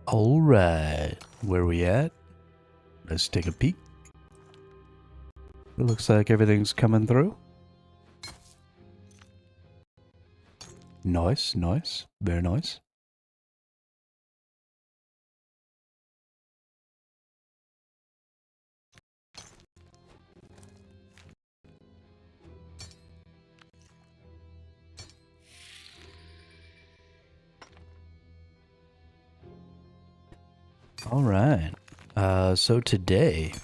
Alright, where we at? Let's take a peek. It looks like everything's coming through. Nice, nice, very nice. Alright, so today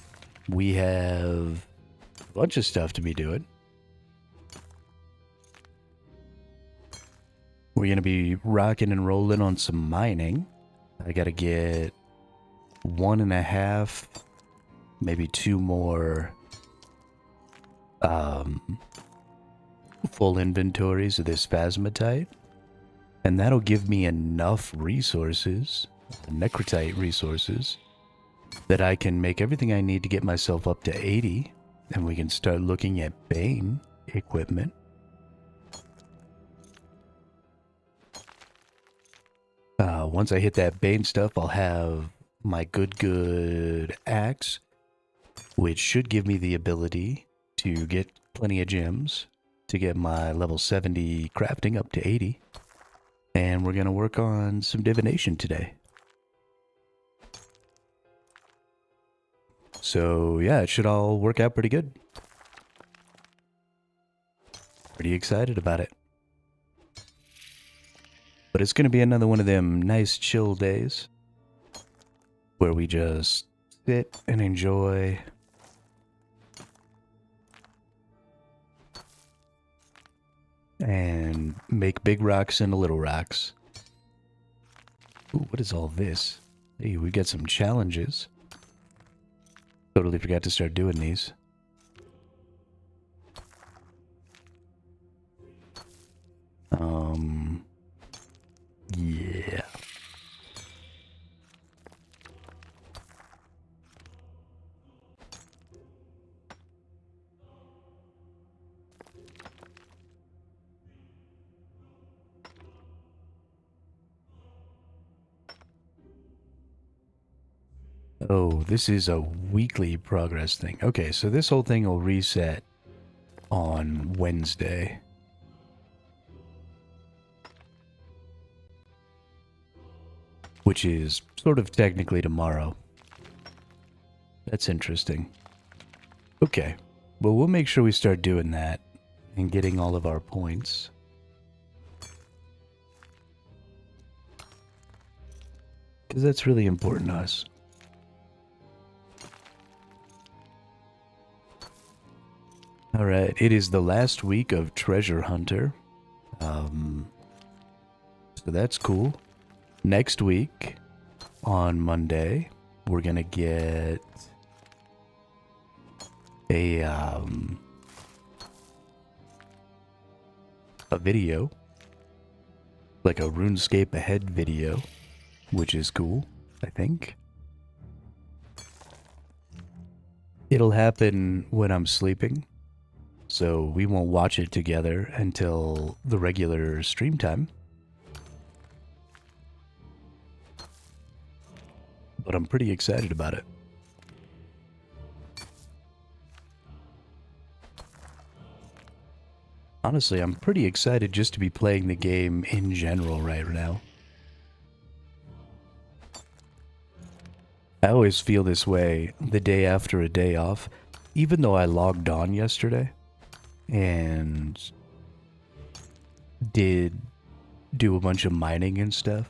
we have a bunch of stuff to be doing. We're gonna be rocking and rolling on some mining. I gotta get 1.5, maybe 2 more full inventories of this phasmatite. And that'll give me enough resources, necrotite resources, that I can make everything I need to get myself up to 80. And we can start looking at Bane equipment. Once I hit that Bane stuff, I'll have my good axe, which should give me the ability to get plenty of gems to get my level 70 crafting up to 80. And we're going to work on some divination today. So yeah, it should all work out pretty good. Pretty excited about it. But it's going to be another one of them nice chill days where we just sit and enjoy and make big rocks into little rocks. Ooh, what is all this? Hey, we got some challenges. Totally forgot to start doing these. Yeah. Oh, this is a weekly progress thing. Okay, so this whole thing will reset on Wednesday. Which is sort of technically tomorrow. That's interesting. Okay, well, we'll make sure we start doing that and getting all of our points. Because that's really important to us. Alright, it is the last week of Treasure Hunter. So that's cool. Next week, on Monday, we're gonna get a video. Like a Runescape ahead video, which is cool, I think. It'll happen when I'm sleeping. So we won't watch it together until the regular stream time. But I'm pretty excited about it. Honestly, I'm pretty excited just to be playing the game in general right now. I always feel this way the day after a day off, even though I logged on yesterday and did do a bunch of mining and stuff.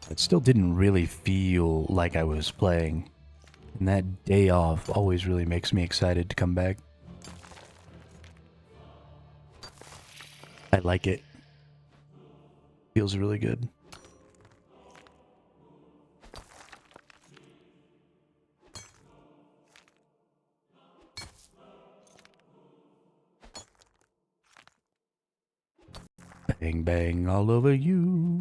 It still didn't really feel like I was playing. And that day off always really makes me excited to come back. I like it. Feels really good. Bang bang all over you.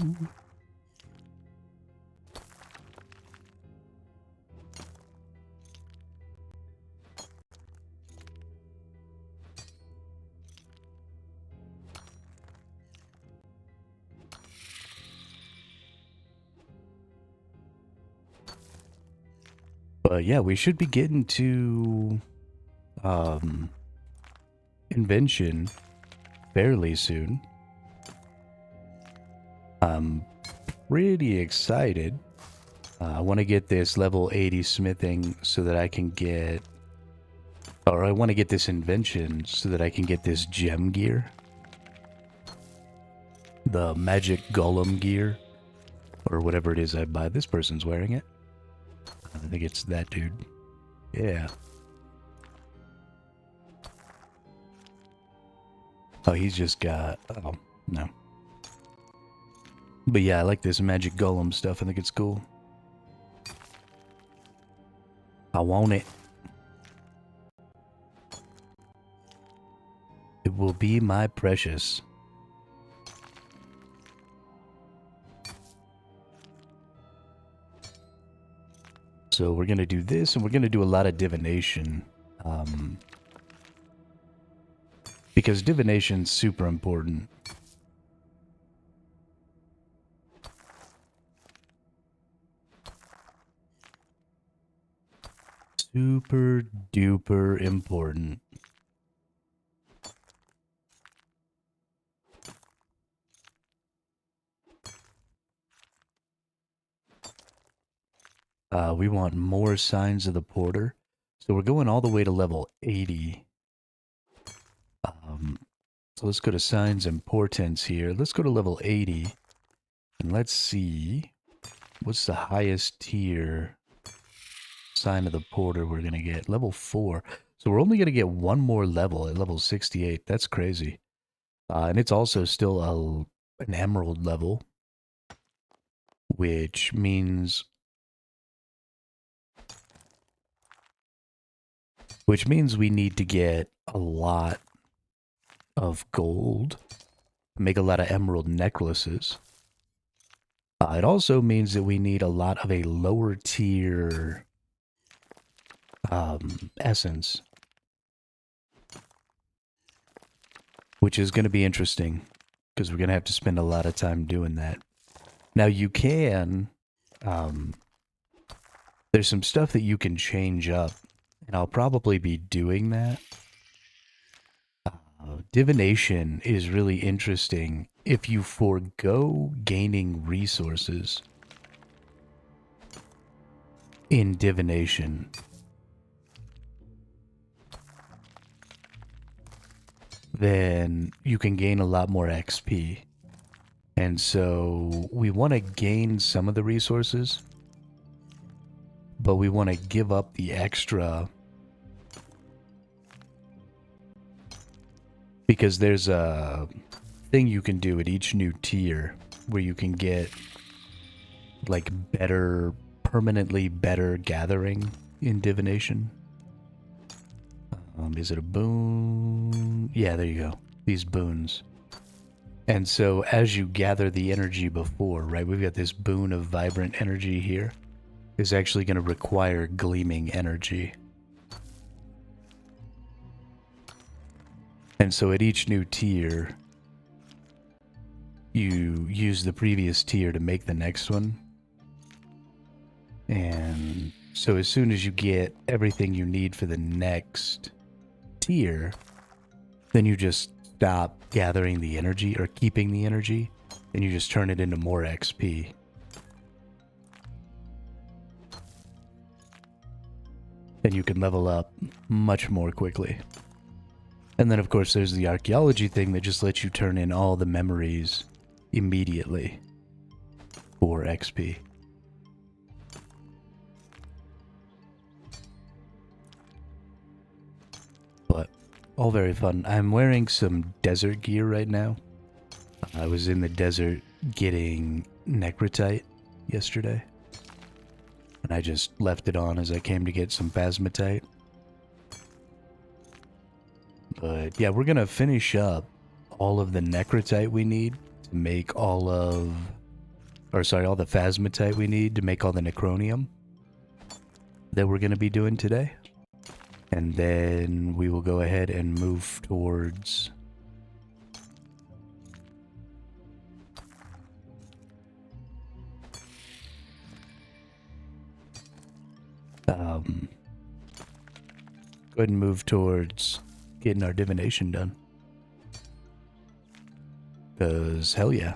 But yeah, we should be getting to invention fairly soon. I'm pretty excited. I want to get this level 80 smithing so that I can get, or I want to get this invention so that I can get this gem gear. The magic golem gear, or whatever it is I buy. This person's wearing it. I think it's that dude. Yeah. Oh, he's just got, oh, no. But yeah, I like this magic golem stuff. I think it's cool. I want it. It will be my precious. So we're going to do this, and we're going to do a lot of divination. Because divination's super important. Super duper important. We want more signs of the porter. So we're going all the way to level 80. So let's go to signs and portents here. Let's go to level 80. And let's see what's the highest tier sign of the porter we're going to get. Level 4. So we're only going to get one more level at level 68. That's crazy. And it's also still an emerald level, which means we need to get a lot of gold, make a lot of emerald necklaces. It also means that we need a lot of a lower tier essence, which is going to be interesting because we're going to have to spend a lot of time doing that. Now you can, there's some stuff that you can change up, and I'll probably be doing that. Divination is really interesting if you forego gaining resources in divination. Then you can gain a lot more XP. And so we want to gain some of the resources, but we want to give up the extra because there's a thing you can do at each new tier where you can get like better, permanently better gathering in divination. Is it a boon? Yeah, there you go. These boons. And so as you gather the energy before, right, we've got this boon of vibrant energy here, is actually going to require gleaming energy. And so at each new tier, you use the previous tier to make the next one. And so as soon as you get everything you need for the next tier, then you just stop gathering the energy or keeping the energy, and you just turn it into more XP. And you can level up much more quickly. And then of course there's the archaeology thing that just lets you turn in all the memories immediately for XP. But all very fun. I'm wearing some desert gear right now. I was in the desert getting necrotite yesterday, and I just left it on as I came to get some phasmatite. But yeah, we're gonna finish up all of the necrotite we need to make all the phasmatite we need to make all the necronium that we're gonna be doing today. And then we will go ahead and move towards Go ahead and move towards getting our divination done. Because, hell yeah.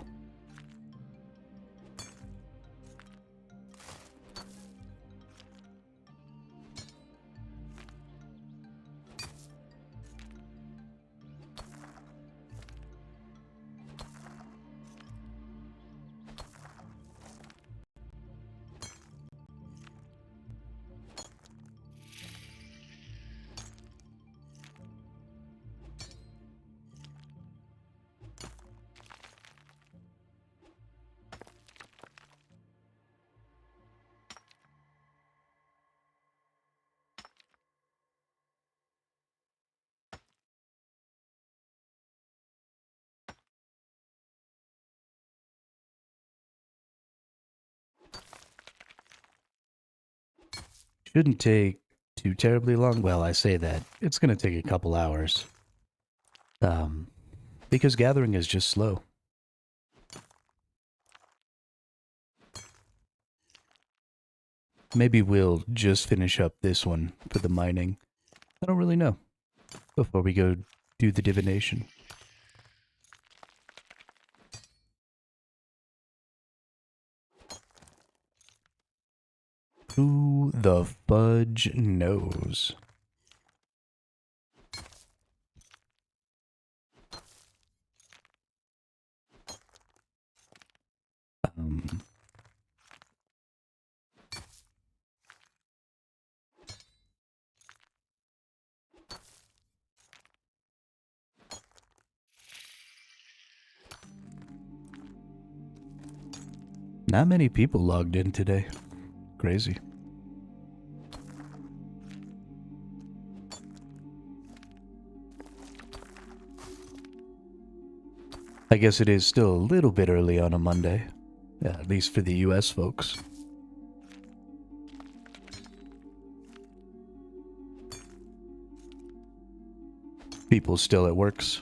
Shouldn't take too terribly long. Well, I say that. It's going to take a couple hours. Because gathering is just slow. Maybe we'll just finish up this one for the mining. I don't really know. Before we go do the divination. Who the fudge knows? Not many people logged in today. Crazy. I guess it is still a little bit early on a Monday. Yeah, at least for the US folks. People still at works.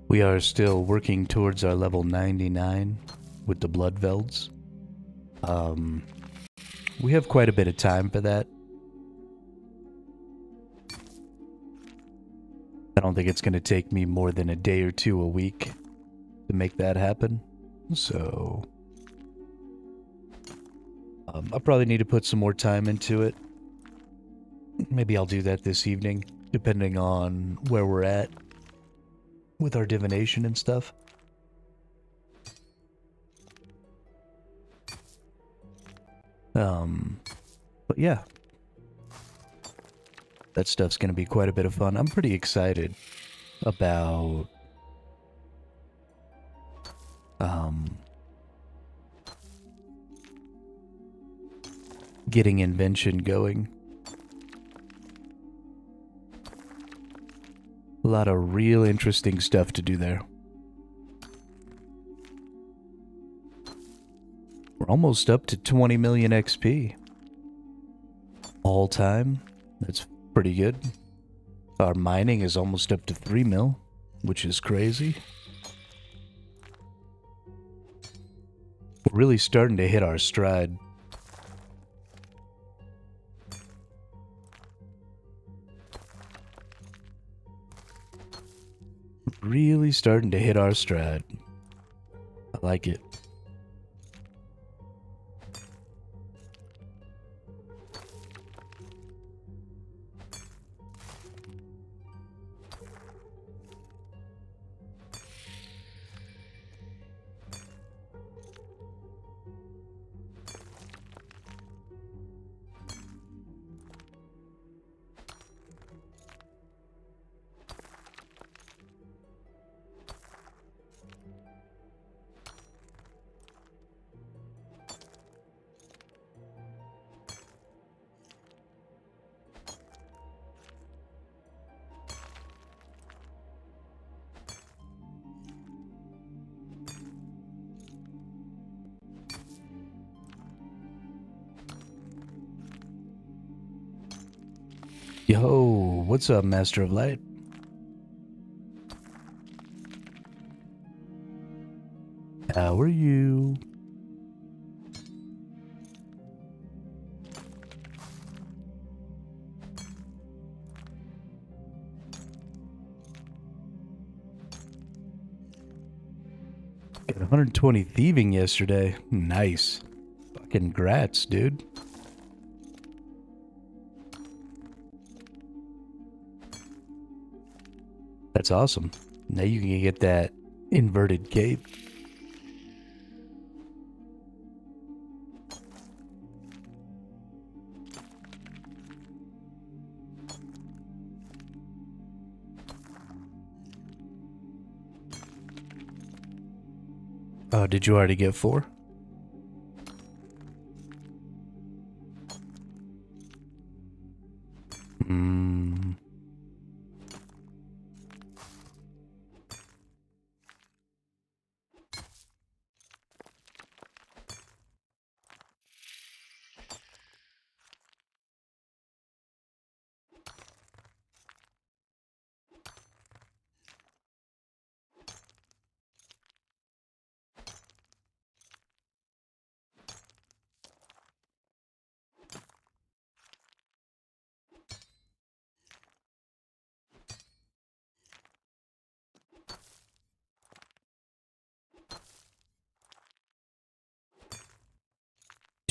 We are still working towards our level 99 with the blood velds. We have quite a bit of time for that. I don't think it's going to take me more than a day or two a week to make that happen. So I'll probably need to put some more time into it. Maybe I'll do that this evening, depending on where we're at with our divination and stuff. But yeah, that stuff's gonna be quite a bit of fun. I'm pretty excited about getting invention going. A lot of real interesting stuff to do there. We're almost up to 20 million XP. All time. That's pretty good. Our mining is almost up to 3 mil, which is crazy. We're really starting to hit our stride. Really starting to hit our stride. I like it. Yo, what's up, Master of Light? How are you? Got 120 thieving yesterday. Nice. Fucking grats, dude. That's awesome. Now you can get that inverted cape. Oh, did you already get 4? Hmm.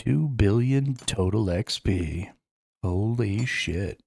$2 billion total XP. Holy shit.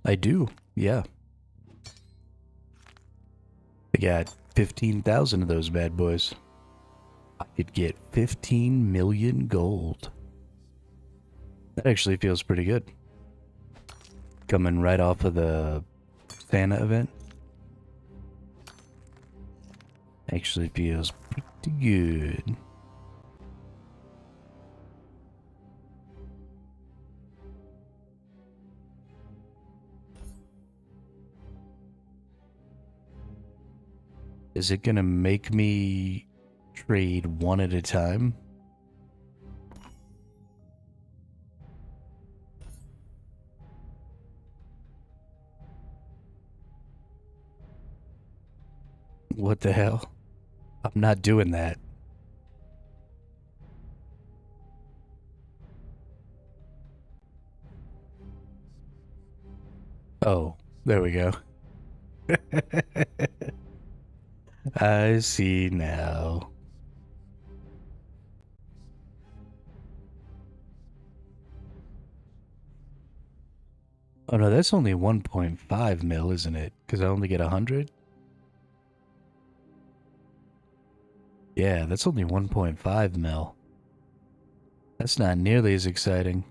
I do, yeah. I got 15,000 of those bad boys. I could get 15 million gold. That actually feels pretty good. Coming right off of the Santa event. Actually feels pretty good. Is it gonna make me trade one at a time? What the hell? I'm not doing that. Oh, there we go. I see now. Oh no, that's only 1.5 mil, isn't it? Because I only get 100? Yeah, that's only 1.5 mil. That's not nearly as exciting.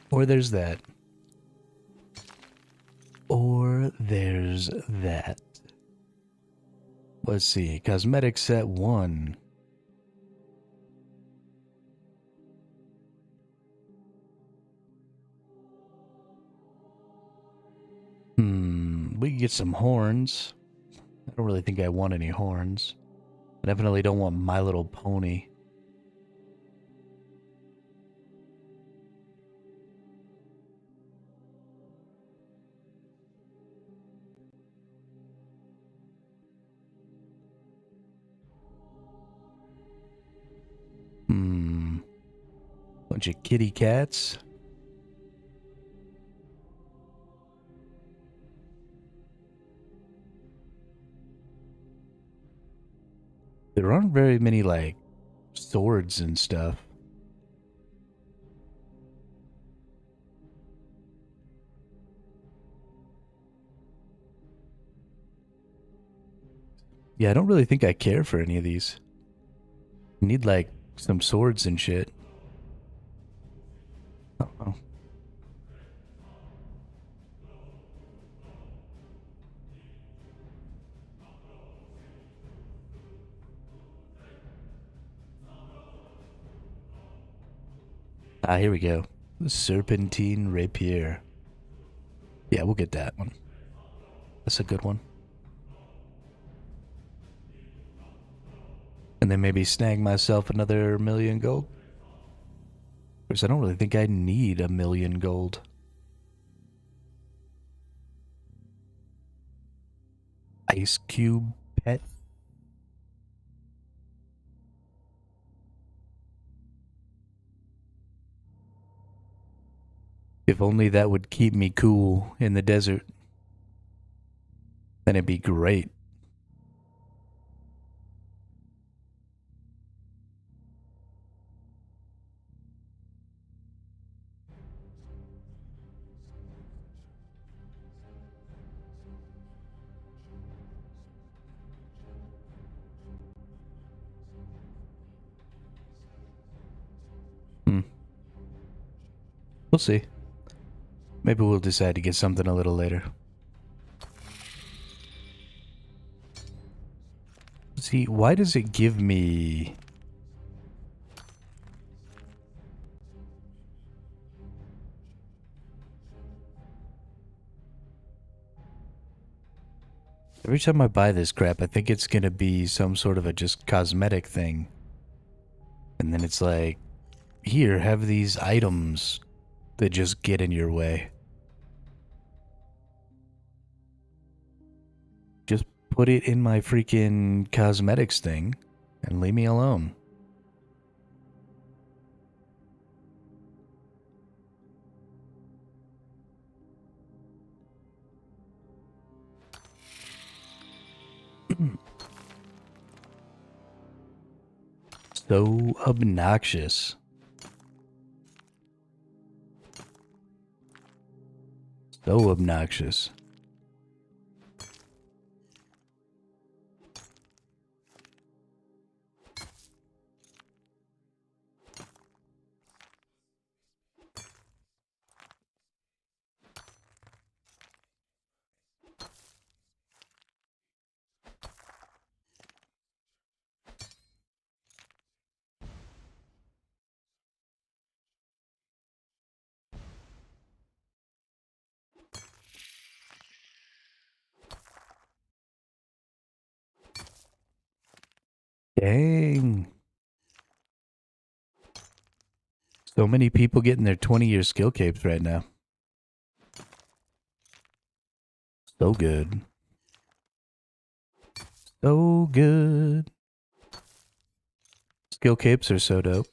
Or there's that. Or there's that. Let's see. Cosmetic set 1. We could get some horns. I don't really think I want any horns. I definitely don't want My Little Pony. Bunch of kitty cats. There aren't very many, like, swords and stuff. Yeah, I don't really think I care for any of these. Need like some swords and shit. Oh. Ah, here we go. The Serpentine Rapier. Yeah, we'll get that one. That's a good one. And then maybe snag myself another 1,000,000 gold. Because I don't really think I need 1,000,000 gold. Ice Cube Pet. If only that would keep me cool in the desert. Then it'd be great. We'll see. Maybe we'll decide to get something a little later. See, why does it give me... Every time I buy this crap, I think it's gonna be some sort of a just cosmetic thing. And then it's like, here, have these items that just get in your way. Just put it in my freaking cosmetics thing and leave me alone. So obnoxious. So obnoxious. Dang. So many people getting their 20-year skill capes right now. So good. So good. Skill capes are so dope.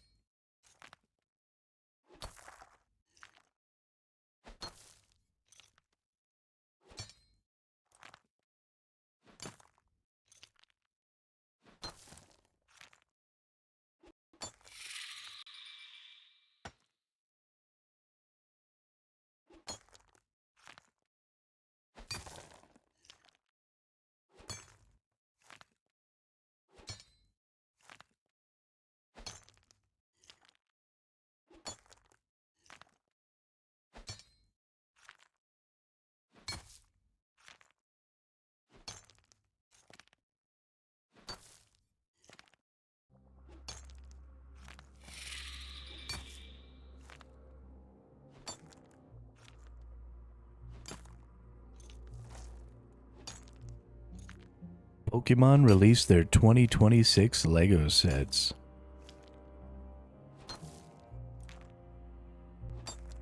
Pokemon released their 2026 Lego sets.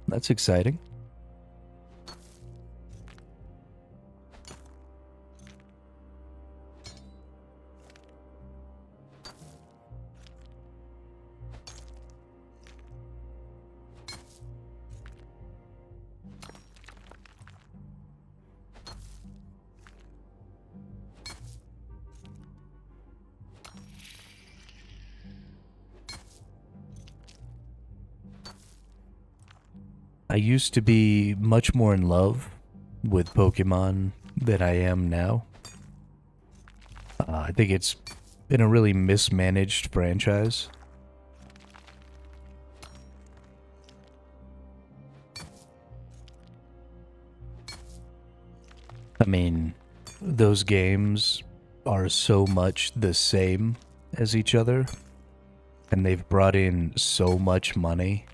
That's exciting. I used to be much more in love with Pokemon than I am now. I think it's been a really mismanaged franchise. I mean, those games are so much the same as each other, and they've brought in so much money.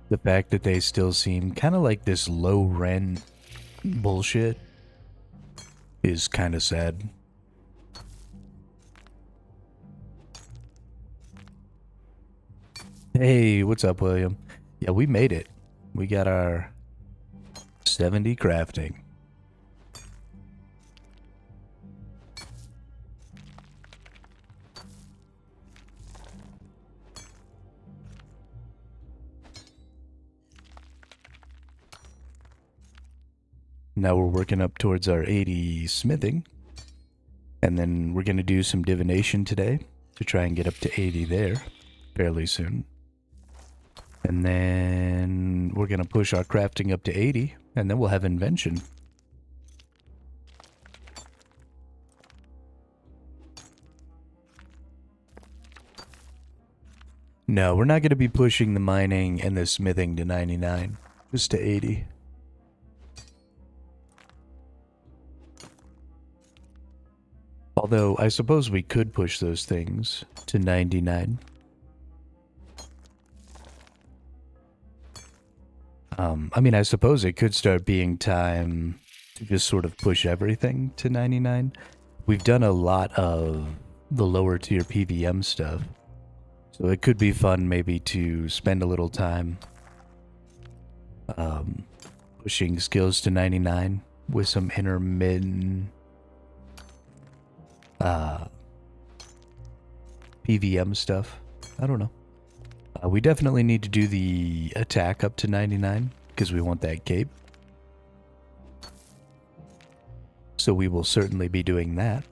The fact that they still seem kind of like this low rent bullshit is kind of sad. Hey, what's up, William? Yeah, we made it. We got our 70 crafting. Now we're working up towards our 80 smithing. And then we're going to do some divination today to try and get up to 80 there fairly soon. And then we're going to push our crafting up to 80, and then we'll have invention. No, we're not going to be pushing the mining and the smithing to 99, just to 80. Although, I suppose we could push those things to 99. I mean, I suppose it could start being time to just sort of push everything to 99. We've done a lot of the lower tier PVM stuff, so it could be fun maybe to spend a little time pushing skills to 99 with some intermittent PVM stuff. I don't know. We definitely need to do the attack up to 99 because we want that cape. So we will certainly be doing that.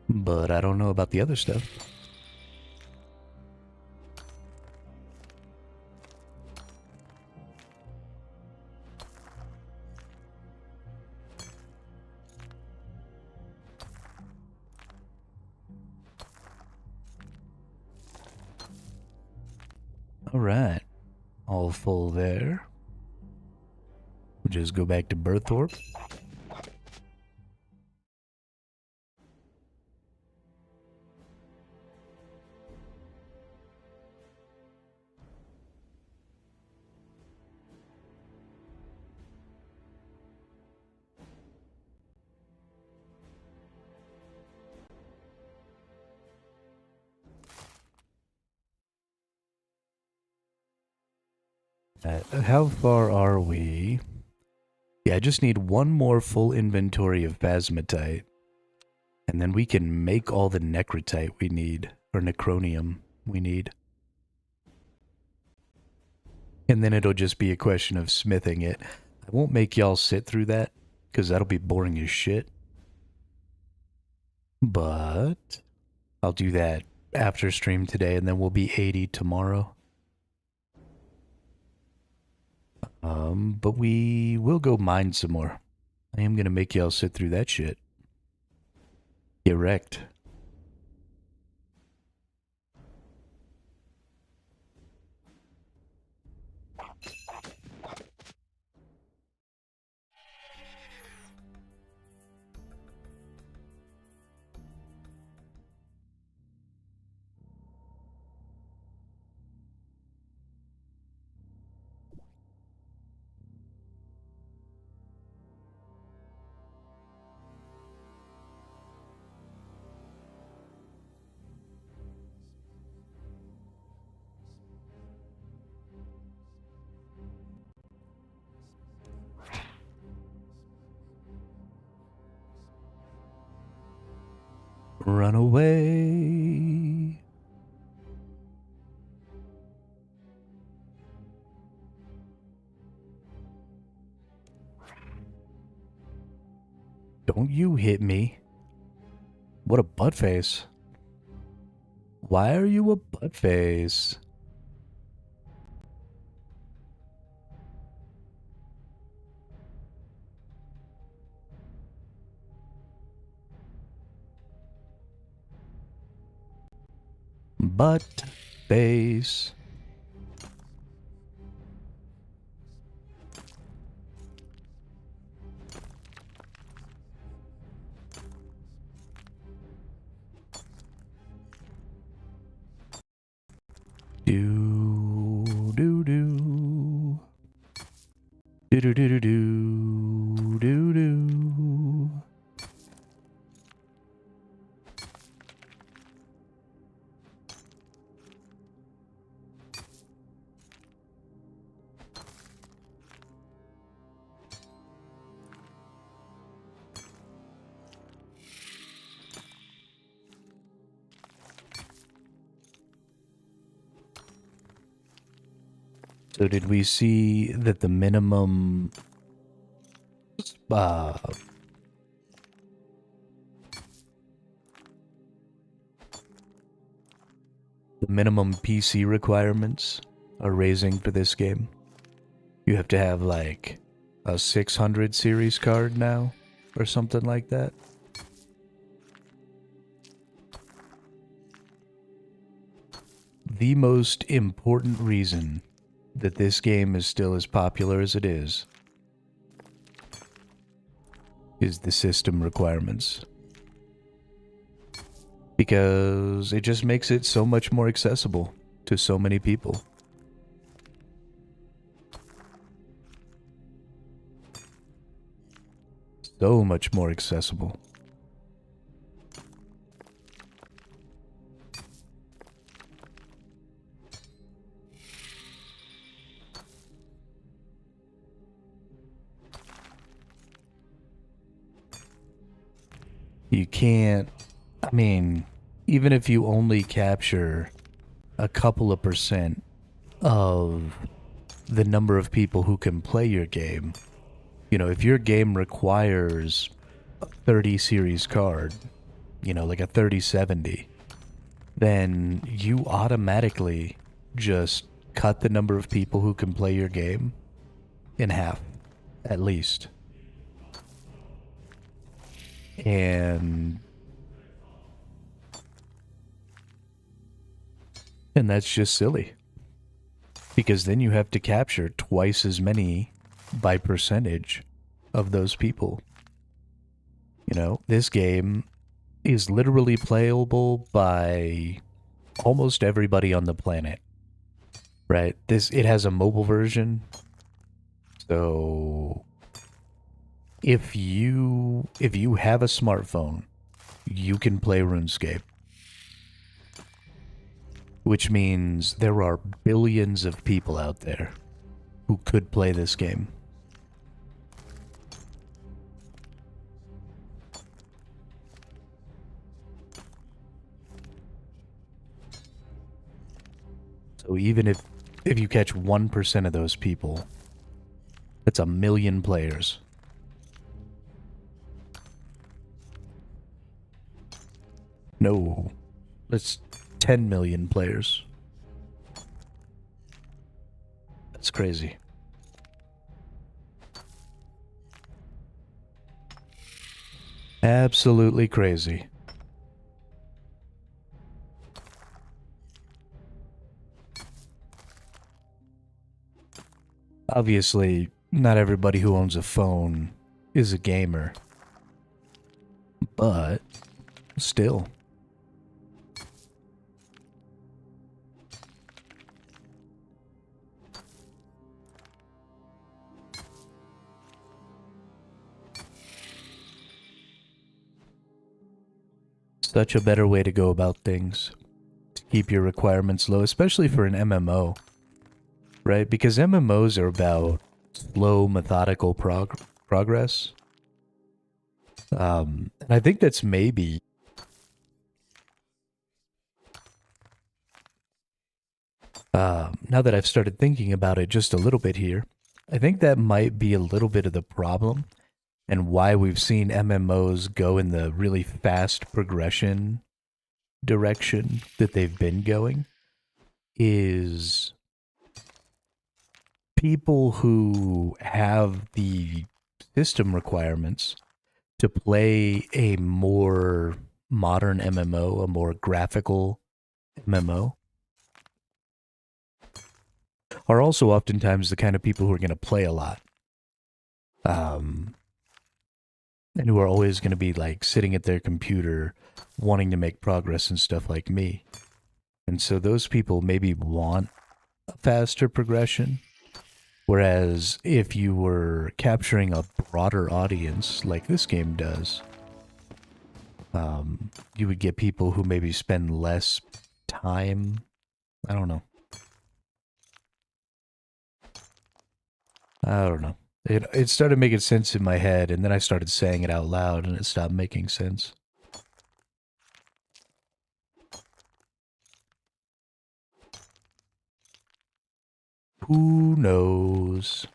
But I don't know about the other stuff. Alright. All full there. We'll just go back to Berthorpe. How far are we? Yeah, I just need one more full inventory of Phasmatite. And then we can make all the Necrotite we need, or Necronium we need. And then it'll just be a question of smithing it. I won't make y'all sit through that, because that'll be boring as shit. But I'll do that after stream today, and then we'll be 80 tomorrow. But we will go mine some more. I am gonna make y'all sit through that shit. Get wrecked. Run away. Don't you hit me. What a butt face. Why are you a butt face? But base. Do do do do do do do do do do. So did we see that the minimum uh the minimum PC requirements are raising for this game? You have to have like a 600 series card now or something like that. The most important reason that this game is still as popular as it is the system requirements. Because it just makes it so much more accessible to so many people. So much more accessible. You can't, I mean, even if you only capture a couple of percent of the number of people who can play your game, you know, if your game requires a 30 series card, you know, like a 3070, then you automatically just cut the number of people who can play your game in half, at least. And that's just silly. Because then you have to capture twice as many by percentage of those people. You know, this game is literally playable by almost everybody on the planet. Right? It has a mobile version. So if you have a smartphone, you can play RuneScape. Which means there are billions of people out there who could play this game. So even if you catch 1% of those people, that's 1 million players. No, that's 10 million players. That's crazy. Absolutely crazy. Obviously, not everybody who owns a phone is a gamer. But still. Such a better way to go about things. To keep your requirements low, especially for an MMO. Right? Because MMOs are about slow, methodical progress. And I think that's maybe... now that I've started thinking about it just a little bit here, I think that might be a little bit of the problem and why we've seen MMOs go in the really fast progression direction that they've been going is people who have the system requirements to play a more modern MMO, a more graphical MMO are also oftentimes the kind of people who are going to play a lot. And who are always going to be like sitting at their computer wanting to make progress and stuff like me. And so those people maybe want a faster progression. Whereas if you were capturing a broader audience like this game does, you would get people who maybe spend less time. I don't know. It started making sense in my head, and then I started saying it out loud, and it stopped making sense. Who knows?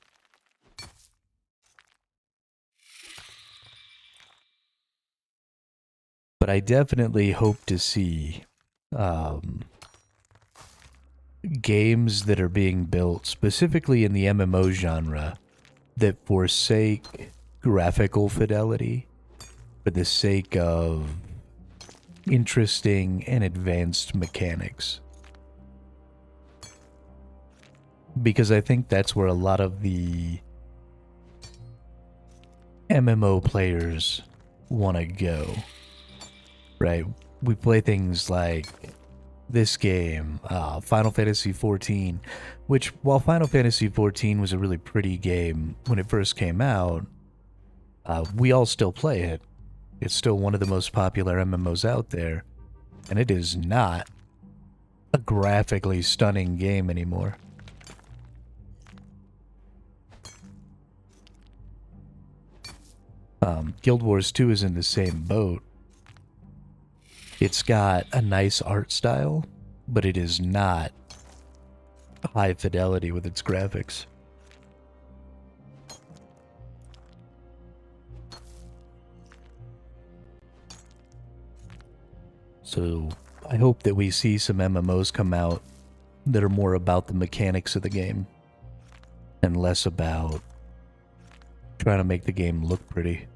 But I definitely hope to see games that are being built specifically in the MMO genre that forsake graphical fidelity for the sake of interesting and advanced mechanics. Because I think that's where a lot of the MMO players want to go. Right? We play things like this game, Final Fantasy XIV, which, while Final Fantasy XIV was a really pretty game when it first came out, we all still play it. It's still one of the most popular MMOs out there, and it is not a graphically stunning game anymore. Guild Wars 2 is in the same boat. It's got a nice art style, but it is not high fidelity with its graphics. So I hope that we see some MMOs come out that are more about the mechanics of the game and less about trying to make the game look pretty.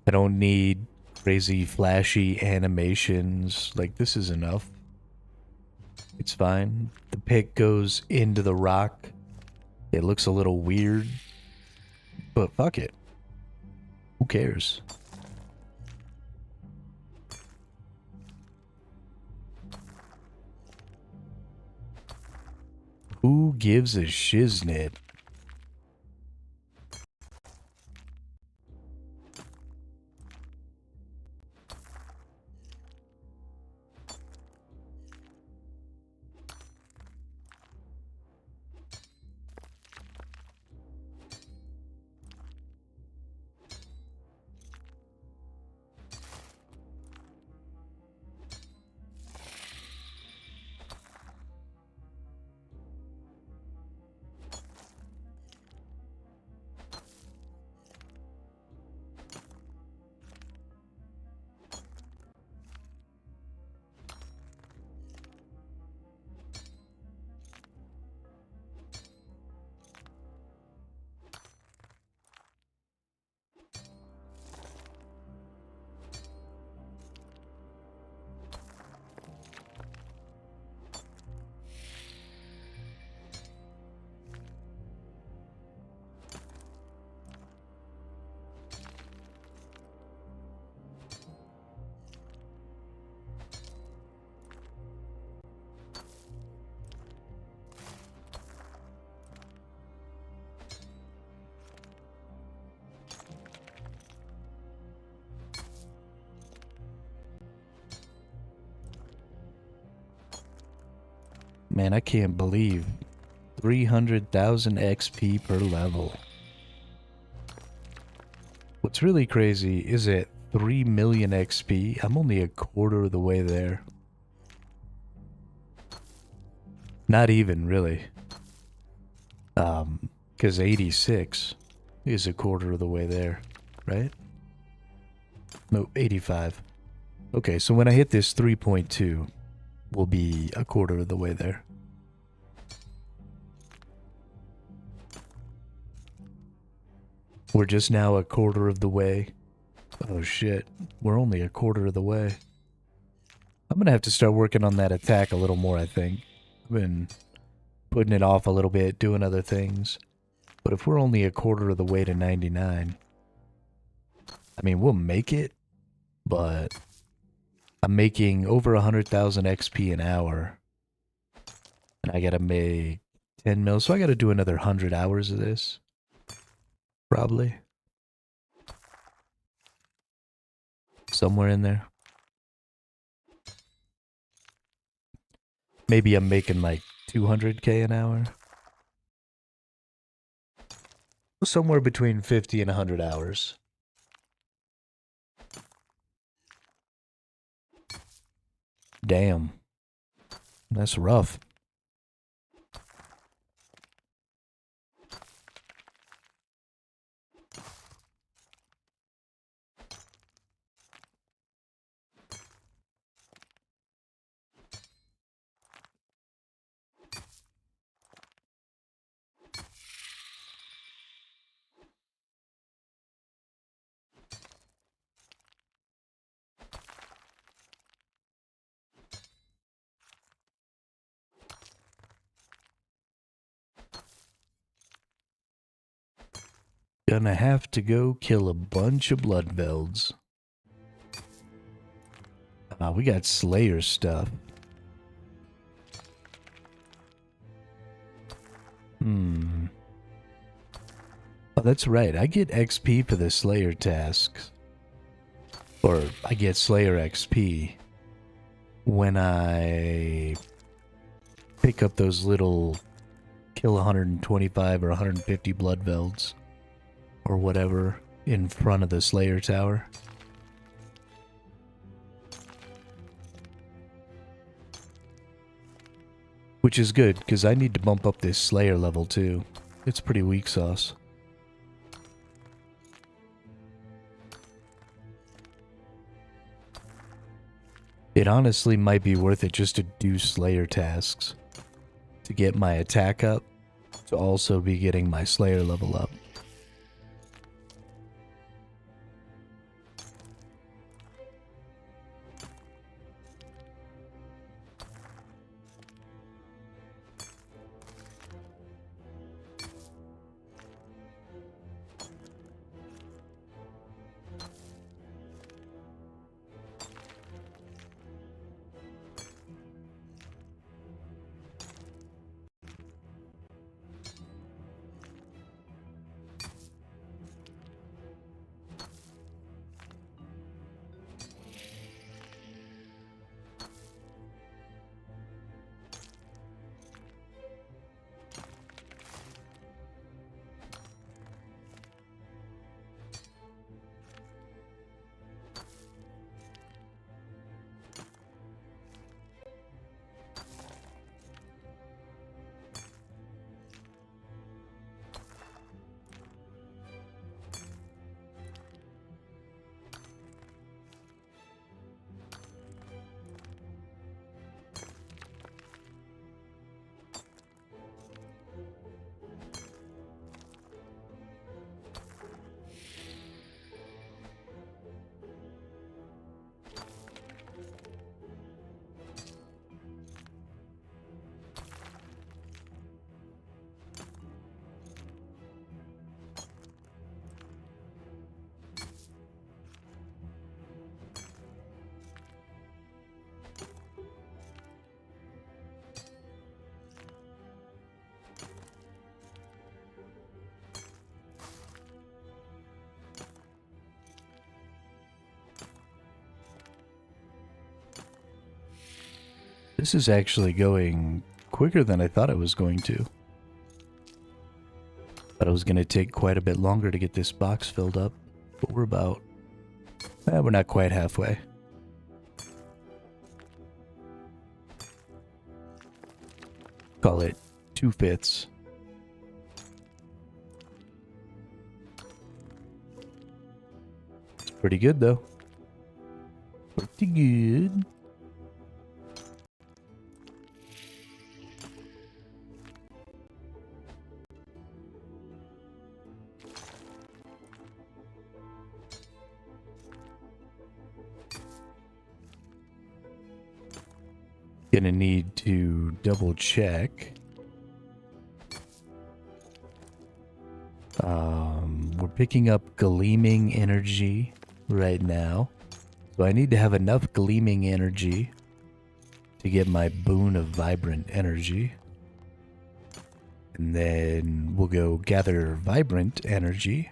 I don't need crazy flashy animations. Like, this is enough. It's fine. The pick goes into the rock. It looks a little weird, but fuck it. Who cares? Who gives a shiznit? Man, I can't believe 300,000 XP per level. What's really crazy is at 3 million XP, I'm only a quarter of the way there. Not even, really. Because 86 is a quarter of the way there, right? No, 85. Okay, so when I hit this 3.2, we'll be a quarter of the way there. We're just now a quarter of the way. Oh shit, we're only a quarter of the way. I'm gonna have to start working on that attack a little more, I think. I've been putting it off a little bit, doing other things. But if we're only a quarter of the way to 99, I mean, we'll make it, but I'm making over 100,000 XP an hour. And I gotta make 10 mil, so I gotta do another 100 hours of this. Probably. Somewhere in there. Maybe I'm making like 200K an hour. Somewhere between 50 and 100 hours. Damn. That's rough. Gonna have to go kill a bunch of bloodvelds. We got Slayer stuff. Oh, that's right. I get XP for the Slayer tasks. Or I get Slayer XP when I pick up those little kill 125 or 150 bloodvelds or whatever in front of the Slayer tower. Which is good, because I need to bump up this Slayer level too. It's pretty weak sauce. It honestly might be worth it just to do Slayer tasks. To get my attack up, to also be getting my Slayer level up. This is actually going quicker than I thought it was going to. Thought it was going to take quite a bit longer to get this box filled up, but we're about... we're not quite halfway. Call it 2/5. It's pretty good though. Pretty good. Gonna need to double check. We're picking up gleaming energy right now. So I need to have enough gleaming energy to get my boon of vibrant energy. And then we'll go gather vibrant energy.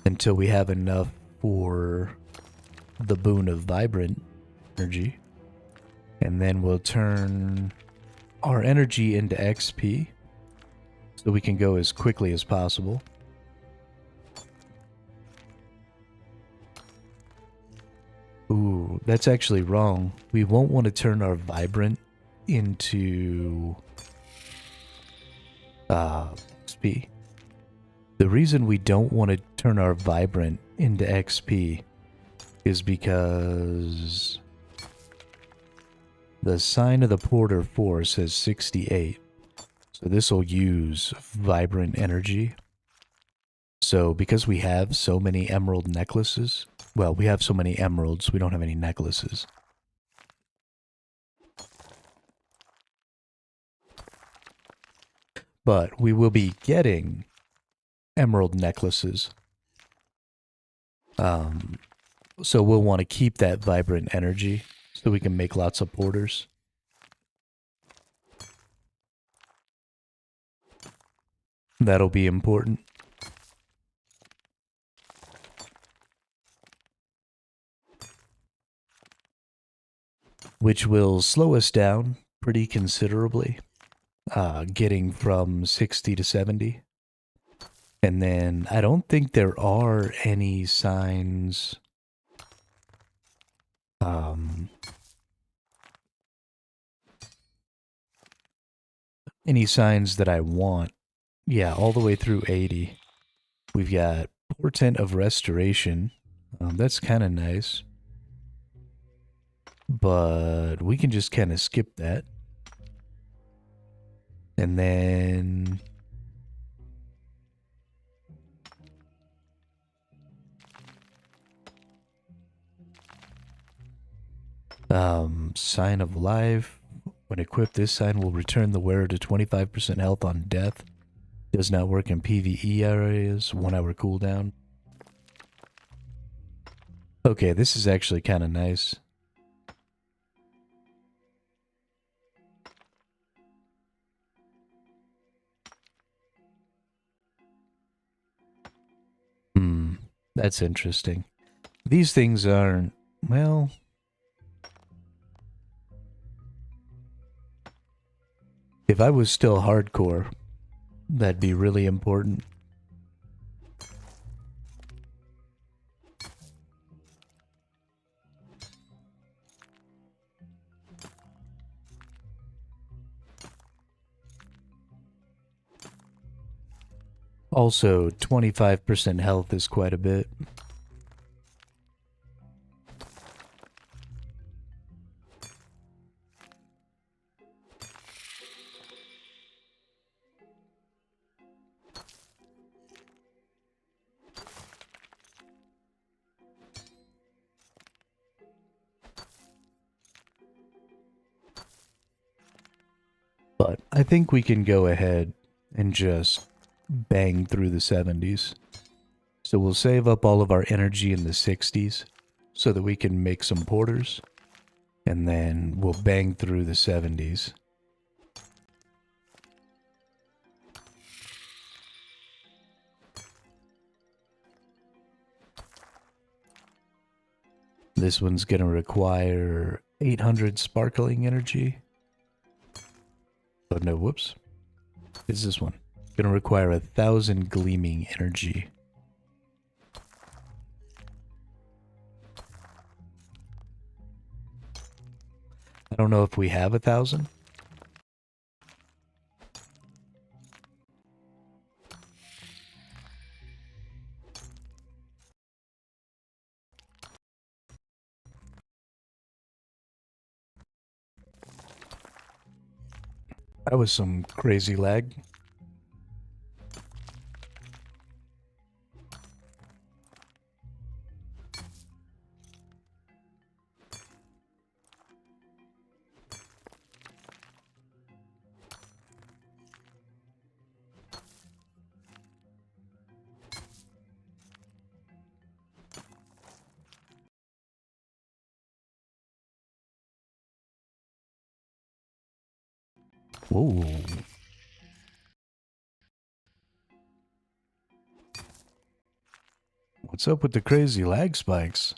Until we have enough for the boon of vibrant energy. And then we'll turn our energy into XP so we can go as quickly as possible. Ooh, that's actually wrong. We won't want to turn our vibrant into XP. The reason we don't want to turn our vibrant into XP is because the sign of the Porter 4 says 68. So this will use vibrant energy. So because we have so many emerald necklaces, well, we have so many emeralds, we don't have any necklaces. But we will be getting emerald necklaces. So we'll want to keep that vibrant energy so we can make lots of porters. That'll be important. Which will slow us down pretty considerably, getting from 60 to 70. And then I don't think there are any signs. Any signs that I want. Yeah, all the way through 80. We've got Portent of Restoration. That's kind of nice. But we can just kind of skip that. And then Sign of Life. When equipped, this sign will return the wearer to 25% health on death. Does not work in PvE areas. 1 hour cooldown. Okay, this is actually kind of nice. That's interesting. These things aren't, well... If I was still hardcore, that'd be really important. Also, 25% health is quite a bit. But I think we can go ahead and just bang through the 70s. So we'll save up all of our energy in the 60s so that we can make some porters. And then we'll bang through the 70s. This one's going to require 800 sparkling energy. Oh no, whoops. It's this one. Gonna require 1,000 gleaming energy. I don't know if we have 1,000. That was some crazy lag. Whoa. What's up with the crazy lag spikes?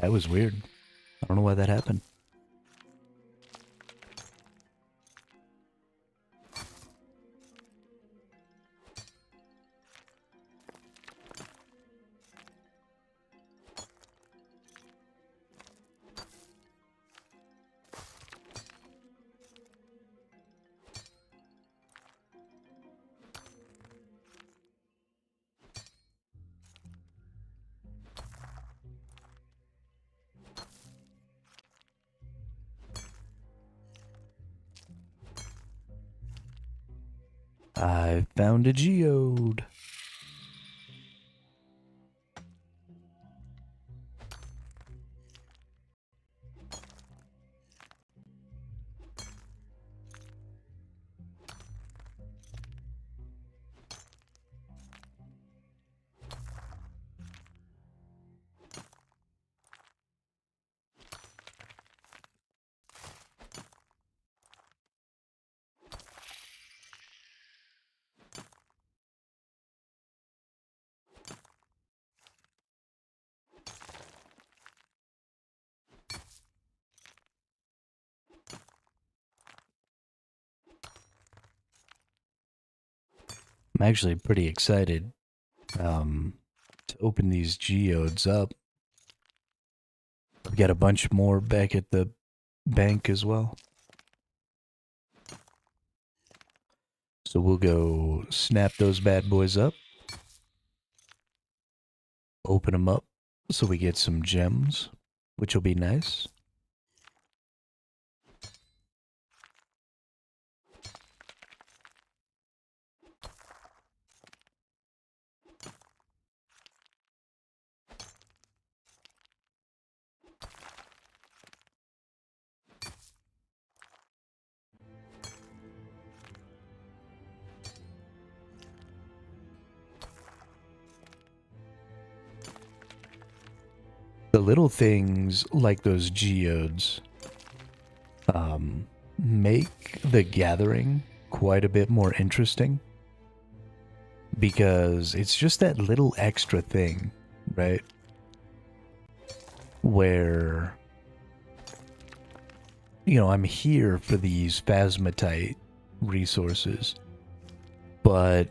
That was weird. I don't know why that happened. I found a geode. I'm actually pretty excited to open these geodes up. I've got a bunch more back at the bank as well. So we'll go snap those bad boys up. Open them up so we get some gems, which will be nice. The little things like those geodes make the gathering quite a bit more interesting, because it's just that little extra thing, right? Where, you know, I'm here for these phasmatite resources, but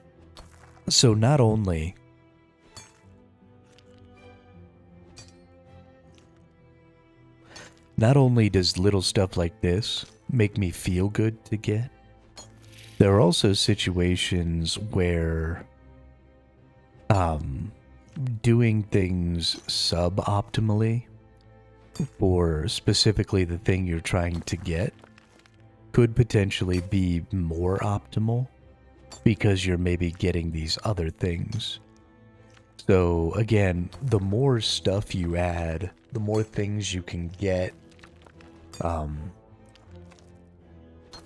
so not only does little stuff like this make me feel good to get, there are also situations where doing things suboptimally for specifically the thing you're trying to get could potentially be more optimal because you're maybe getting these other things. So again, the more stuff you add, the more things you can get,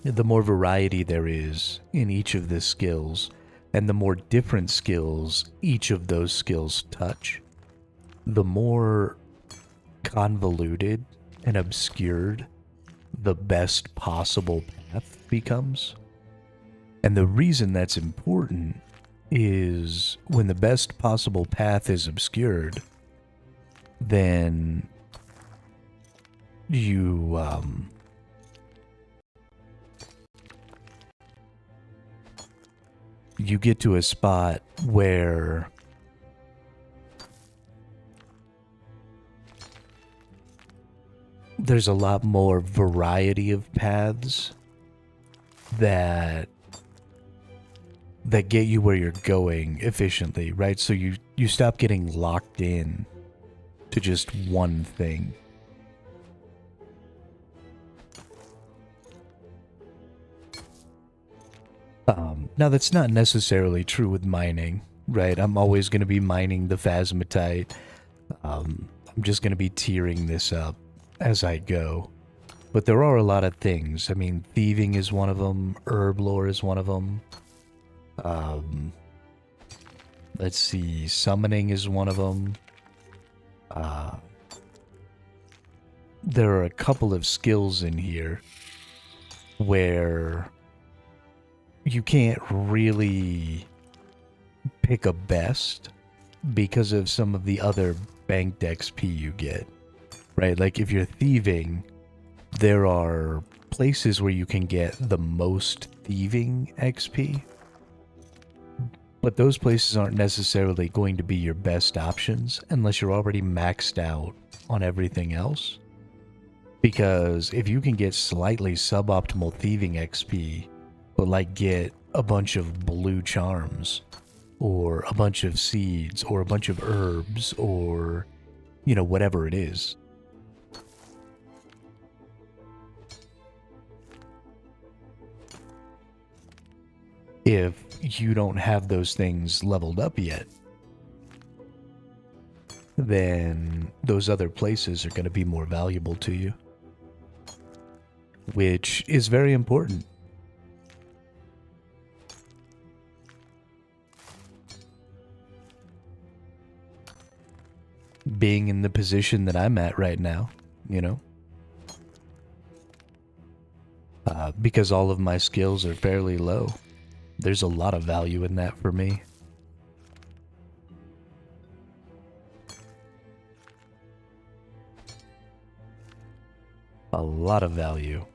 the more variety there is in each of the skills, and the more different skills each of those skills touch, the more convoluted and obscured the best possible path becomes. And the reason that's important is when the best possible path is obscured, then you you get to a spot where there's a lot more variety of paths that get you where you're going efficiently, right? So you stop getting locked in to just one thing. Now that's not necessarily true with mining, right? I'm always going to be mining the phasmatite. I'm just going to be tiering this up as I go. But there are a lot of things. I mean, thieving is one of them. Herb lore is one of them. Let's see. Summoning is one of them. There are a couple of skills in here where you can't really pick a best because of some of the other banked XP you get, right? Like if you're thieving, there are places where you can get the most thieving XP, but those places aren't necessarily going to be your best options unless you're already maxed out on everything else. Because if you can get slightly suboptimal thieving XP, but like get a bunch of blue charms, or a bunch of seeds, or a bunch of herbs, or, you know, whatever it is. If you don't have those things leveled up yet, then those other places are going to be more valuable to you, which is very important. Being in the position that I'm at right now, you know, because all of my skills are fairly low. There's a lot of value in that for me. A lot of value.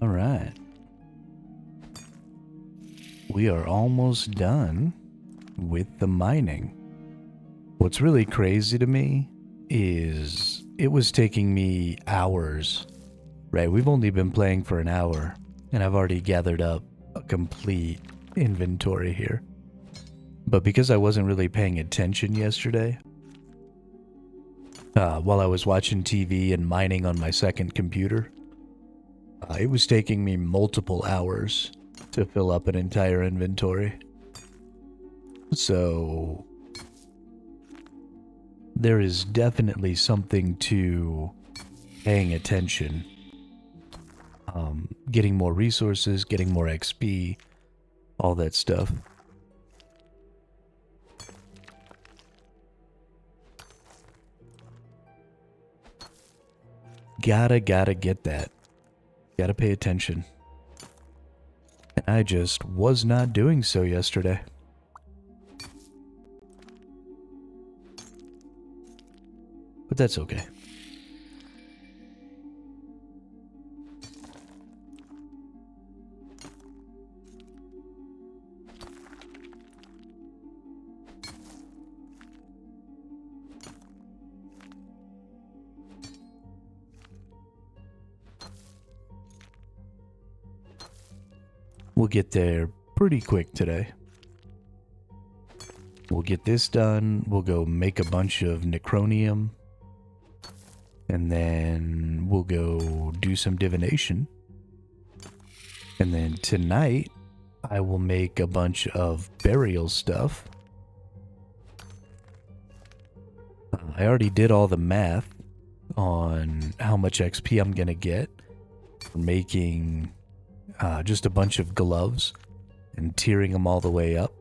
All right. We are almost done with the mining. What's really crazy to me is it was taking me hours, right? We've only been playing for an hour, and I've already gathered up a complete inventory here. But because I wasn't really paying attention yesterday, while I was watching TV and mining on my second computer. It was taking me multiple hours to fill up an entire inventory. So there is definitely something to paying attention. Getting more resources, getting more XP, all that stuff. Gotta get that. Gotta pay attention. And I just was not doing so yesterday. But that's okay. We'll get there pretty quick today. We'll get this done. We'll go make a bunch of necronium. And then we'll go do some divination. And then tonight, I will make a bunch of burial stuff. I already did all the math on how much XP I'm going to get for making just a bunch of gloves and tiering them all the way up.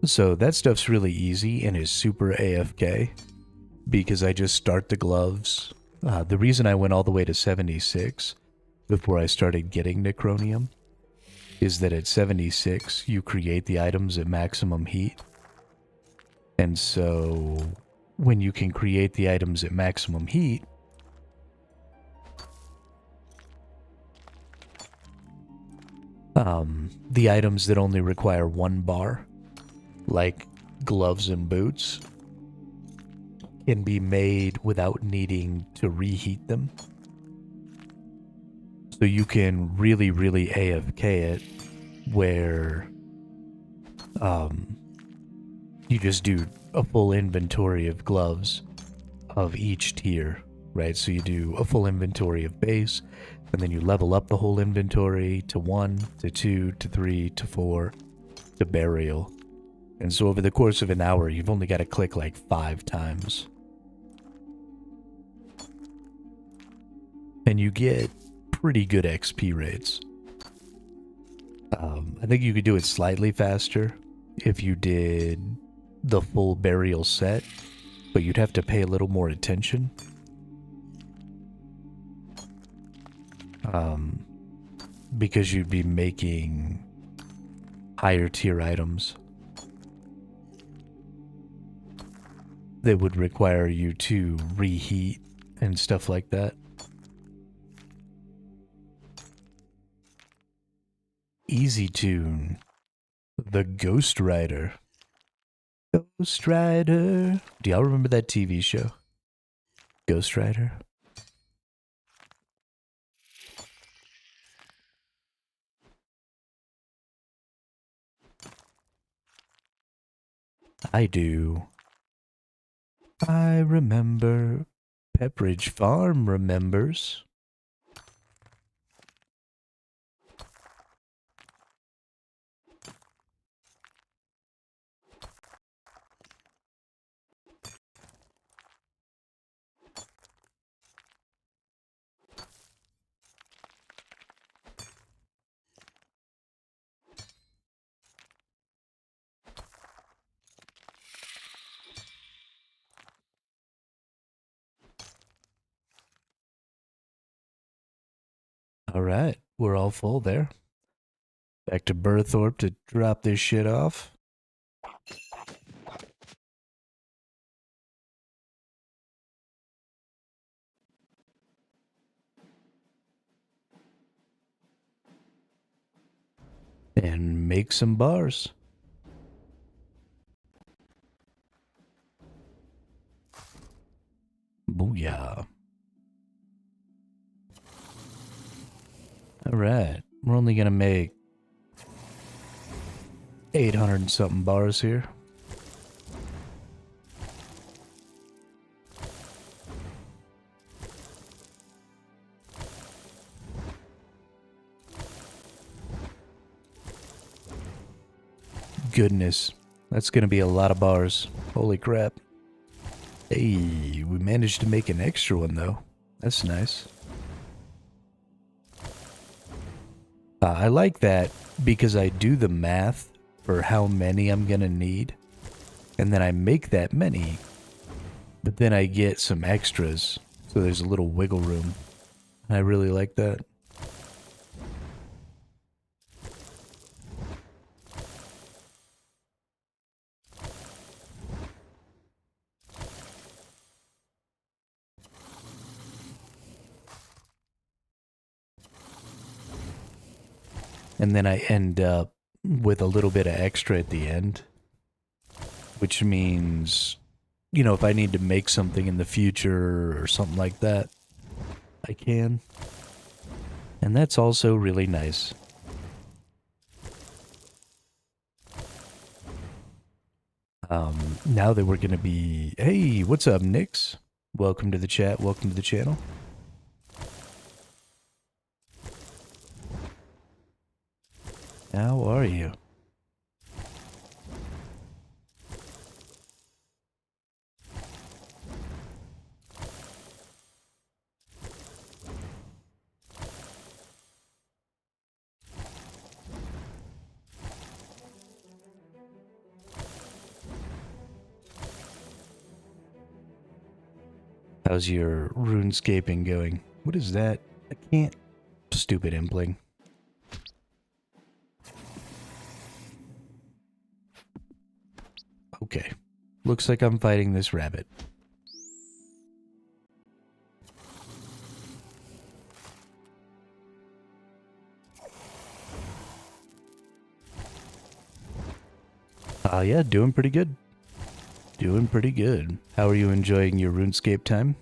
So that stuff's really easy and is super AFK because I just start the gloves. The reason I went all the way to 76 before I started getting necronium is that at 76 you create the items at maximum heat. And so when you can create the items at maximum heat, the items that only require 1 bar, like gloves and boots, can be made without needing to reheat them. So you can really AFK it where you just do a full inventory of gloves of each tier, right? So you do a full inventory of base, and then you level up the whole inventory to 1, to 2, to 3, to 4, to burial. And so over the course of an hour, you've only got to click like 5 times. And you get pretty good XP rates. I think you could do it slightly faster if you did the full burial set, but you'd have to pay a little more attention. Because you'd be making higher tier items that would require you to reheat and stuff like that. Easy Tune, the Ghost Rider. Ghost Rider. Do y'all remember that TV show? Ghost Rider? I do. I remember. Pepperidge Farm remembers. Alright, we're all full there. Back to Berthorpe to drop this shit off. And make some bars. Booyah. Alright, we're only gonna make 800 and something bars here. goodness. That's gonna be a lot of bars. Holy crap. Hey, we managed to make an extra one though. That's nice. I like that because I do the math for how many I'm gonna need. And then I make that many. But then I get some extras. So there's a little wiggle room. I really like that. And then I end up with a little bit of extra at the end. Which means, you know, if I need to make something in the future or something like that, I can. And that's also really nice. Now that we're going to be... Hey, what's up, Nix? Welcome to the chat. Welcome to the channel. How are you? How's your runescaping going? What is that? I can't... Stupid impling. Okay. Looks like I'm fighting this rabbit. Yeah, doing pretty good. Doing pretty good. How are you enjoying your RuneScape time?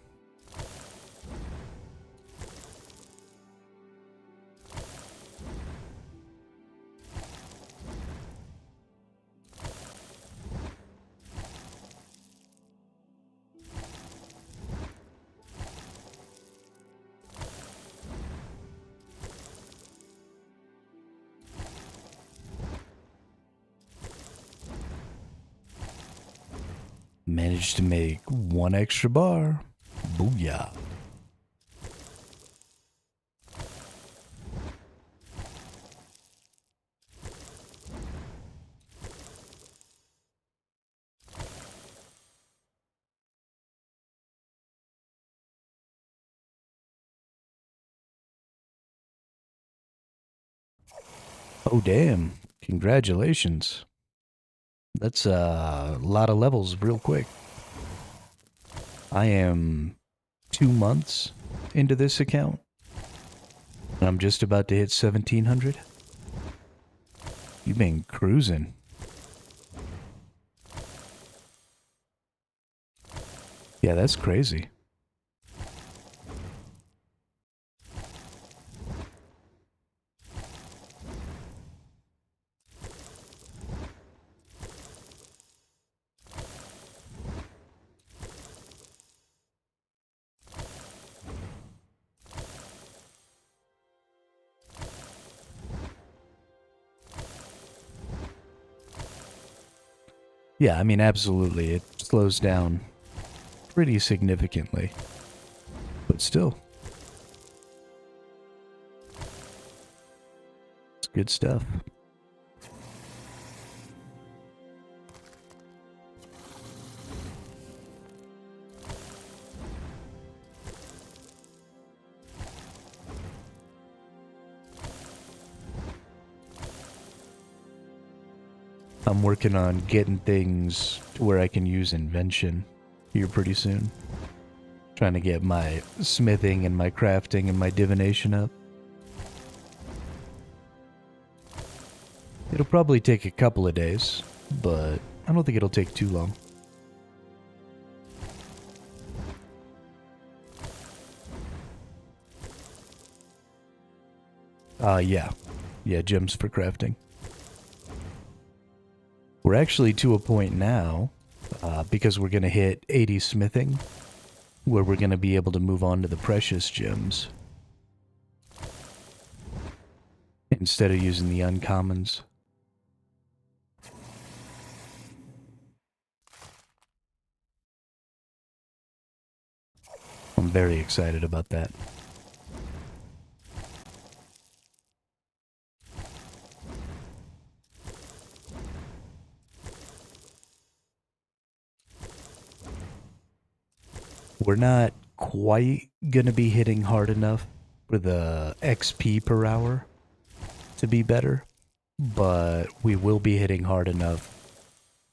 Managed to make one extra bar. Booyah. Oh, damn. Congratulations. That's a lot of levels real quick. I am 2 months into this account. And I'm just about to hit 1700. You've been cruising. Yeah, that's crazy. Yeah, I mean, absolutely. It slows down pretty significantly. But still. It's good stuff. I'm working on getting things to where I can use invention here pretty soon. Trying to get my smithing and my crafting and my divination up. It'll probably take a couple of days, but I don't think it'll take too long. Yeah. Yeah, gems for crafting. We're actually to a point now, because we're going to hit 80 smithing, where we're going to be able to move on to the precious gems. Instead of using the uncommons. I'm very excited about that. We're not quite gonna be hitting hard enough for the XP per hour to be better, but we will be hitting hard enough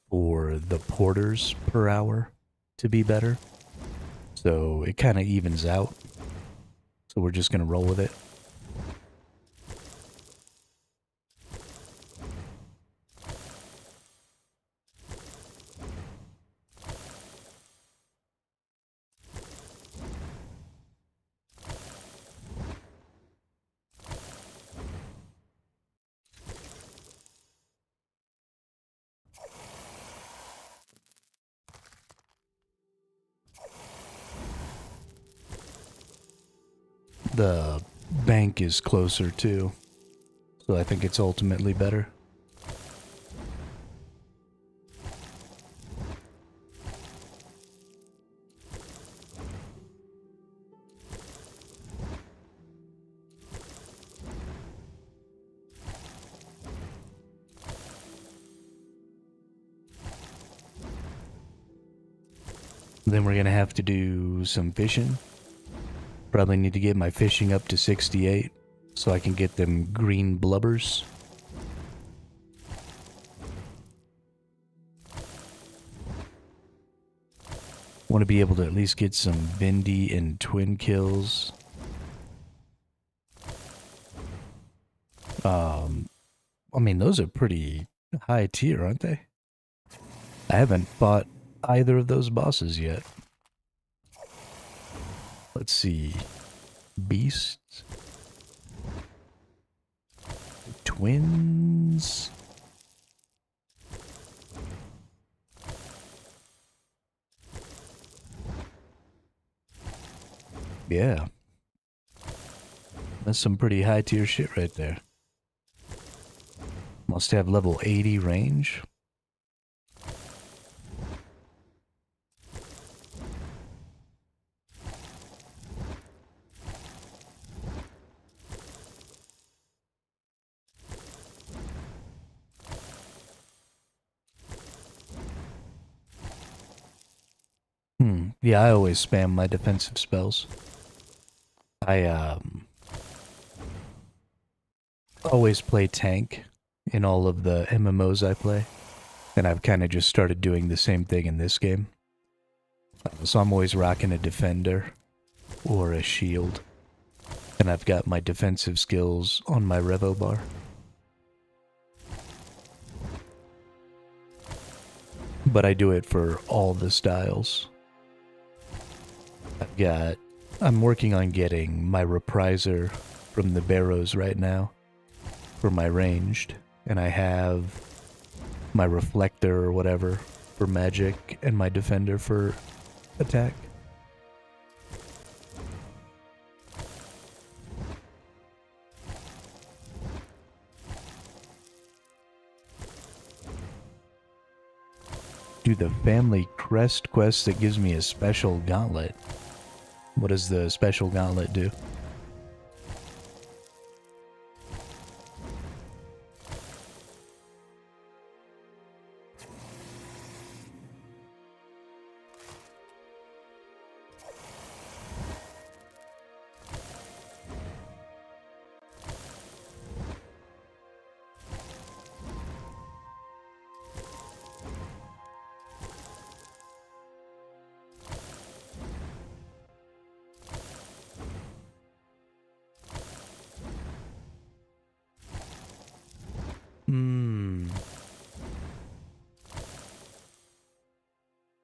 for the porters per hour to be better. So it kind of evens out. So we're just gonna roll with it. The bank is closer too, so I think it's ultimately better. Then we're gonna have to do some fishing. Probably need to get my fishing up to 68 so I can get them green blubbers. Want to be able to at least get some Vindy and twin kills. I mean, those are pretty high tier, aren't they? I haven't fought either of those bosses yet. Let's see. Beasts. Twins. Yeah. That's some pretty high tier shit right there. Must have level 80 range. Yeah, I always spam my defensive spells. I always play tank in all of the MMOs I play, and I've kind of just started doing the same thing in this game. So I'm always rocking a defender or a shield, and I've got my defensive skills on my Revo bar. But I do it for all the styles. I'm working on getting my repriser from the Barrows right now for my ranged, and I have my reflector or whatever for magic and my defender for attack. Do the family crest quest that gives me a special gauntlet. What does the special gauntlet do?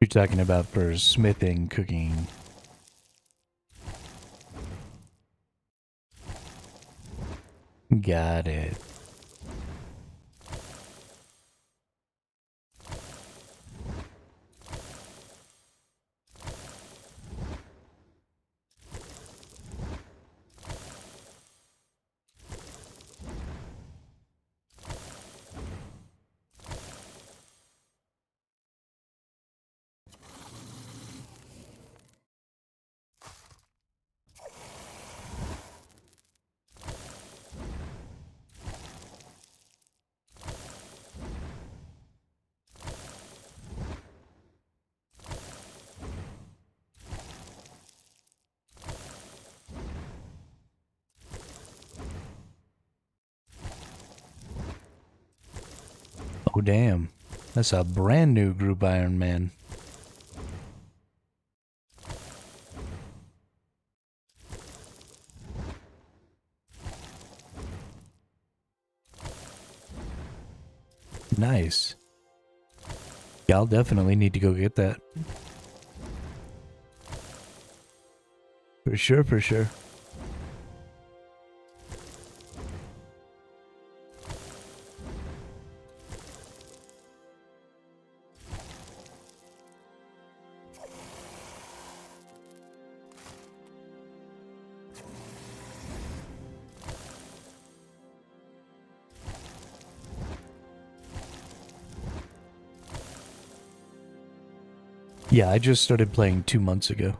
You're talking about for smithing, cooking. Got it. damn. That's a brand new group Ironman. Nice. Yeah, I'll definitely need to go get that. For sure, for sure. Yeah, I just started playing 2 months ago.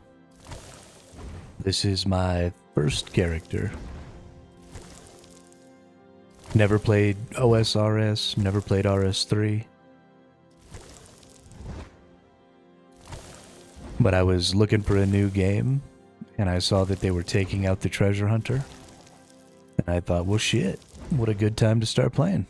This is my first character. Never played OSRS, never played RS3. But I was looking for a new game, and I saw that they were taking out the treasure hunter. And I thought, well shit, what a good time to start playing.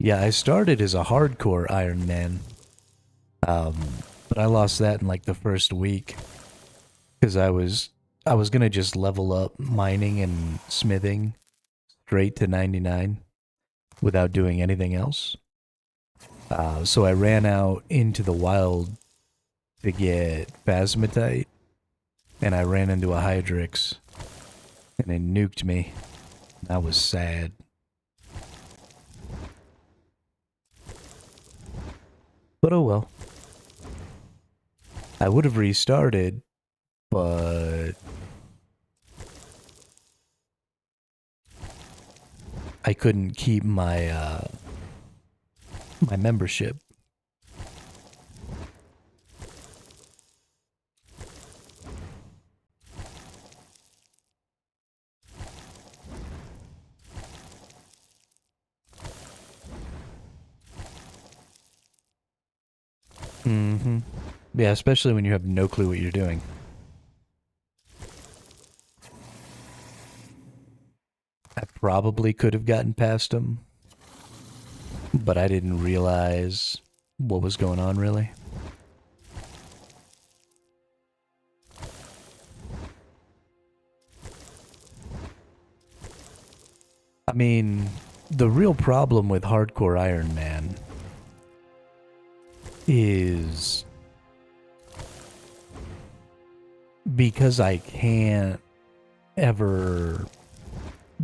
Yeah, I started as a hardcore Iron Man. But I lost that in like the first week. Because I was gonna just level up mining and smithing straight to 99 without doing anything else. So I ran out into the wild to get phasmatite, and I ran into a Hydrix, and it nuked me. That was sad. But oh well. I would have restarted, but I couldn't keep my my membership. Mm-hmm. Yeah, especially when you have no clue what you're doing. I probably could have gotten past him, but I didn't realize what was going on, really. I mean, the real problem with hardcore Iron Man is because I can't ever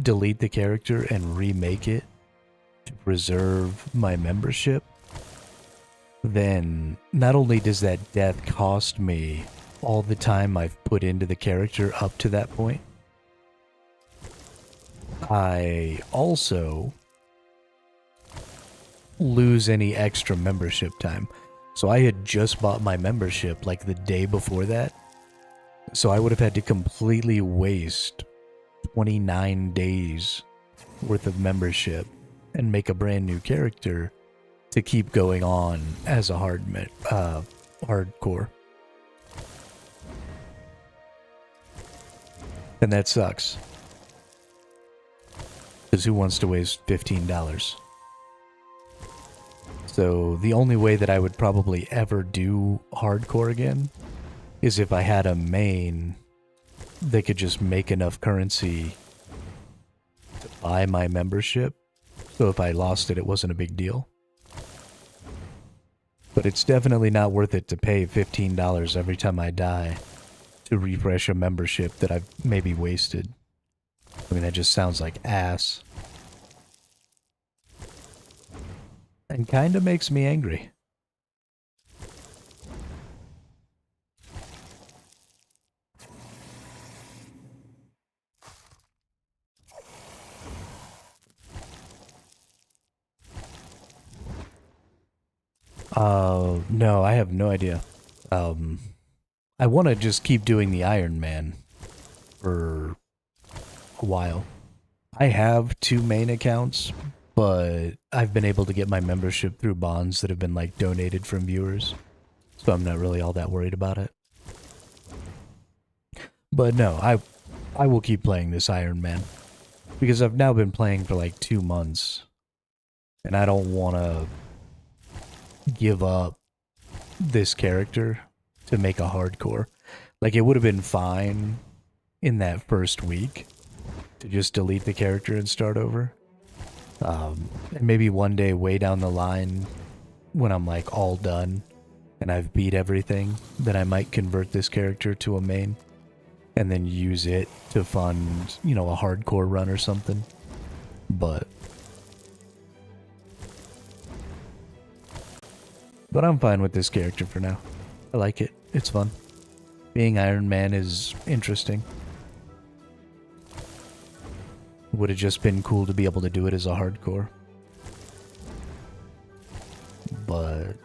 delete the character and remake it to preserve my membership, then not only does that death cost me all the time I've put into the character up to that point, I also lose any extra membership time. So I had just bought my membership like the day before that, so I would have had to completely waste 29 days worth of membership and make a brand new character to keep going on as a hardcore. And that sucks. Because who wants to waste $15? So the only way that I would probably ever do hardcore again is if I had a main that could just make enough currency to buy my membership. So if I lost it, it wasn't a big deal. But it's definitely not worth it to pay $15 every time I die to refresh a membership that I've maybe wasted. I mean, that just sounds like ass. And kinda makes me angry. No, I have no idea. I want to just keep doing the Iron Man for a while. I have 2 main accounts, but I've been able to get my membership through bonds that have been like donated from viewers, so I'm not really all that worried about it. But no, I will keep playing this Iron Man because I've now been playing for like 2 months and I don't want to give up this character to make a hardcore. Like, it would have been fine in that first week to just delete the character and start over. And maybe one day way down the line when I'm like all done and I've beat everything, then I might convert this character to a main and then use it to fund, you know, a hardcore run or something. But I'm fine with this character for now. I like it. It's fun. Being Iron Man is interesting. Would have just been cool to be able to do it as a hardcore. But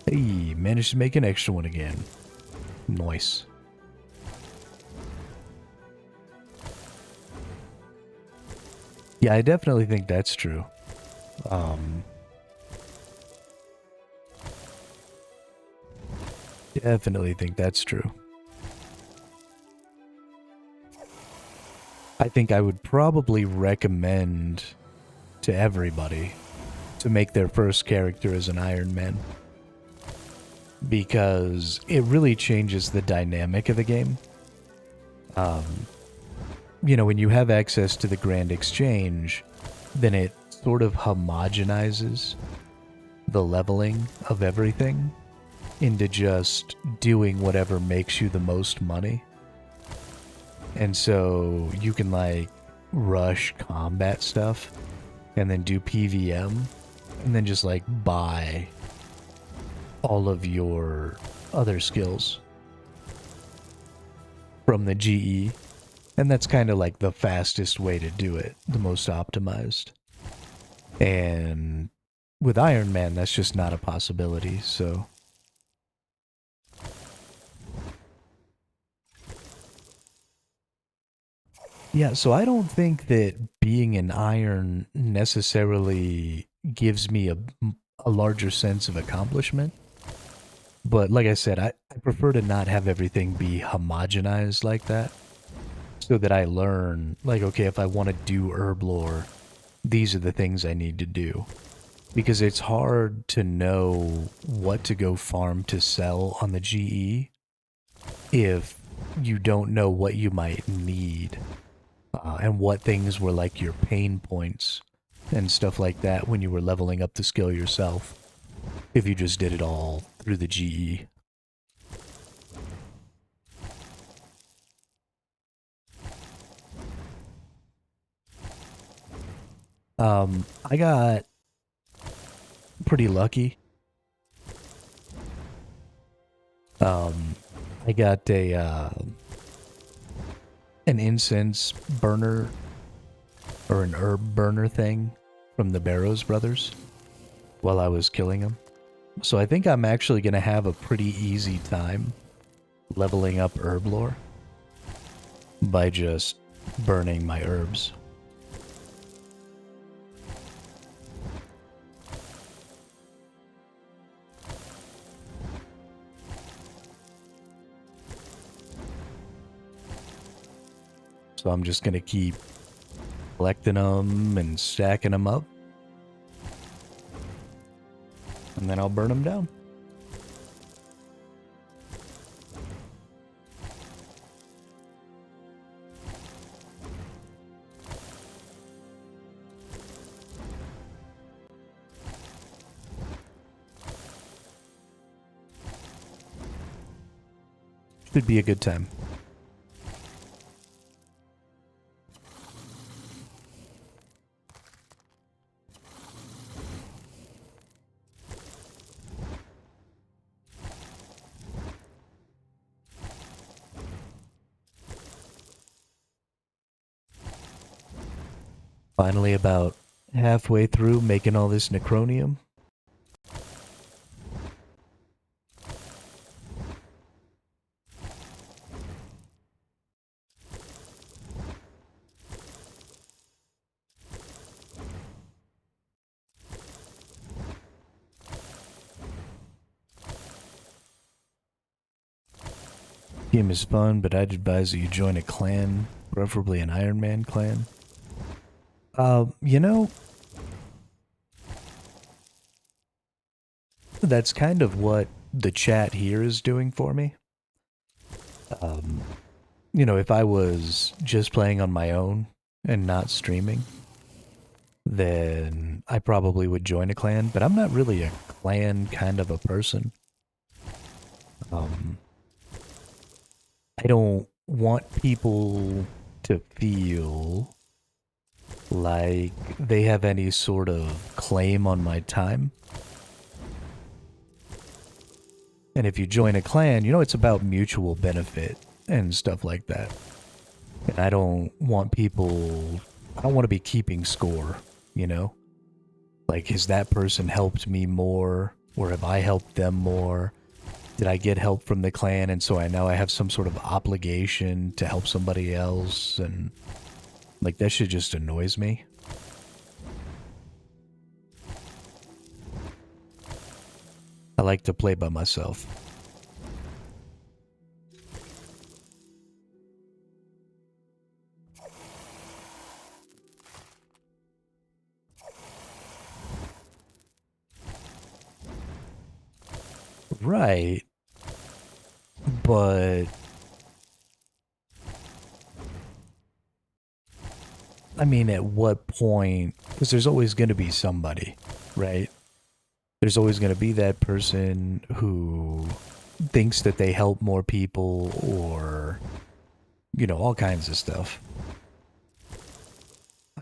hey, managed to make an extra one again. Nice. Yeah, I definitely think that's true. Definitely think that's true. I think I would probably recommend to everybody to make their first character as an Iron Man. Because it really changes the dynamic of the game. You know, when you have access to the Grand Exchange, then it sort of homogenizes the leveling of everything into just doing whatever makes you the most money. And so you can like rush combat stuff and then do PVM and then just like buy all of your other skills from the GE. And that's kind of like the fastest way to do it, the most optimized. And with Iron Man, that's just not a possibility, so yeah, so I don't think that being an Iron necessarily gives me a larger sense of accomplishment. But like I said, I prefer to not have everything be homogenized like that. So that I learn, like, okay, if I want to do herb lore, these are the things I need to do. Because it's hard to know what to go farm to sell on the GE if you don't know what you might need. And what things were like your pain points and stuff like that when you were leveling up the skill yourself. If you just did it all through the GE. I got pretty lucky. I got an incense burner or an herb burner thing from the Barrows brothers while I was killing them. So I think I'm actually going to have a pretty easy time leveling up herb lore by just burning my herbs. So I'm just going to keep collecting them and stacking them up. And then I'll burn them down. Should be a good time. Finally about halfway through making all this necronium. Game is fun, but I'd advise that you join a clan, preferably an Ironman clan. You know, that's kind of what the chat here is doing for me. Um, you know, if I was just playing on my own and not streaming, then I probably would join a clan, but I'm not really a clan kind of a person. Um, I don't want people to feel like they have any sort of claim on my time. And if you join a clan, you know, it's about mutual benefit and stuff like that. And I don't want to be keeping score, you know? Like, has that person helped me more? Or have I helped them more? Did I get help from the clan and so I know I have some sort of obligation to help somebody else? And, like, that shit just annoys me. I like to play by myself. Right. But I mean, at what point? Because there's always going to be somebody, right? There's always going to be that person who thinks that they help more people or, you know, all kinds of stuff.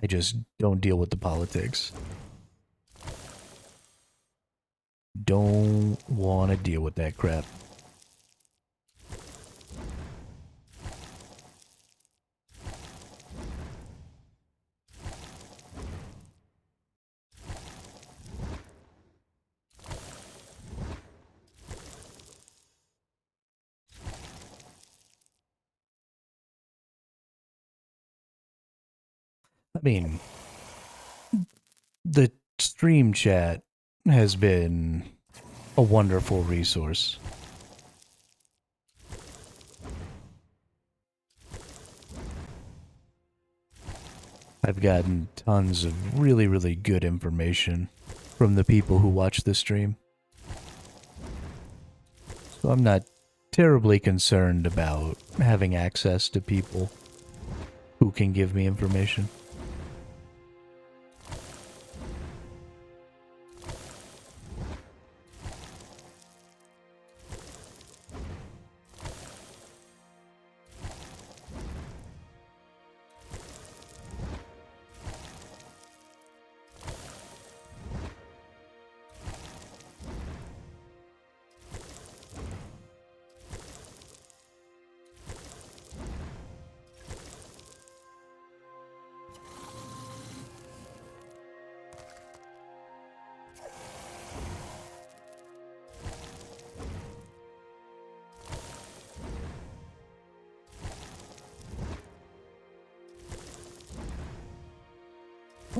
I just don't deal with the politics. Don't want to deal with that crap. I mean, the stream chat has been a wonderful resource. I've gotten tons of really, really good information from the people who watch the stream. So I'm not terribly concerned about having access to people who can give me information.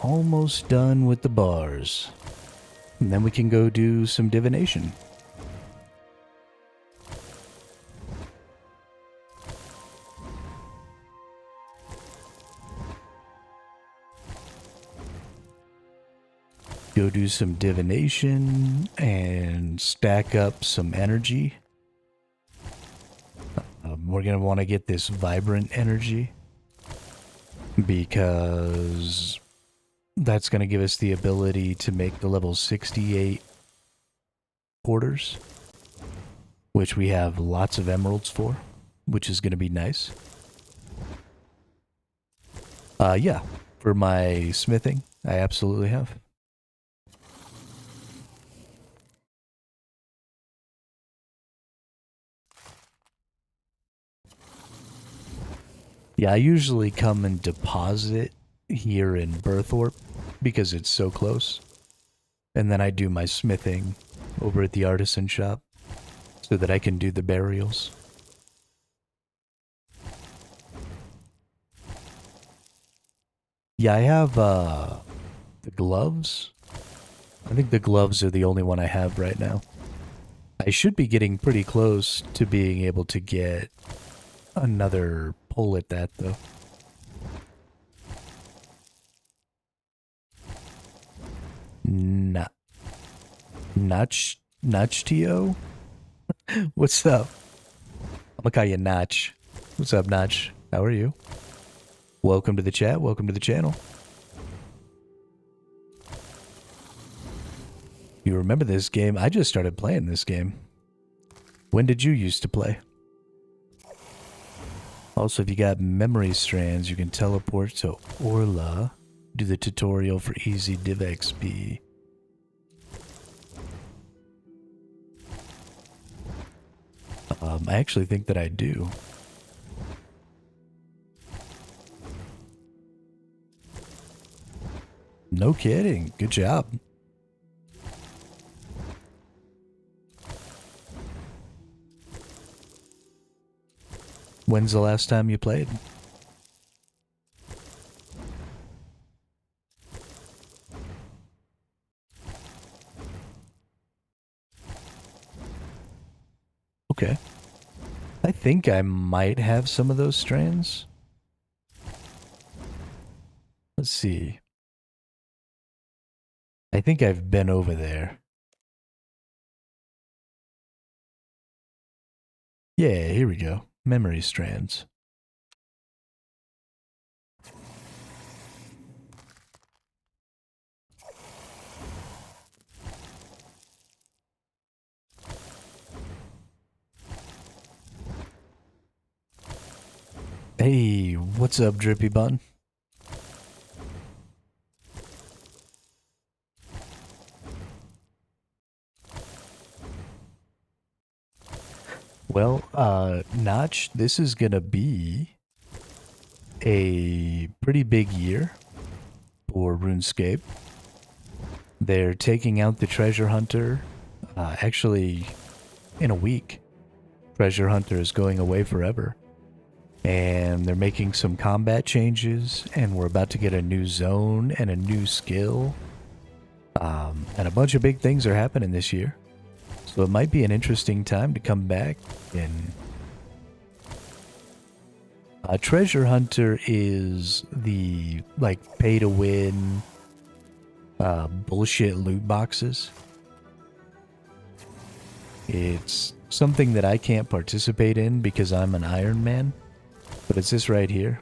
Almost done with the bars. And then we can go do some divination. Go do some divination and stack up some energy. We're going to want to get this vibrant energy because that's going to give us the ability to make the level 68 quarters, which we have lots of emeralds for, which is going to be nice. Yeah, for my smithing, I absolutely have. Yeah, I usually come and deposit here in Berthorpe because it's so close. And then I do my smithing over at the artisan shop so that I can do the burials. Yeah, I have the gloves. I think the gloves are the only one I have right now. I should be getting pretty close to being able to get another pull at that, though. Nah. Notch-tio? What's up? I'm gonna call you Notch. What's up, Notch? How are you? Welcome to the chat. Welcome to the channel. You remember this game? I just started playing this game. When did you used to play? Also, if you got memory strands, you can teleport to Orla. Do the tutorial for easy div XP. I actually think that I do. No kidding. Good job. When's the last time you played? Okay. I think I might have some of those strands. Let's see. I think I've been over there. Yeah, here we go. Memory strands. Hey, what's up, Drippy Bun? Well, Notch, this is gonna be a pretty big year for RuneScape. They're taking out the treasure hunter, actually in a week. Treasure hunter is going away forever. And they're making some combat changes, and we're about to get a new zone and a new skill. And a bunch of big things are happening this year. So it might be an interesting time to come back. And Treasure Hunter is the, like, pay-to-win bullshit loot boxes. It's something that I can't participate in because I'm an Iron Man. But it's this right here.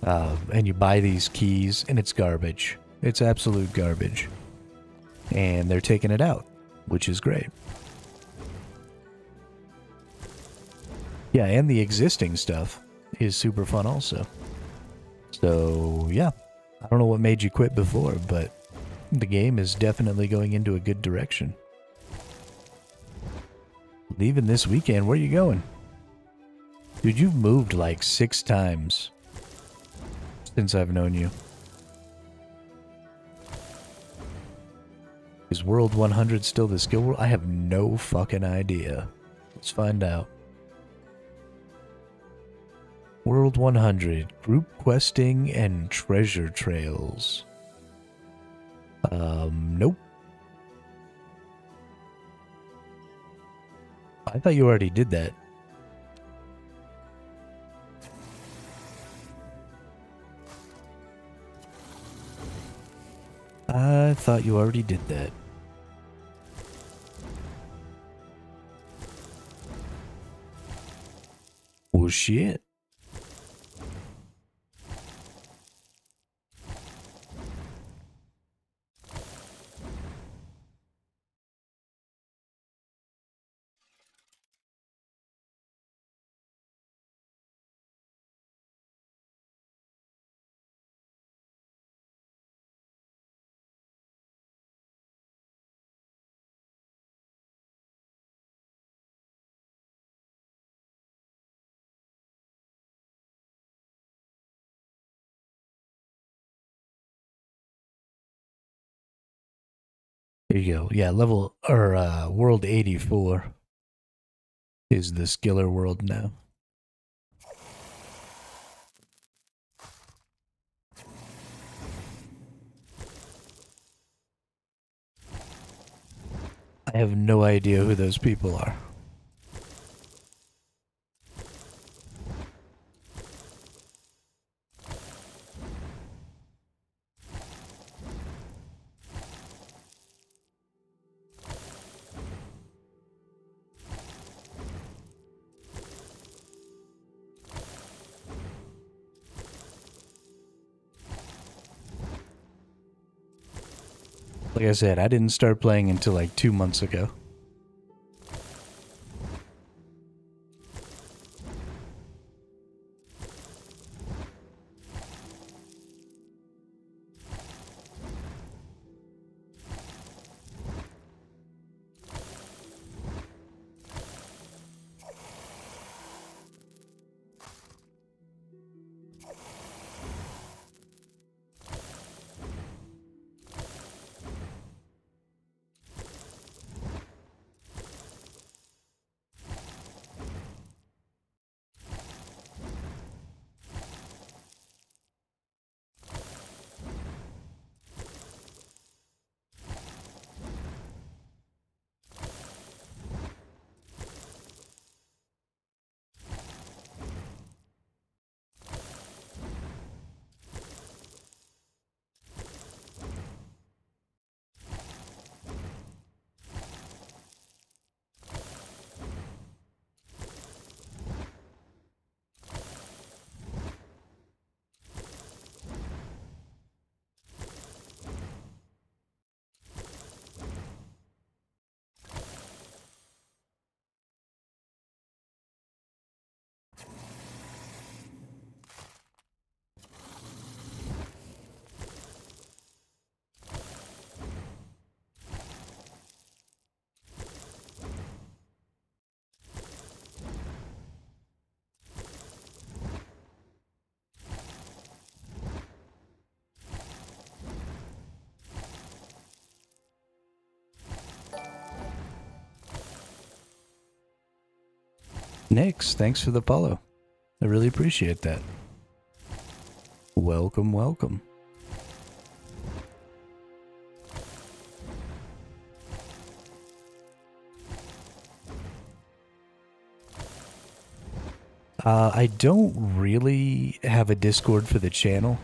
And you buy these keys, and it's garbage. It's absolute garbage. And they're taking it out, which is great. Yeah, and the existing stuff is super fun also. So, yeah. I don't know what made you quit before, but the game is definitely going into a good direction. Leaving this weekend, where are you going? Dude, you've moved like 6 times since I've known you. Is World 100 still the skill world? I have no fucking idea. Let's find out. World 100. Group questing and treasure trails. Nope. I thought you already did that. I thought you already did that. Well, shit. There you go. Yeah, level, or world 84 is the skiller world now. I have no idea who those people are. Like I said, I didn't start playing until like 2 months ago. Nix, thanks for the follow. I really appreciate that. Welcome, welcome. I don't really have a Discord for the channel.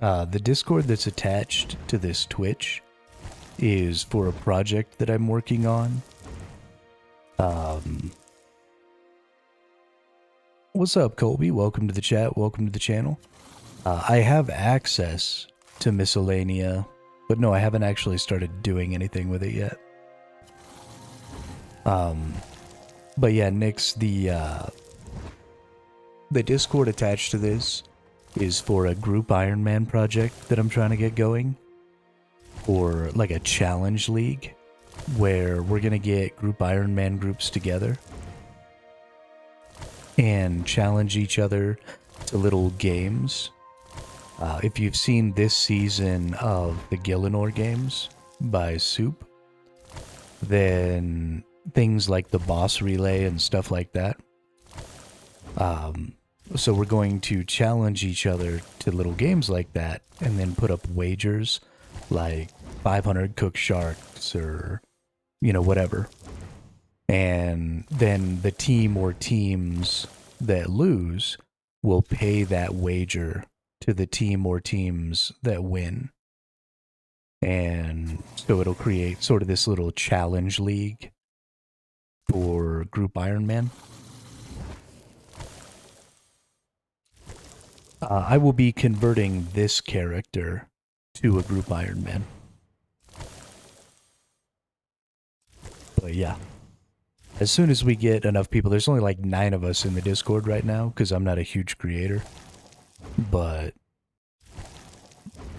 The Discord that's attached to this Twitch is for a project that I'm working on. What's up, Colby? Welcome to the chat. Welcome to the channel. I have access to Miscellanea, but no, I haven't actually started doing anything with it yet. But yeah, Nix, the Discord attached to this is for a group Ironman project that I'm trying to get going. Or like a challenge league where we're going to get group Ironman groups together and challenge each other to little games. If you've seen this season of the Gillinor games by Soup, then things like the boss relay and stuff like that. So we're going to challenge each other to little games like that and then put up wagers like 500 cooked sharks or, you know, whatever. And then the team or teams that lose will pay that wager to the team or teams that win. And so it'll create sort of this little challenge league for Group Ironman. I will be converting this character to a Group Ironman. But yeah. As soon as we get enough people, there's only like 9 of us in the Discord right now because I'm not a huge creator. But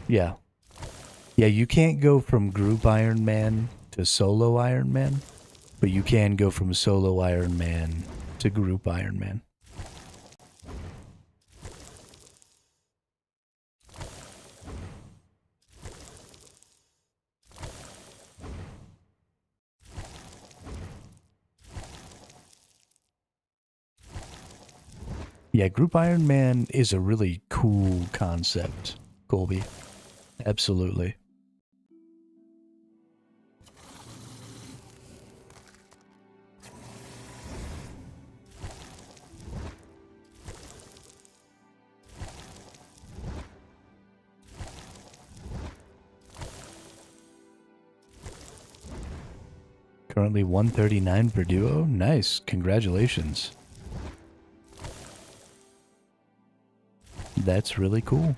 yeah. Yeah, you can't go from Group Ironman to Solo Ironman, but you can go from Solo Ironman to Group Ironman. Yeah, Group Ironman is a really cool concept, Colby. Absolutely. Currently 139 for duo. Nice. Congratulations. That's really cool.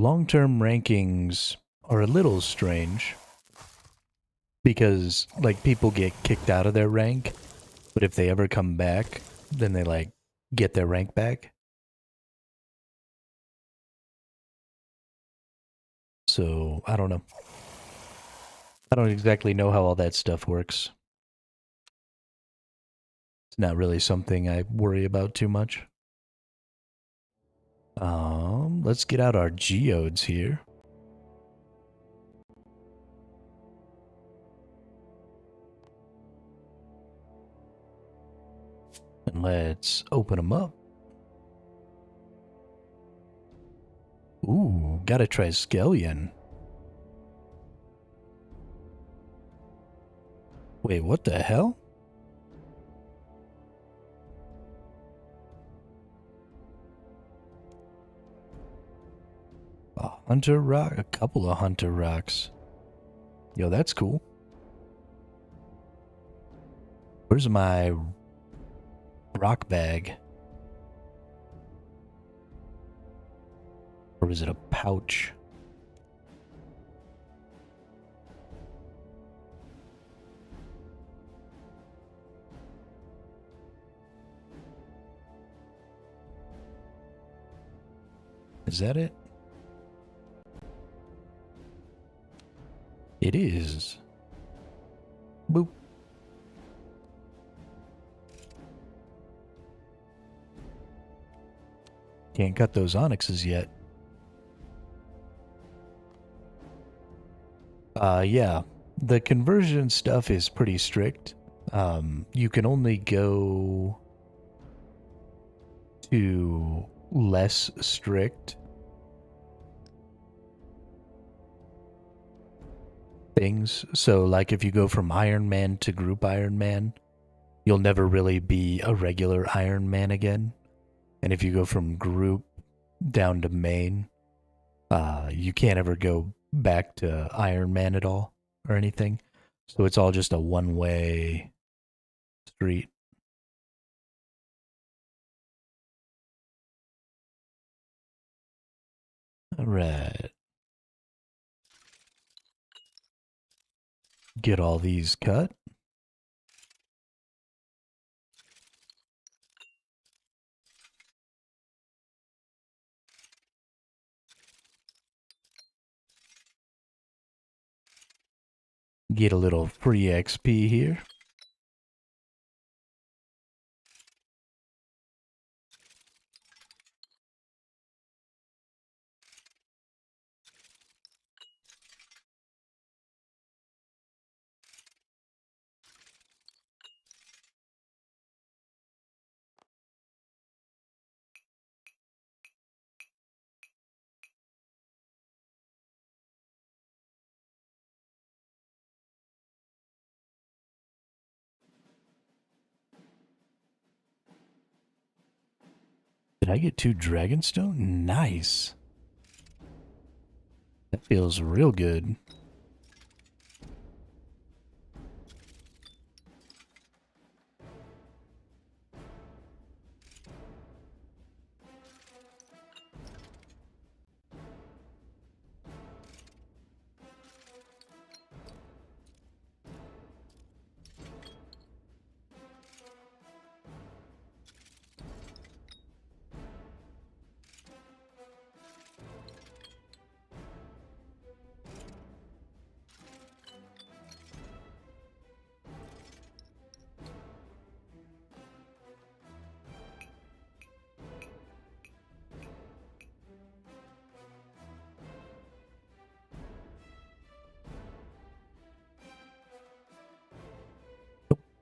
long-term rankings are a little strange because like people get kicked out of their rank, but if they ever come back, then they like get their rank back. So, I don't know. I don't exactly know how all that stuff works. It's not really something I worry about too much. Let's get out our geodes here. And let's open them up. Ooh, gotta try Skellion. Wait, what the hell? A hunter rock? A couple of hunter rocks. Yo, that's cool. Where's my rock bag? Or is it a pouch? Is that it? It is. Boop. Can't cut those onyxes yet. Yeah. The conversion stuff is pretty strict. You can only go to less strict things. So, like, if you go from Iron Man to Group Iron Man, you'll never really be a regular Iron Man again. And if you go from Group down to Main, you can't ever go back to Iron Man at all or anything. So it's all just a one-way street. All right. Get all these cut. Get a little free XP here. Did I get 2 Dragonstone? Nice. That feels real good.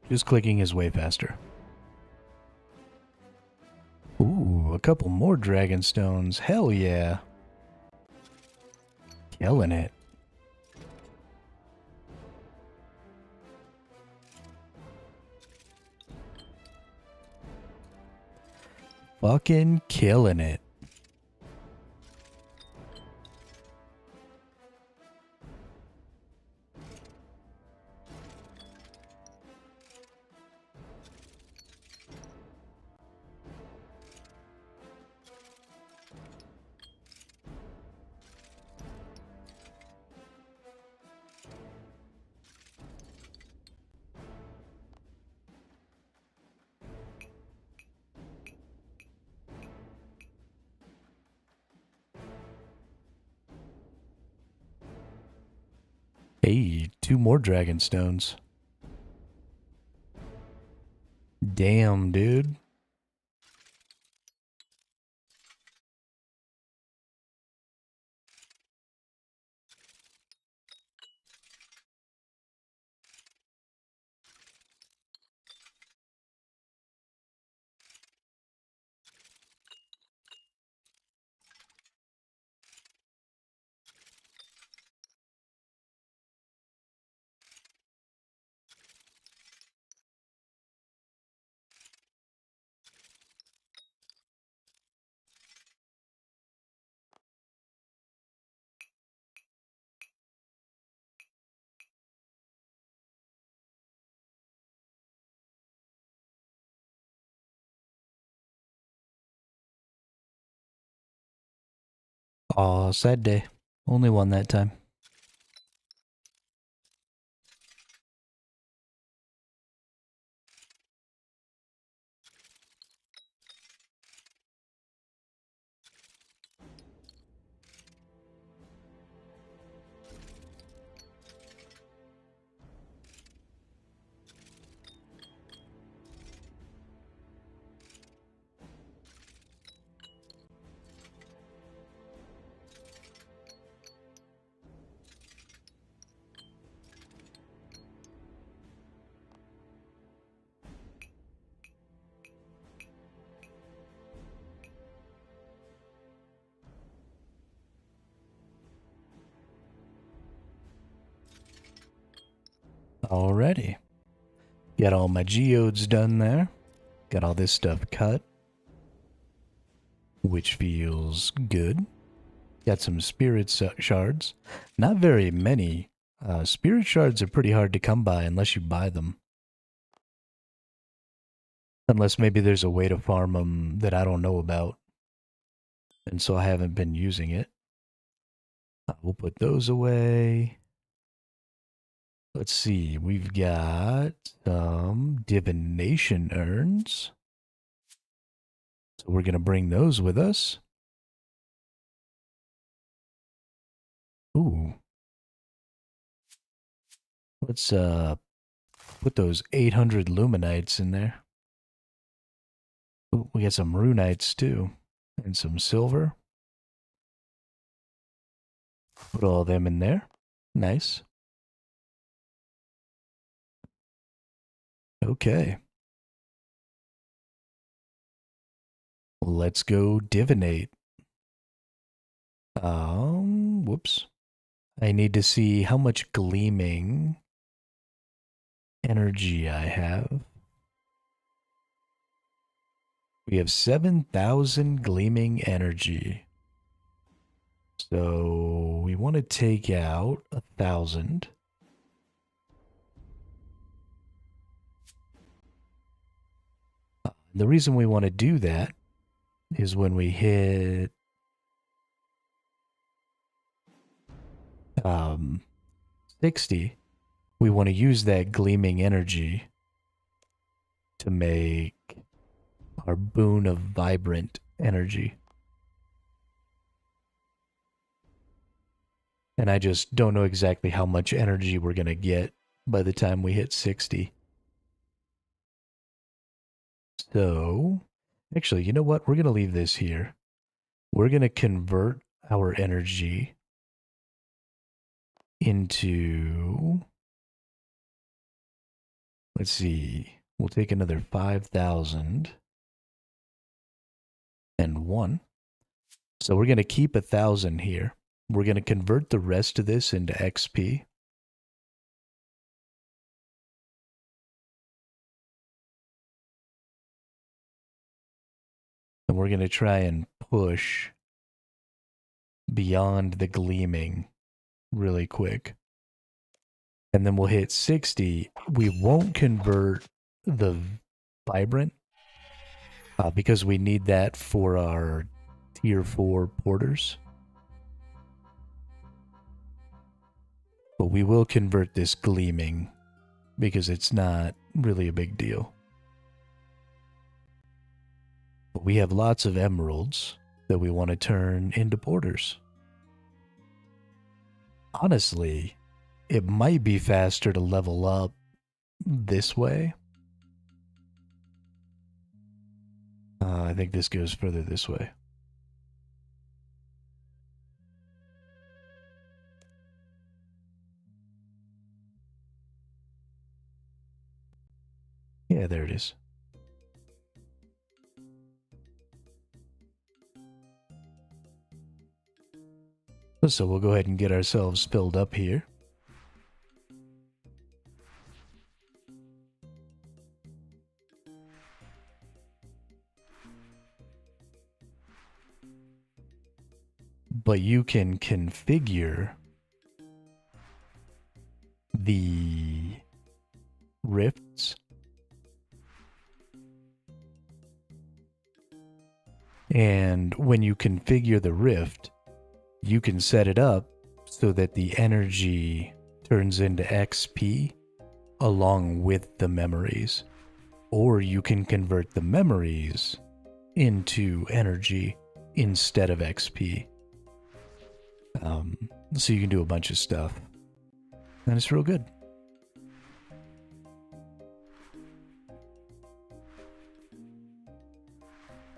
Just clicking is way faster. Ooh, a couple more Dragonstones. Hell yeah. Killing it. Fucking killing it. Hey, 2 more dragon stones. Damn, dude. Aw, sad day. Only one that time. Alrighty. Got all my geodes done there. Got all this stuff cut, which feels good. Got some spirit shards. Not very many. Spirit shards are pretty hard to come by unless you buy them. Unless maybe there's a way to farm them that I don't know about. And so I haven't been using it. We'll put those away. Let's see. We've got some divination urns. So we're going to bring those with us. Ooh. Let's put those 800 luminites in there. Ooh, we got some runites too. And some silver. Put all of them in there. Nice. Okay. Let's go divinate. Whoops. I need to see how much gleaming energy I have. We have 7,000 gleaming energy. So we want to take out 1,000. The reason we want to do that is when we hit 60, we want to use that gleaming energy to make our boon of vibrant energy. And I just don't know exactly how much energy we're going to get by the time we hit 60. So, actually, you know what? We're going to leave this here. We're going to convert our energy into, let's see, we'll take another 5,001. So we're going to keep 1,000 here. We're going to convert the rest of this into XP. And we're going to try and push beyond the gleaming really quick. And then we'll hit 60. We won't convert the vibrant because we need that for our tier 4 porters. But we will convert this gleaming because it's not really a big deal. But we have lots of emeralds that we want to turn into porters. Honestly, It might be faster to level up this way. I think this goes further this way. Yeah, there it is. So we'll go ahead and get ourselves filled up here. But you can configure the rifts and when you configure the rift, you can set it up so that the energy turns into XP along with the memories, or you can convert the memories into energy instead of XP. So you can do a bunch of stuff, and it's real good.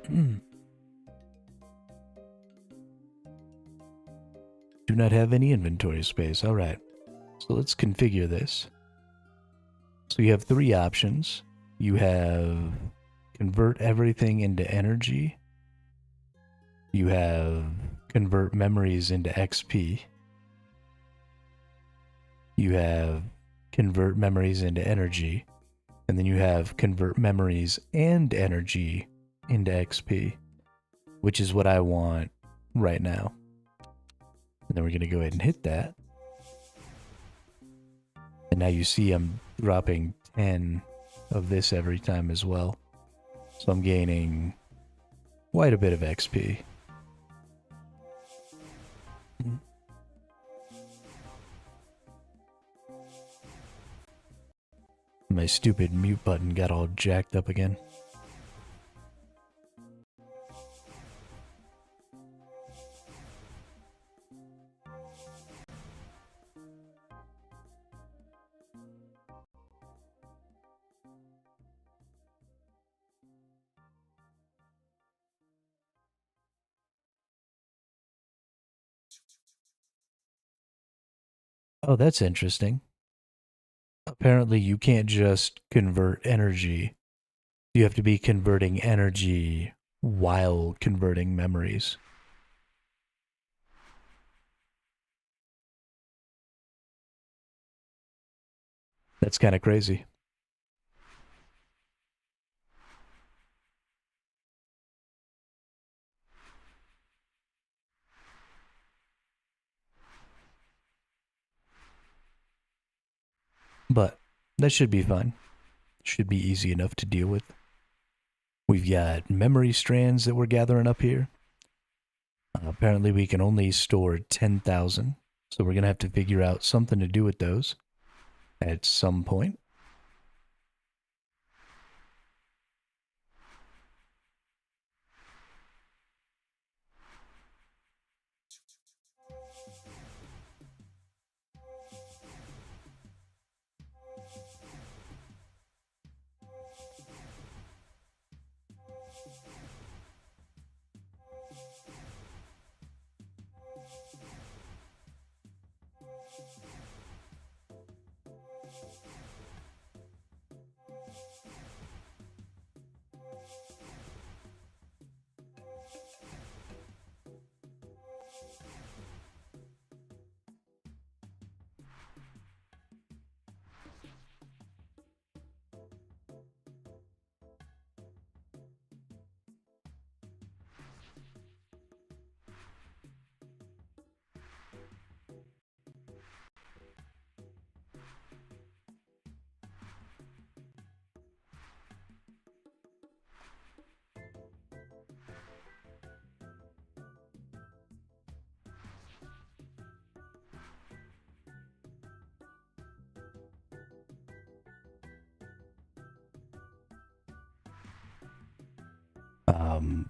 Do not have any inventory space. All right. So let's configure this. So you have three options. You have convert everything into energy. You have convert memories into XP. You have convert memories into energy. And then you have convert memories and energy into XP, which is what I want right now. And then we're going to go ahead and hit that. And now you see I'm dropping 10 of this every time as well. So I'm gaining quite a bit of XP. My stupid mute button got all jacked up again. Oh, that's interesting. Apparently you can't just convert energy. You have to be converting energy while converting memories. That's kind of crazy. But that should be fine. Should be easy enough to deal with. We've got memory strands that we're gathering up here. Apparently we can only store 10,000. So we're going to have to figure out something to do with those at some point.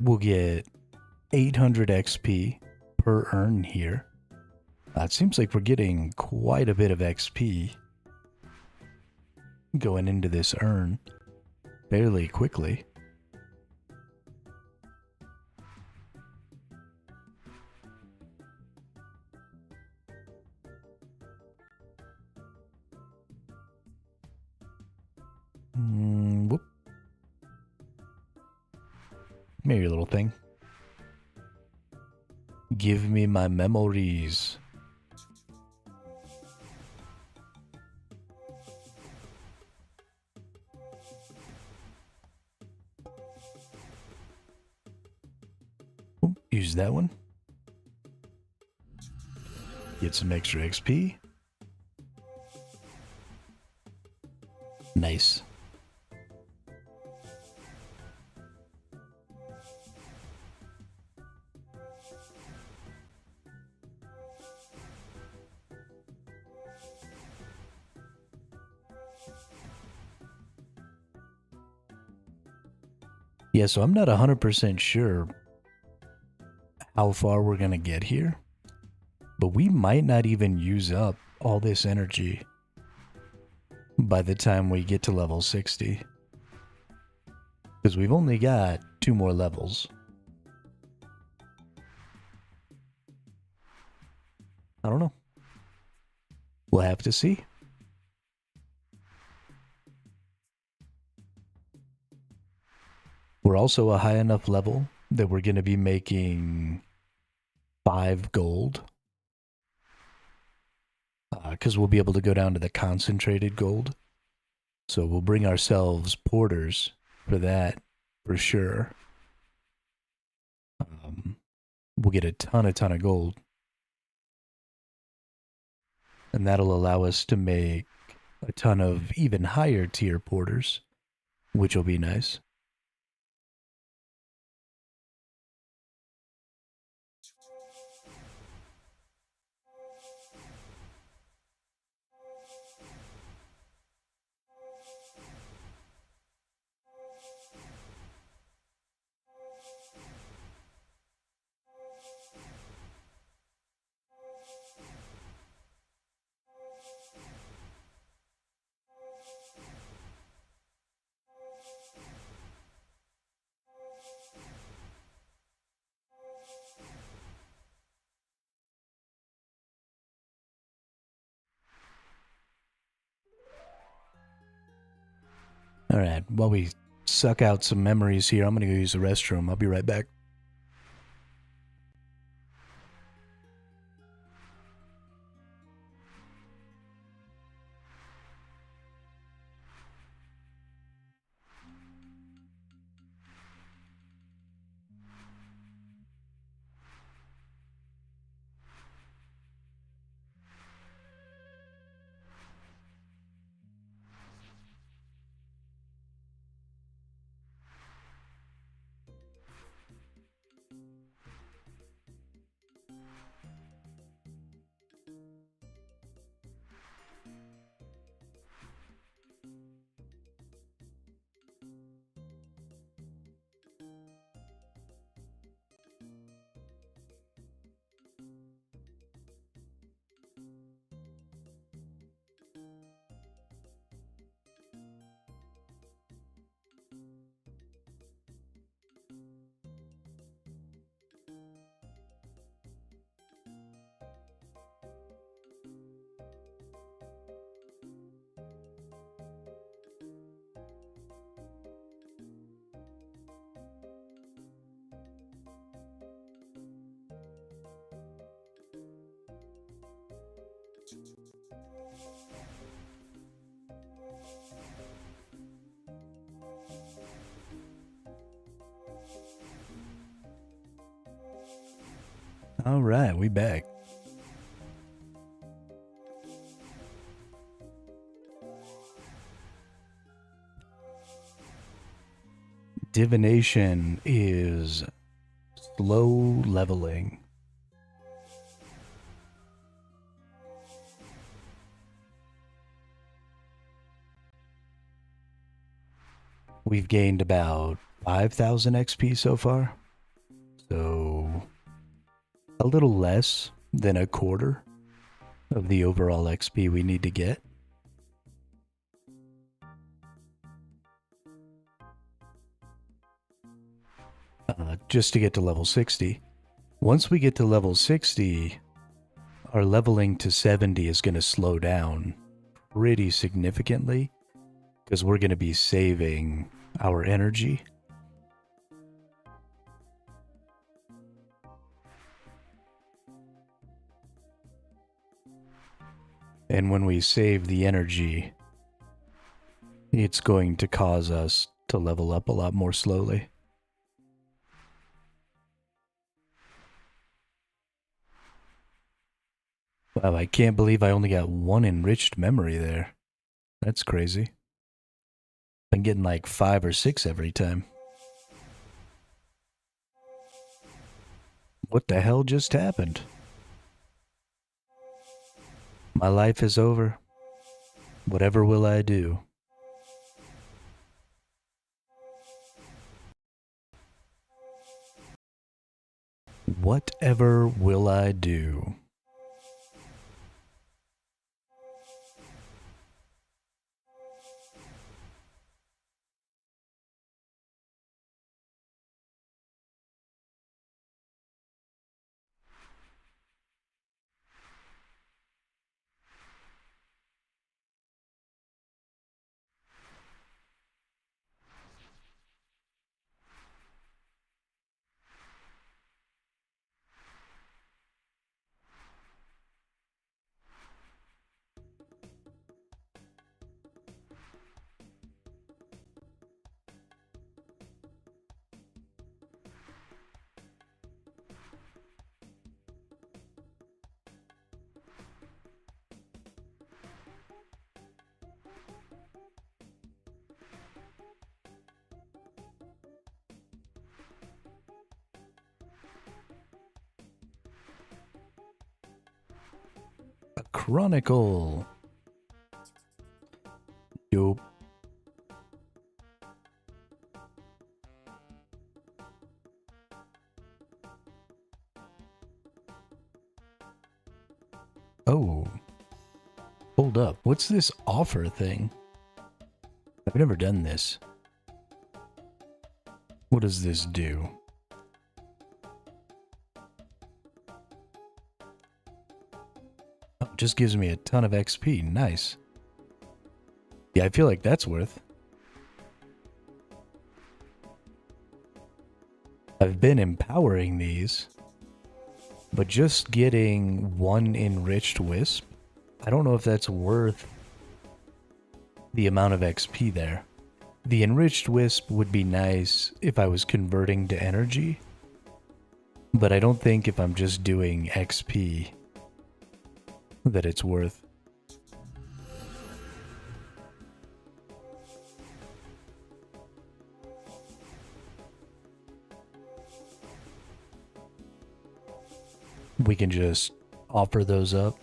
We'll get 800 XP per urn here. It seems like we're getting quite a bit of XP going into this urn fairly quickly. Whoop. Maybe a little thing. Give me my memories. Oop, use that one. Get some extra XP. Nice. Yeah, so I'm not 100% sure how far we're going to get here, but we might not even use up all this energy by the time we get to level 60. Because we've only got 2 more levels. I don't know. We'll have to see. We're also a high enough level that we're going to be making 5 gold. Because we'll be able to go down to the concentrated gold. So we'll bring ourselves porters for that, for sure. We'll get a ton of gold. And that'll allow us to make a ton of even higher tier porters, which will be nice. Alright, while we suck out some memories here, I'm gonna go use the restroom. I'll be right back. Alright, we back. Divination is slow leveling. We've gained about 5,000 XP so far. So a little less than a quarter of the overall XP we need to get. Just to get to level 60. Once we get to level 60, our leveling to 70 is going to slow down pretty significantly because we're going to be saving our energy. And when we save the energy, it's going to cause us to level up a lot more slowly. Wow, I can't believe I only got one enriched memory there. That's crazy. I'm getting like 5 or 6 every time. What the hell just happened? My life is over. Whatever will I do? Whatever will I do? A chronicle. Dope. Oh. Hold up. What's this offer thing? I've never done this. What does this do? Oh, it just gives me a ton of XP. Nice. Yeah, I feel like that's worth. I've been empowering these, but just getting one enriched wisp, I don't know if that's worth the amount of XP there. The enriched wisp would be nice if I was converting to energy, but I don't think if I'm just doing XP that it's worth. We can just offer those up.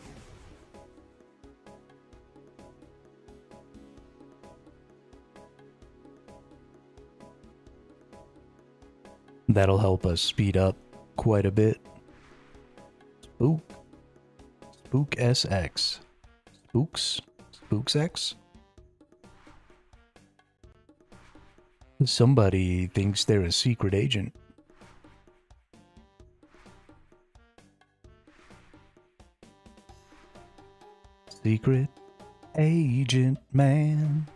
That'll help us speed up quite a bit. Spook. Spook SX. Spooks? Spooks X? Somebody thinks they're a secret agent. Secret agent man.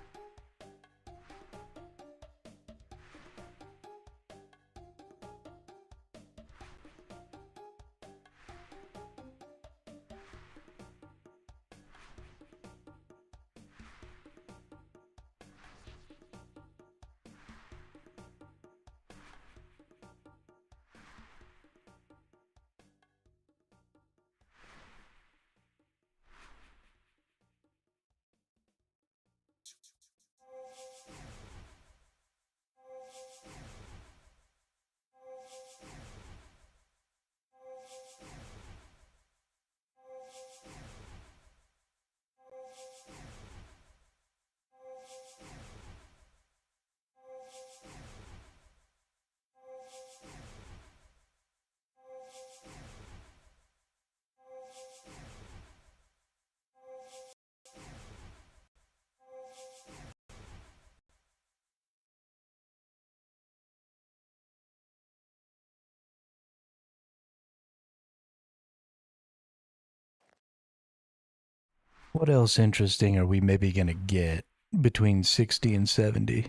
What else interesting are we maybe going to get between 60 and 70?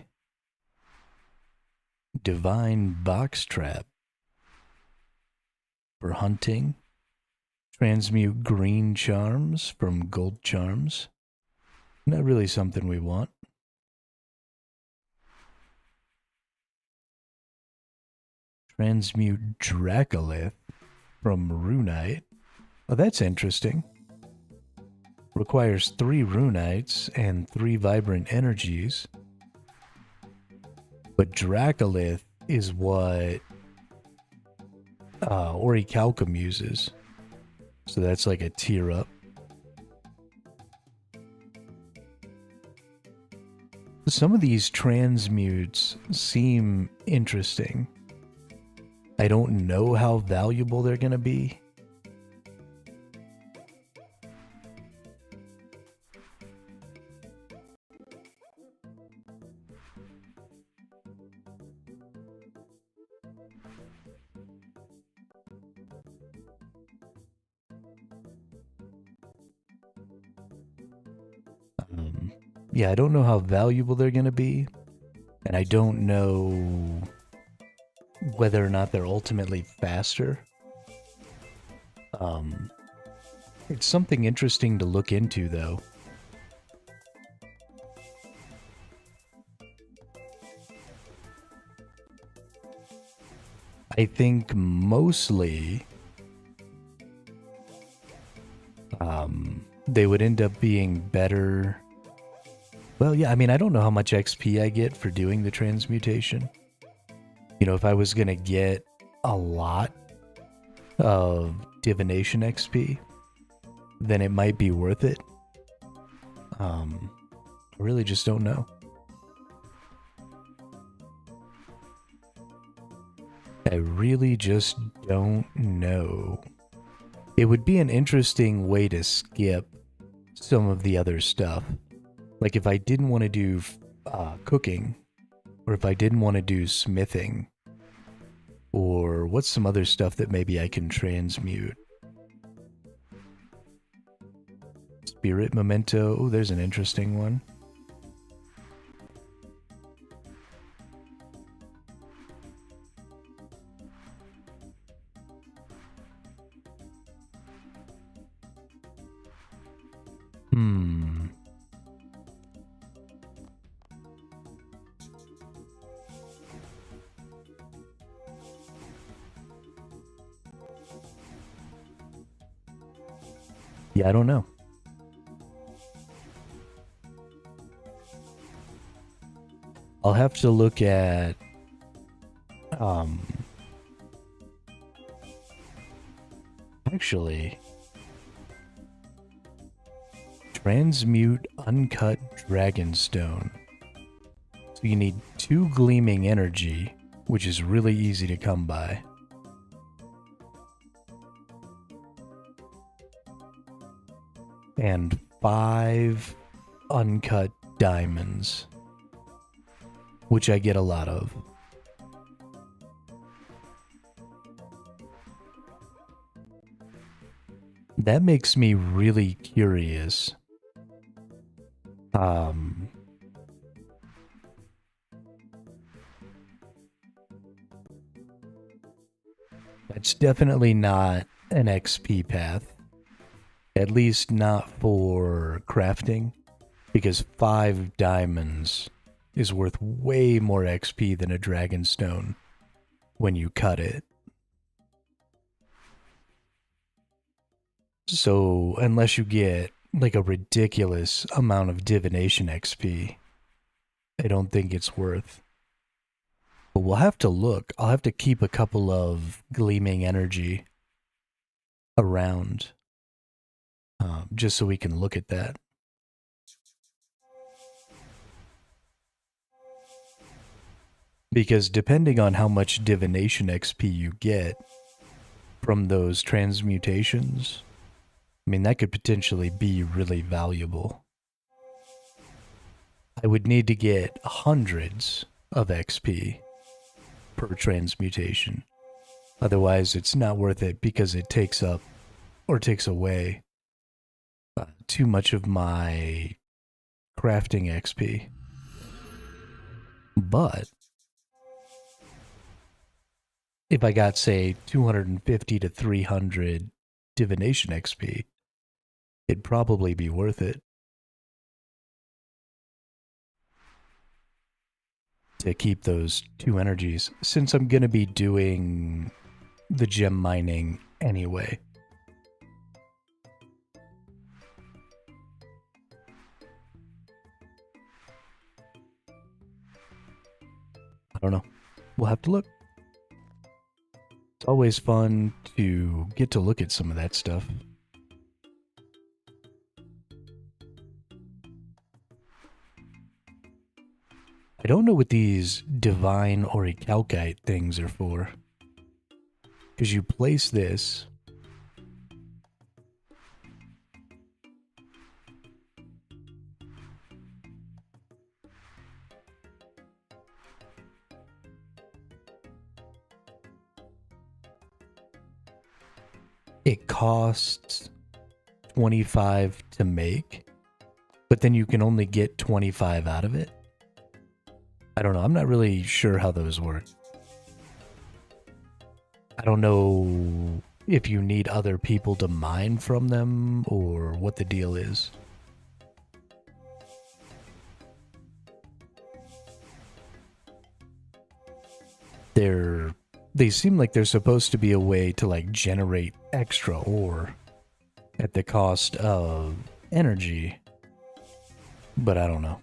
Divine Box Trap for hunting. Transmute green charms from gold charms. Not really something we want. Transmute Dracolith from Runite. Oh, that's interesting. Requires 3 Runites and 3 Vibrant Energies. But Dracolith is what Orichalcum uses. So that's like a tier up. Some of these transmutes seem interesting. I don't know how valuable they're going to be. Yeah, I don't know how valuable they're going to be. And I don't know whether or not they're ultimately faster. It's something interesting to look into, though. I think mostly they would end up being better. Well, yeah, I mean, I don't know how much XP I get for doing the transmutation. You know, if I was going to get a lot of divination XP, then it might be worth it. I really just don't know. I really just don't know. It would be an interesting way to skip some of the other stuff. Like if I didn't want to do cooking, or if I didn't want to do smithing, or what's some other stuff that maybe I can transmute? Spirit Memento. Oh, there's an interesting one. Yeah, I don't know. I'll have to look at actually transmute uncut dragonstone. So you need 2 gleaming energy, which is really easy to come by. And 5 uncut diamonds, which I get a lot of. That makes me really curious. That's definitely not an XP path. At least not for crafting, because 5 diamonds is worth way more XP than a dragonstone when you cut it. So unless you get like a ridiculous amount of divination XP, I don't think it's worth. But we'll have to look. I'll have to keep a couple of gleaming energy around. Just so we can look at that. Because depending on how much divination XP you get from those transmutations, I mean, that could potentially be really valuable. I would need to get hundreds of XP per transmutation. Otherwise, it's not worth it because it takes up or takes away too much of my crafting XP. But if I got, say, 250 to 300 divination XP, it'd probably be worth it to keep those two energies, since I'm going to be doing the gem mining anyway. I don't know. We'll have to look. It's always fun to get to look at some of that stuff. I don't know what these divine orichalcite things are for. Because you place this. It costs 25 to make, but then you can only get 25 out of it. I don't know. I'm not really sure how those work. I don't know if you need other people to mine from them or what the deal is. They seem like they're supposed to be a way to like generate extra ore at the cost of energy, but I don't know.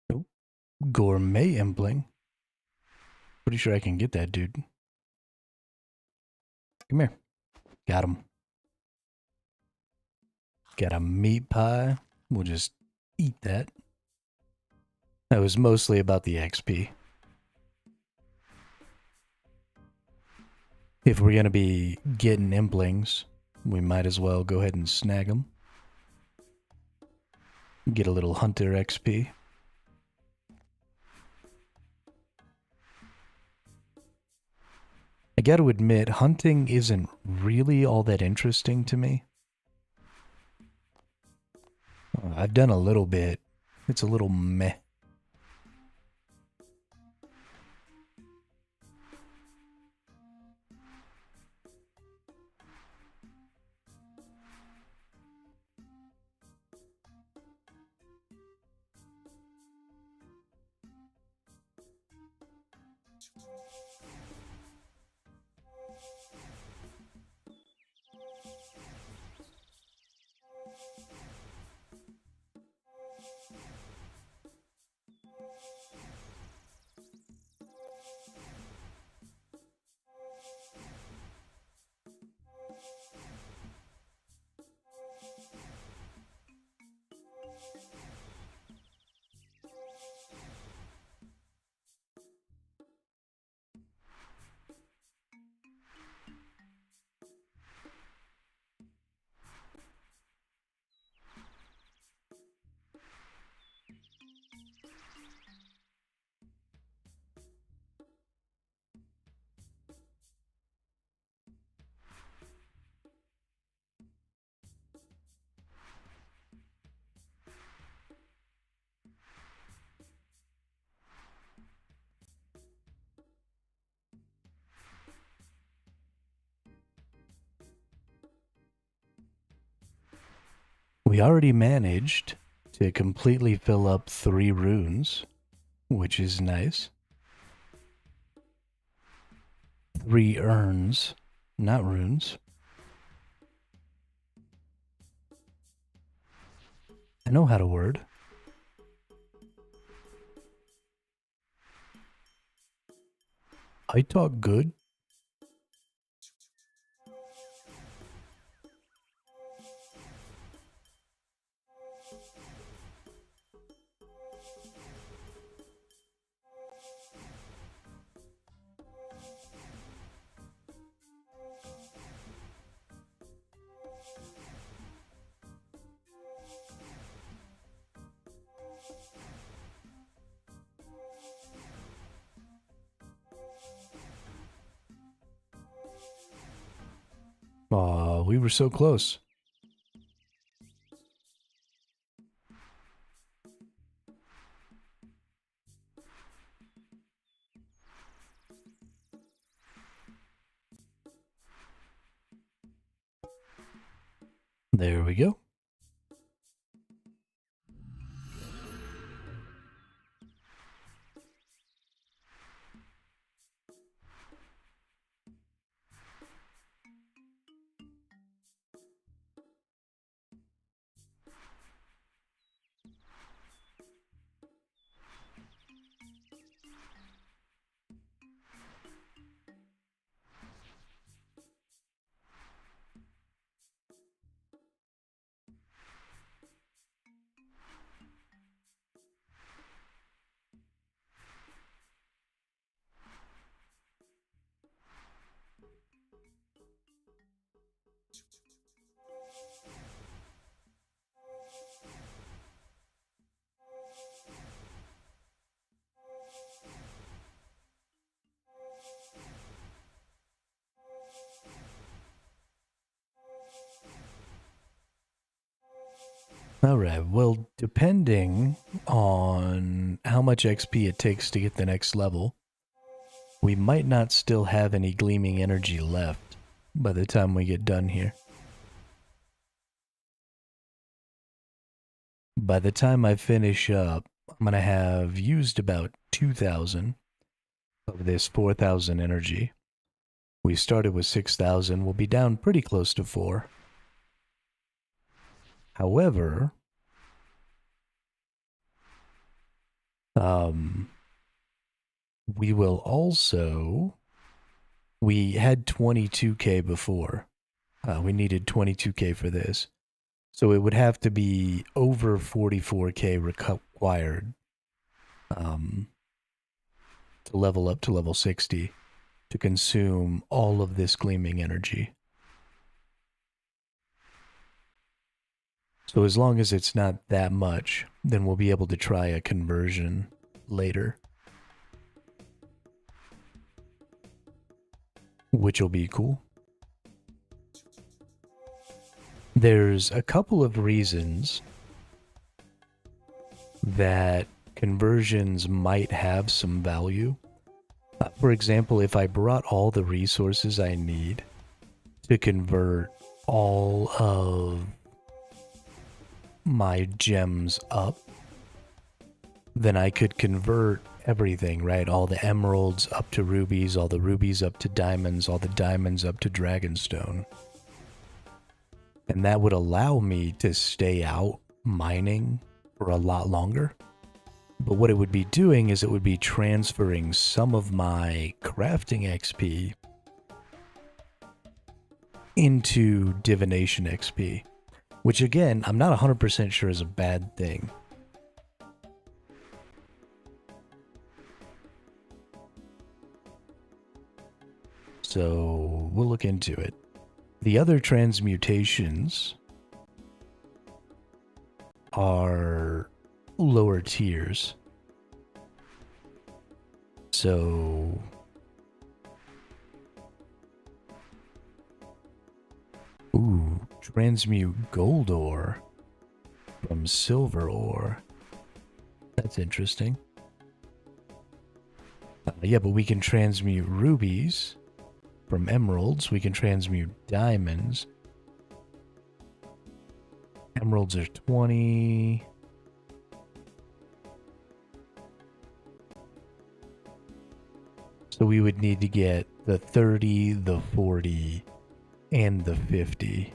Nope. Gourmet Impling. Pretty sure I can get that, dude. Come here. Got him. Got a meat pie. We'll just eat that. That was mostly about the XP. If we're going to be getting implings, we might as well go ahead and snag them. Get a little hunter XP. I gotta admit, hunting isn't really all that interesting to me. I've done a little bit. It's a little meh. We already managed to completely fill up 3 runes, which is nice. 3 urns, not runes. I know how to word. I talk good. Aw, we were so close. There we go. Alright, well, depending on how much XP it takes to get the next level, we might not still have any gleaming energy left by the time we get done here. By the time I finish up, I'm going to have used about 2,000 of this 4,000 energy. We started with 6,000, we'll be down pretty close to 4. However, we will also, we had 22k before. We needed 22k for this. So it would have to be over 44k required to level up to level 60 to consume all of this gleaming energy. So as long as it's not that much, then we'll be able to try a conversion later. Which will be cool. There's a couple of reasons that conversions might have some value. For example, if I brought all the resources I need to convert all of my gems up, then I could convert everything, right? All the emeralds up to rubies, all the rubies up to diamonds, all the diamonds up to dragonstone. And that would allow me to stay out mining for a lot longer. But what it would be doing is it would be transferring some of my crafting XP into divination XP. Which again, I'm not 100% sure is a bad thing. So we'll look into it. The other transmutations are lower tiers. So ooh, transmute gold ore from silver ore. That's interesting. Yeah, but we can transmute rubies from emeralds. We can transmute diamonds. Emeralds are 20. So we would need to get the 30, the 40, and the 50.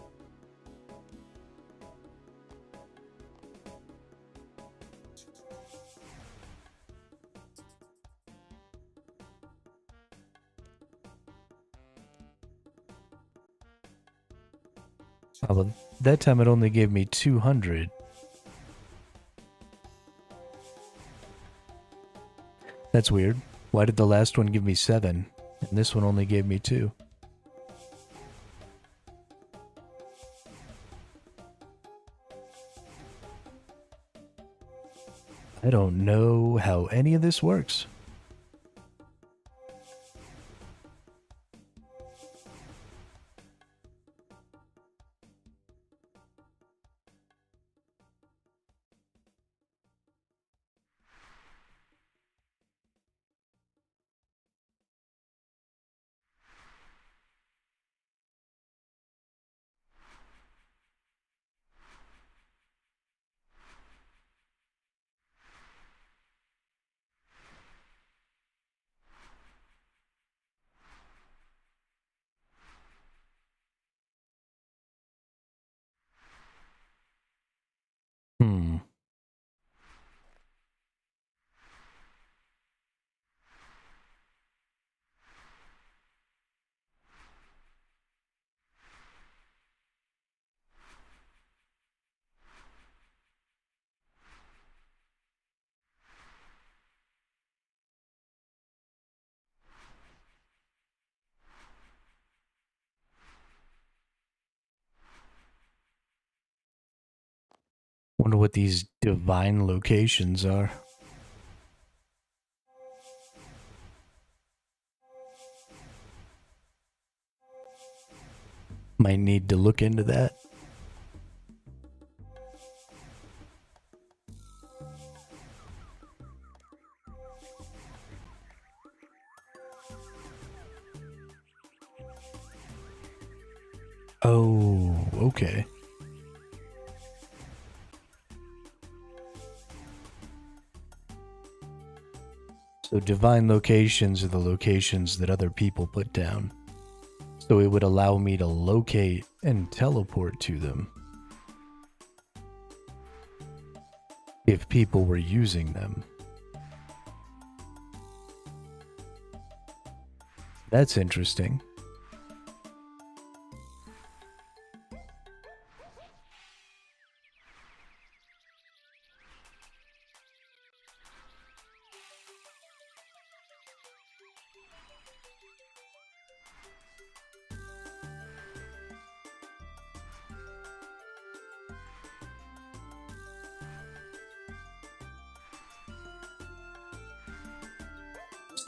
Oh, well, that time it only gave me 200. That's weird. Why did the last one give me 7, and this one only gave me 2? I don't know how any of this works. Hmm. Wonder what these divine locations are. Might need to look into that. Oh, okay. So divine locations are the locations that other people put down. So it would allow me to locate and teleport to them if people were using them. That's interesting.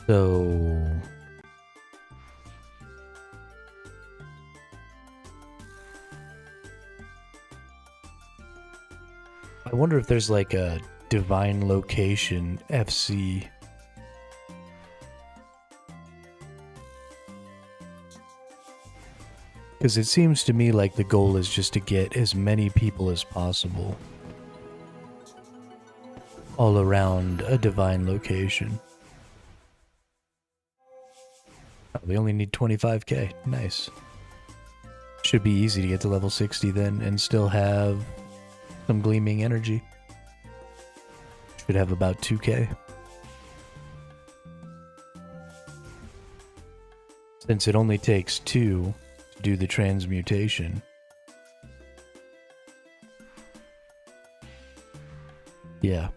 So I wonder if there's like a divine location FC. Because it seems to me like the goal is just to get as many people as possible all around a divine location. Oh, we only need 25k. Nice. Should be easy to get to level 60 then and still have some gleaming energy. Should have about 2k. Since it only takes 2 to do the transmutation. Yeah,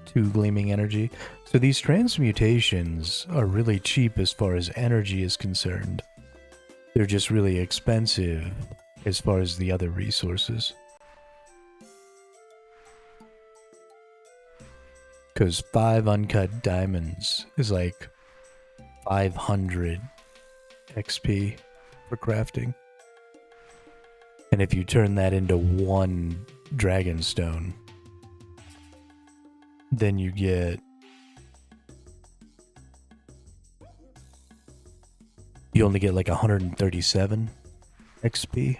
2 gleaming energy. So these transmutations are really cheap as far as energy is concerned. They're just really expensive as far as the other resources. Because 5 uncut diamonds is like 500 XP for crafting. And if you turn that into 1 dragonstone, then you get... You only get like 137 XP.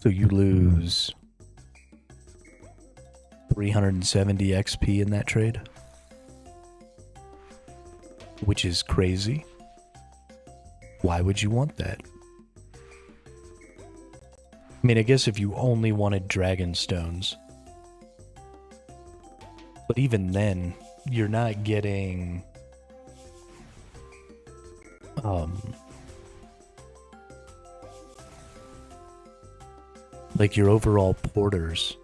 So you lose 370 XP in that trade, which is crazy. Why would you want that? I mean, I guess if you only wanted dragon stones. But even then, you're not getting... like your overall porters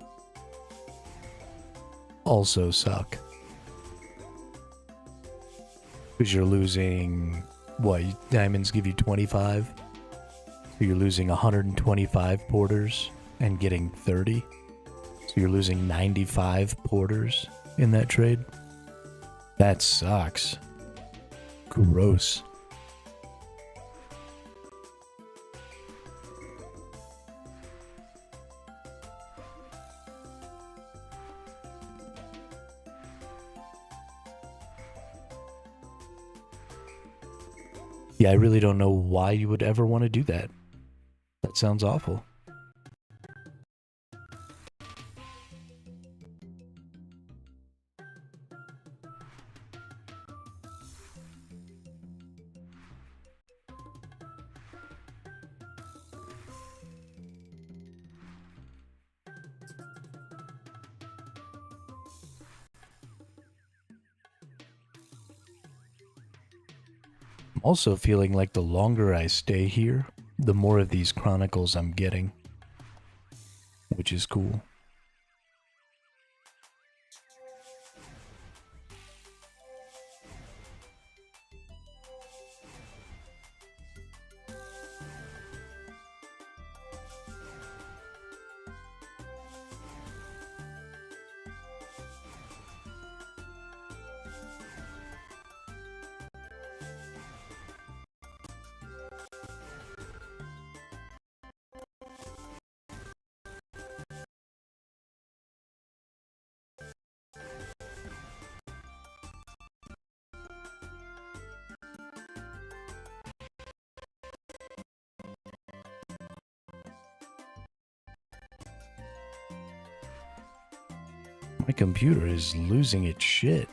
also suck. Because you're losing... what, diamonds give you 25? So you're losing 125 porters and getting 30. So you're losing 95 porters in that trade. That sucks. Gross. Yeah, I really don't know why you would ever want to do that. That sounds awful. I'm also feeling like the longer I stay here, the more of these chronicles I'm getting, which is cool. My computer is losing its shit.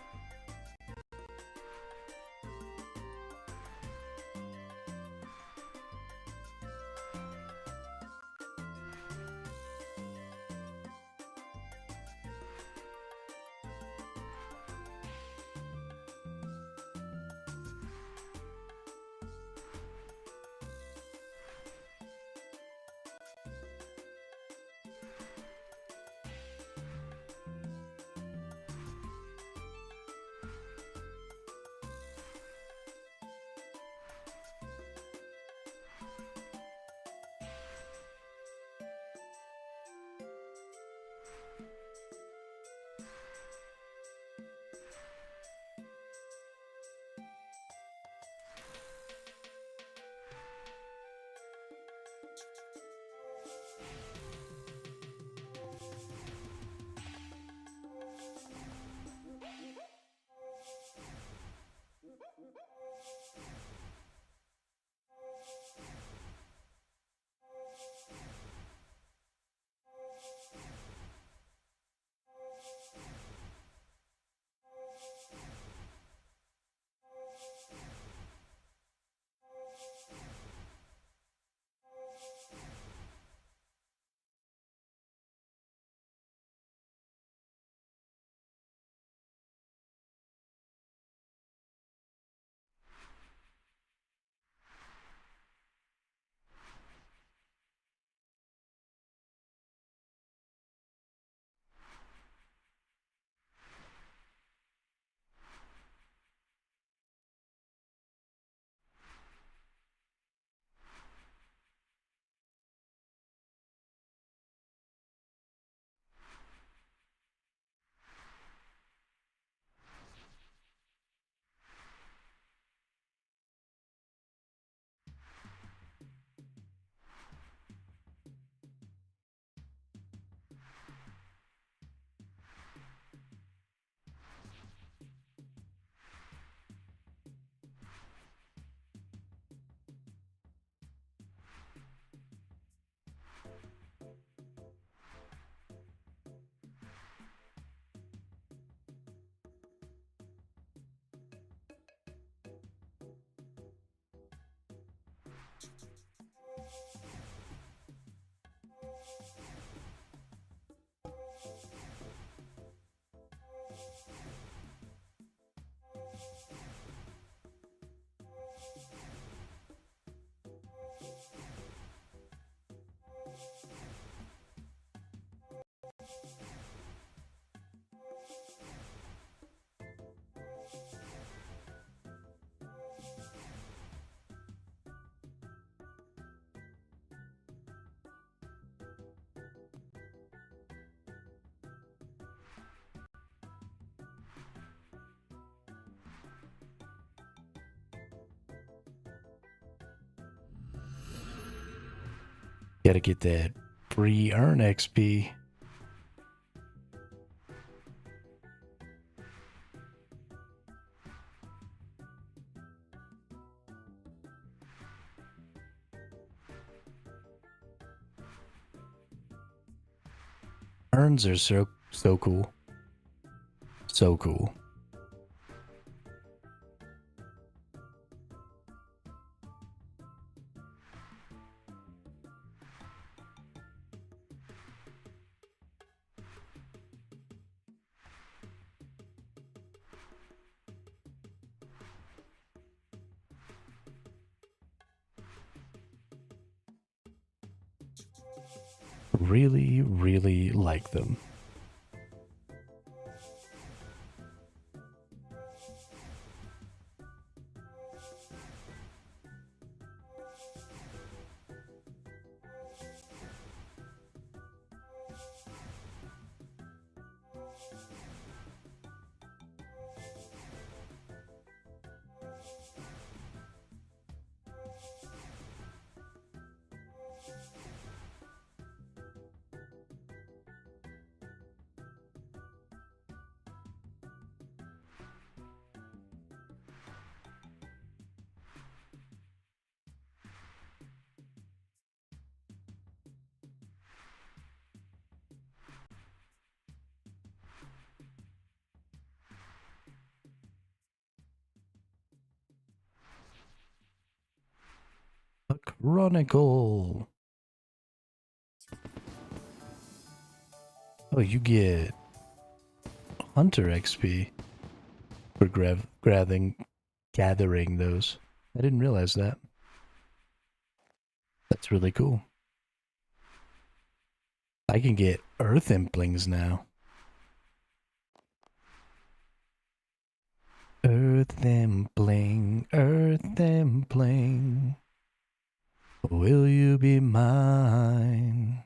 Gotta get that free earn XP. Earns are so cool. So cool. Really, really like them. A Chronicle. Oh, you get Hunter XP for gathering those. I didn't realize that. That's really cool. I can get Earth Implings now. Earth Impling, Earth Impling. Will you be mine?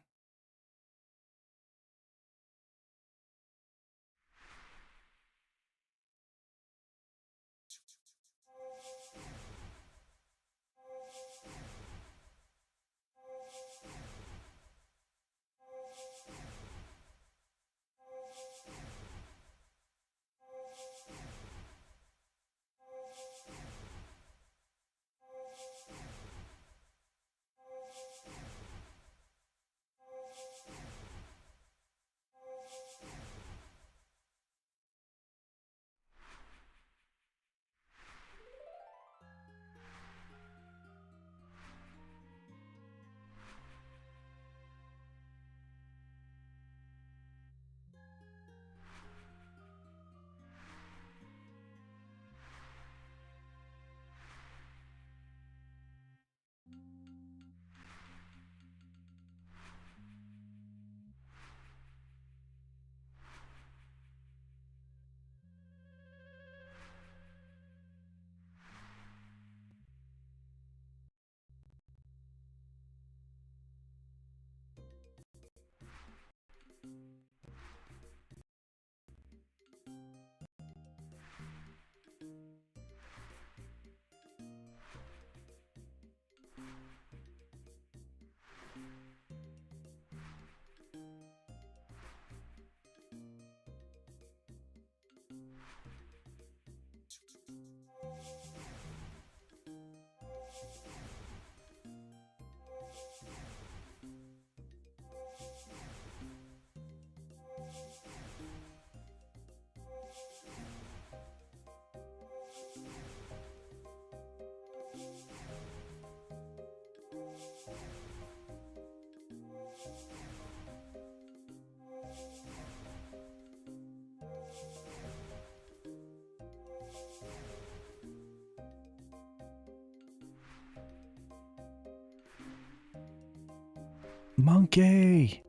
Monkey!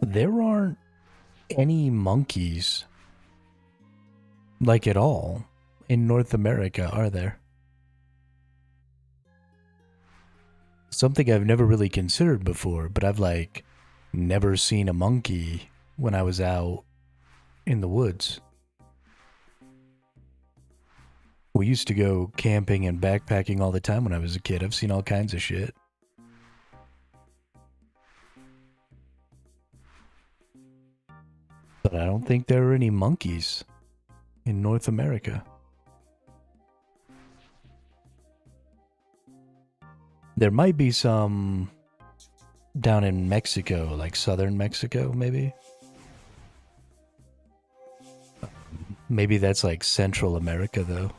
There aren't any monkeys, like at all, in North America, are there? Something I've never really considered before, but I've like never seen a monkey when I was out in the woods. We used to go camping and backpacking all the time when I was a kid. I've seen all kinds of shit. But I don't think there are any monkeys in North America. There might be some down in Mexico, like southern Mexico, maybe. Maybe that's like Central America, though.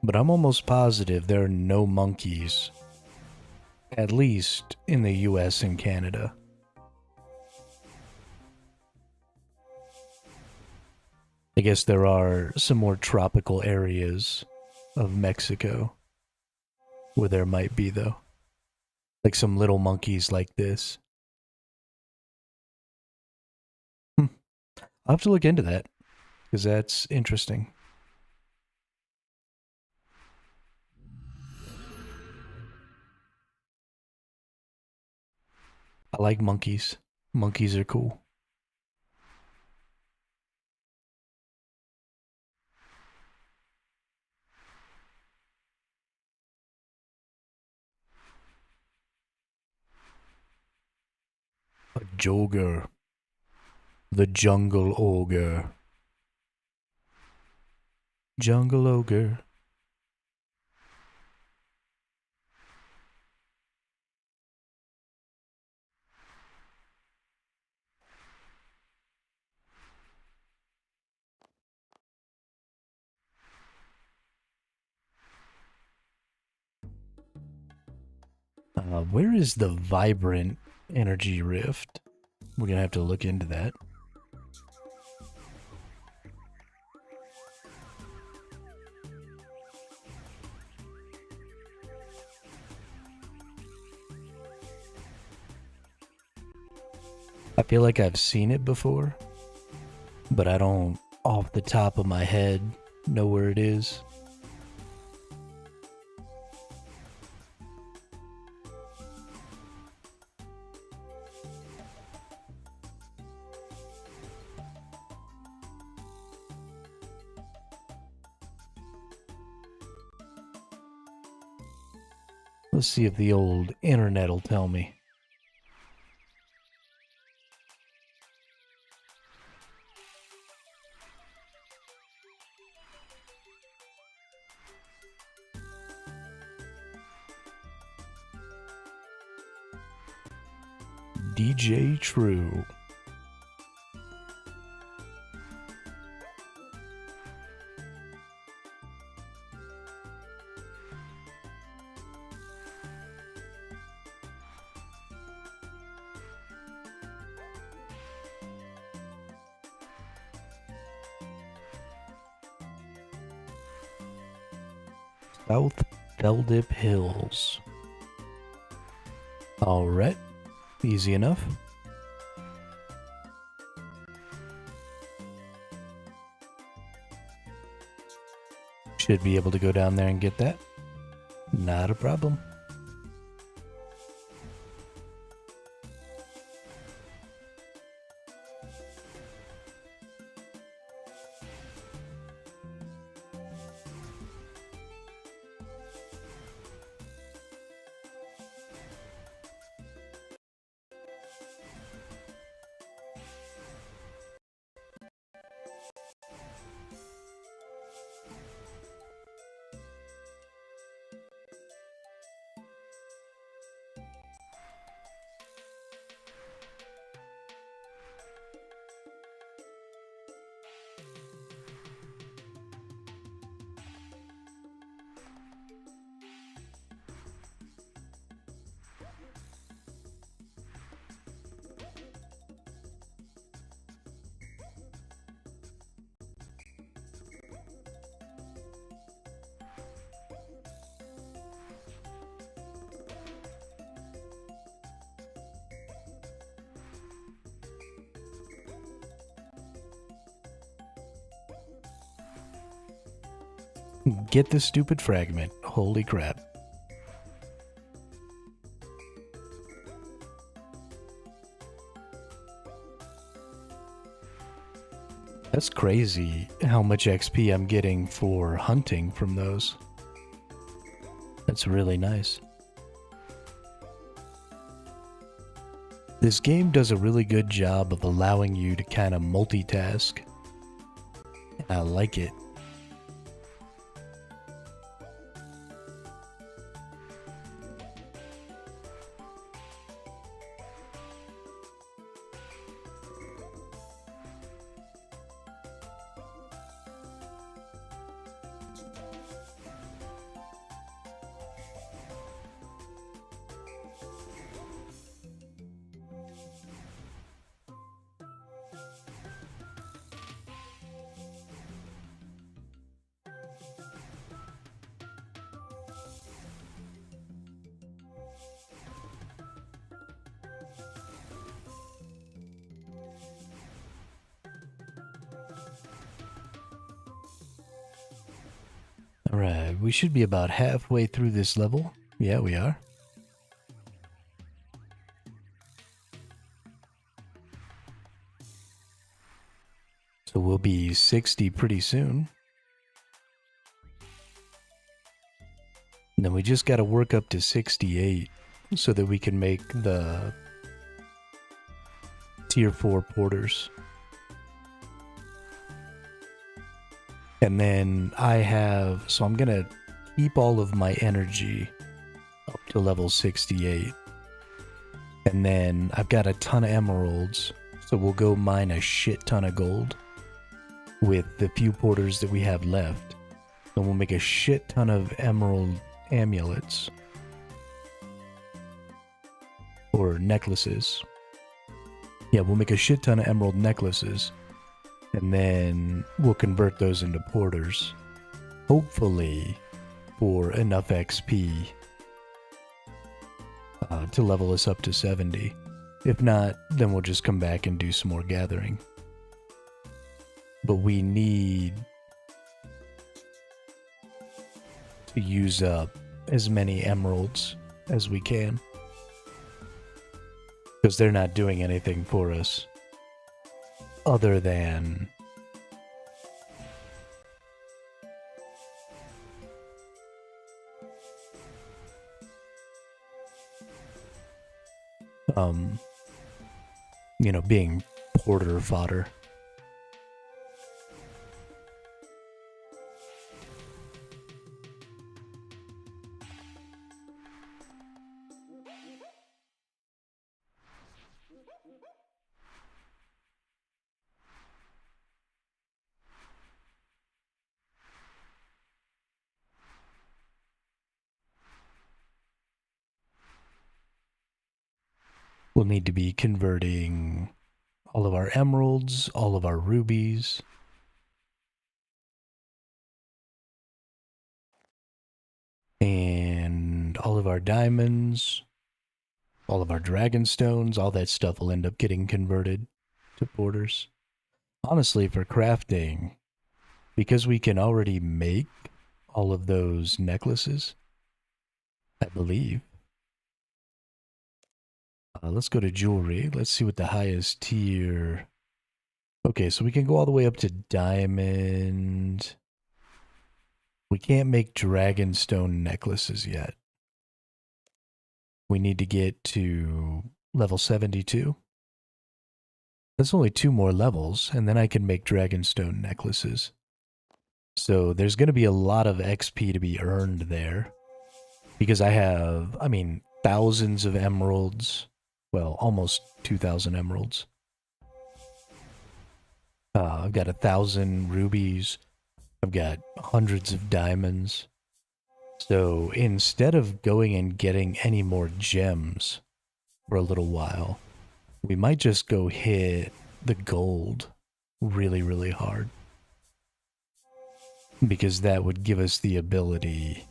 But I'm almost positive there are no monkeys, at least in the US and Canada. I guess there are some more tropical areas of Mexico where there might be, though. Like some little monkeys like this. I'll have to look into that, because that's interesting. I like monkeys. Monkeys are cool. A jogger. The jungle ogre. Jungle ogre. Where is the vibrant energy rift? We're gonna have to look into that. I feel like I've seen it before, but I don't, off the top of my head, know where it is. Let's see if the old internet will tell me. DJ True. South Feldip Hills. Alright, easy enough. Should be able to go down there and get that. Not a problem. Get this stupid fragment. Holy crap. That's crazy how much XP I'm getting for hunting from those. That's really nice. This game does a really good job of allowing you to kind of multitask. I like it. Alright, we should be about halfway through this level. Yeah, we are. So we'll be 60 pretty soon. And then we just gotta work up to 68 so that we can make the tier 4 porters. And then so I'm gonna keep all of my energy up to level 68. And then I've got a ton of emeralds, so we'll go mine a shit ton of gold with the few porters that we have left. And we'll make a shit ton of emerald amulets. Or necklaces. Yeah, we'll make a shit ton of emerald necklaces. And then we'll convert those into porters. Hopefully for enough XP to level us up to 70. If not, then we'll just come back and do some more gathering. But we need to use up as many emeralds as we can. Because they're not doing anything for us. Other than being porter fodder. We'll need to be converting all of our emeralds, all of our rubies, and all of our diamonds, all of our dragon stones. All that stuff will end up getting converted to porters. Honestly, for crafting, because we can already make all of those necklaces, I believe. Let's go to jewelry. Let's see what the highest tier... Okay, so we can go all the way up to diamond. We can't make dragonstone necklaces yet. We need to get to level 72. That's only 2 more levels, and then I can make dragonstone necklaces. So there's going to be a lot of XP to be earned there. Because I have, thousands of emeralds. Well, almost 2,000 emeralds. I've got 1,000 rubies. I've got hundreds of diamonds. So instead of going and getting any more gems for a little while, we might just go hit the gold really, really hard. Because that would give us the ability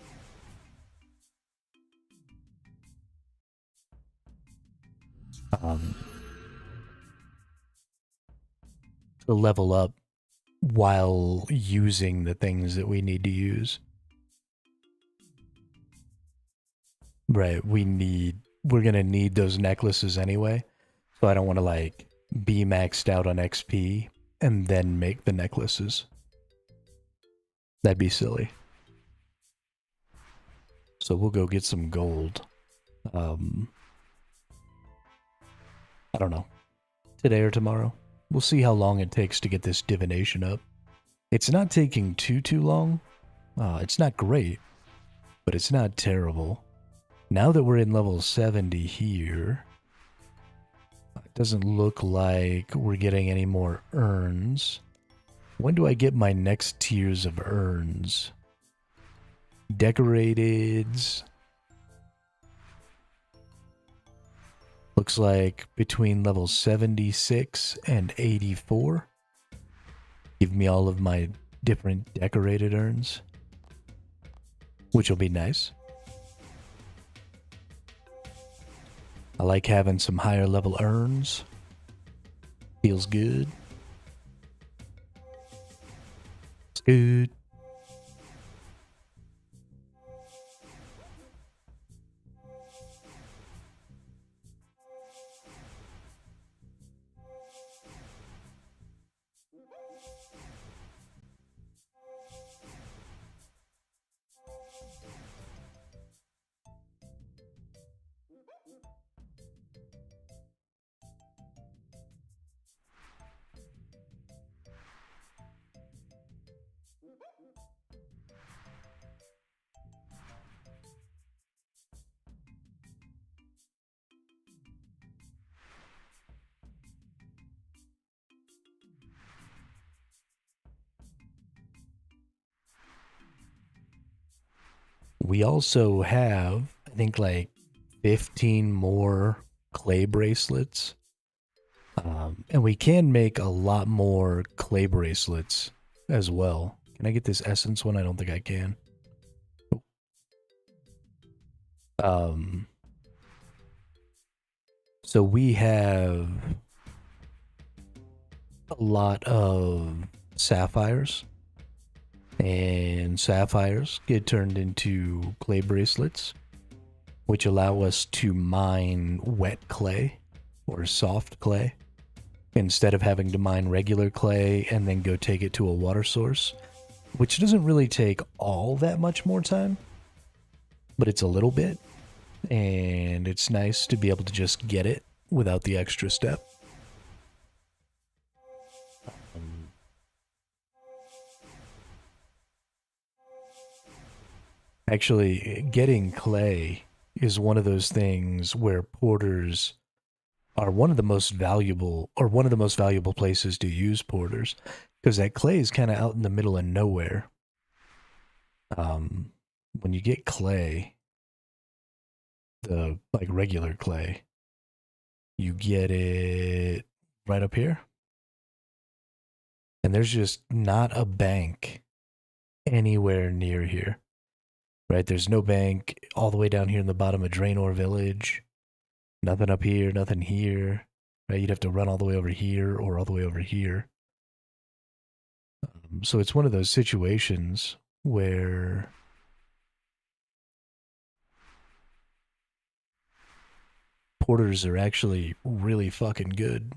to level up while using the things that we need to use. Right, we're gonna need those necklaces anyway, so I don't want to like be maxed out on XP and then make the necklaces. That'd be silly. So we'll go get some gold. I don't know, today or tomorrow. We'll see how long it takes to get this divination up. It's not taking too long. It's not great, but it's not terrible. Now that we're in level 70 here, it doesn't look like we're getting any more urns. When do I get my next tiers of urns? Decorateds. Looks like between level 76 and 84. Give me all of my different decorated urns, which will be nice. I like having some higher level urns. Feels good. It's good. We also have, I think, like 15 more clay bracelets. And we can make a lot more clay bracelets as well. Can I get this essence one? I don't think I can. So we have a lot of sapphires. And sapphires get turned into clay bracelets, which allow us to mine wet clay or soft clay instead of having to mine regular clay and then go take it to a water source, which doesn't really take all that much more time, but it's a little bit, and it's nice to be able to just get it without the extra step. Actually, getting clay is one of those things where porters are one of the most valuable, or one of the most valuable places to use porters, because that clay is kind of out in the middle of nowhere. When you get clay, the like regular clay, you get it right up here, and there's just not a bank anywhere near here. Right, there's no bank all the way down here in the bottom of Draenor Village. Nothing up here, nothing here. Right, you'd have to run all the way over here or all the way over here. So it's one of those situations where porters are actually really fucking good.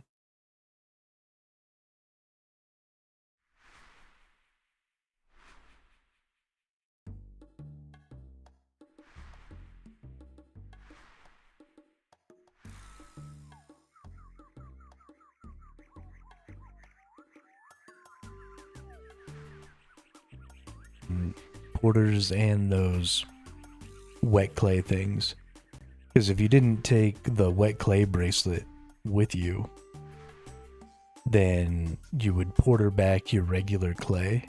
Porters and those wet clay things. Because if you didn't take the wet clay bracelet with you, then you would porter back your regular clay.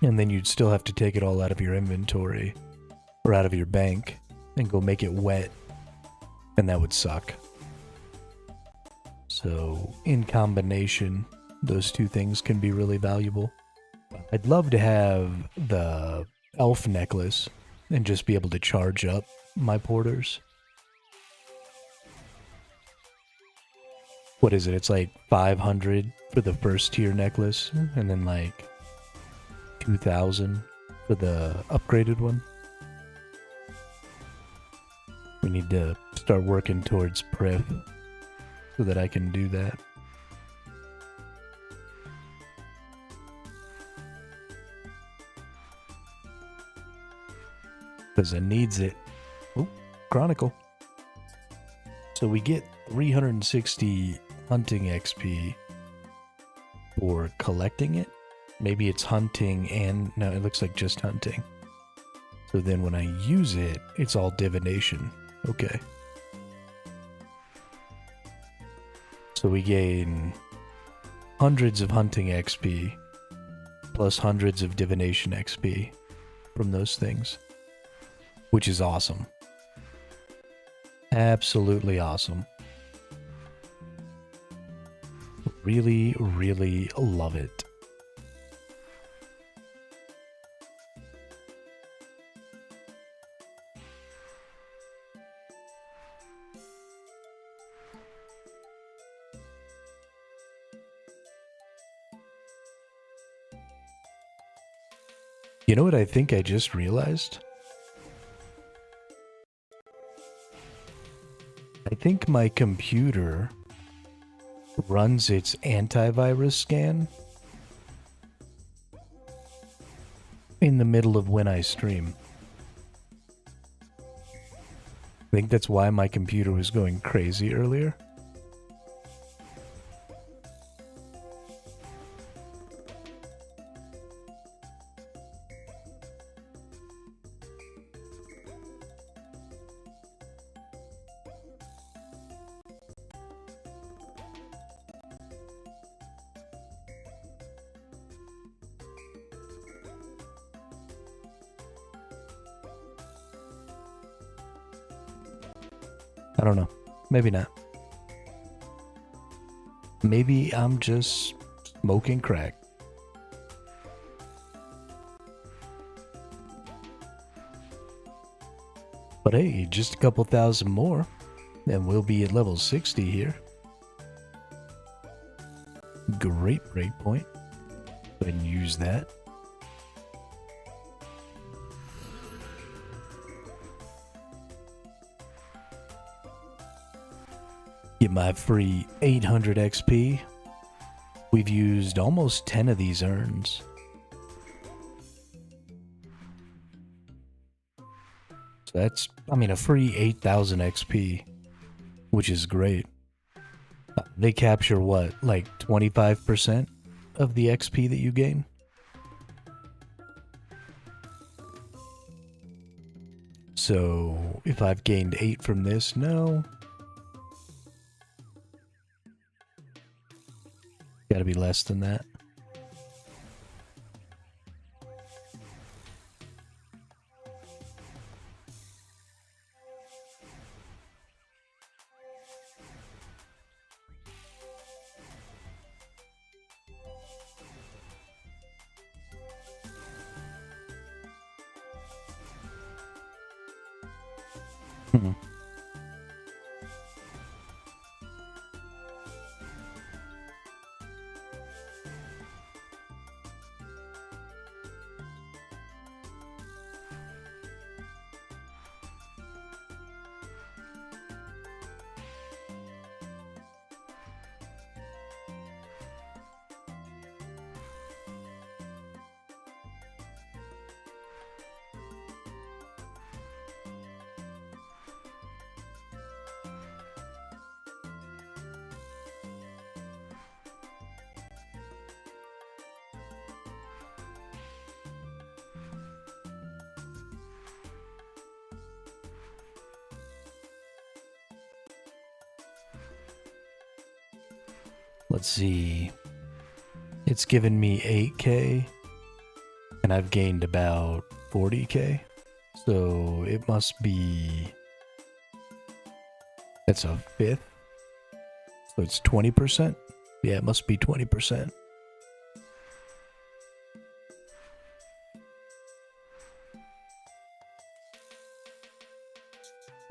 And then you'd still have to take it all out of your inventory or out of your bank and go make it wet. And that would suck. So in combination, those two things can be really valuable. I'd love to have the elf necklace and just be able to charge up my porters. what is it? It's like 500 for the first tier necklace, and then like 2,000 for the upgraded one. We need to start working towards pref so that I can do that. Because it needs it. Oh, Chronicle. So we get 360 hunting XP for collecting it. Maybe it's hunting and... no, it looks like just hunting. So then when I use it, it's all divination. Okay. So we gain hundreds of hunting XP plus hundreds of divination XP from those things, which is awesome. Absolutely awesome. Really, really love it. You know what I think I just realized? I think my computer runs its antivirus scan in the middle of when I stream. I think that's why my computer was going crazy earlier. I don't know. Maybe not. Maybe I'm just smoking crack. But hey, just a couple thousand more, and we'll be at level 60 here. Great breakpoint. Go ahead and use that. Get my free 800 XP. We've used almost 10 of these urns. So that's, I mean, a free 8,000 XP, which is great. They capture what, like 25% of the XP that you gain? So if I've gained 8 from this, no. Gotta be less than that. Let's see. It's given me 8K, and I've gained about 40K. So it must be... that's a fifth. So it's 20%? Yeah, it must be 20%.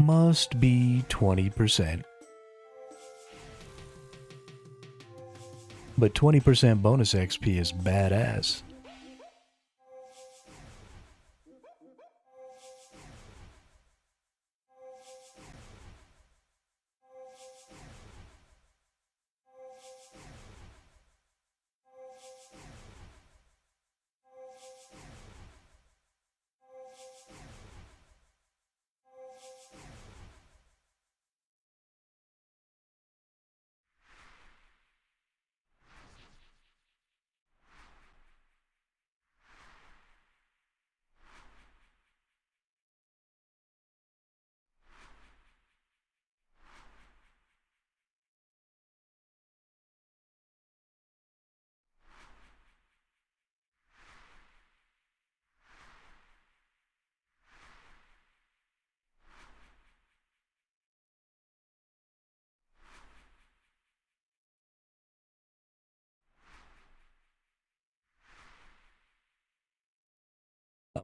Must be 20%. But 20% bonus XP is badass.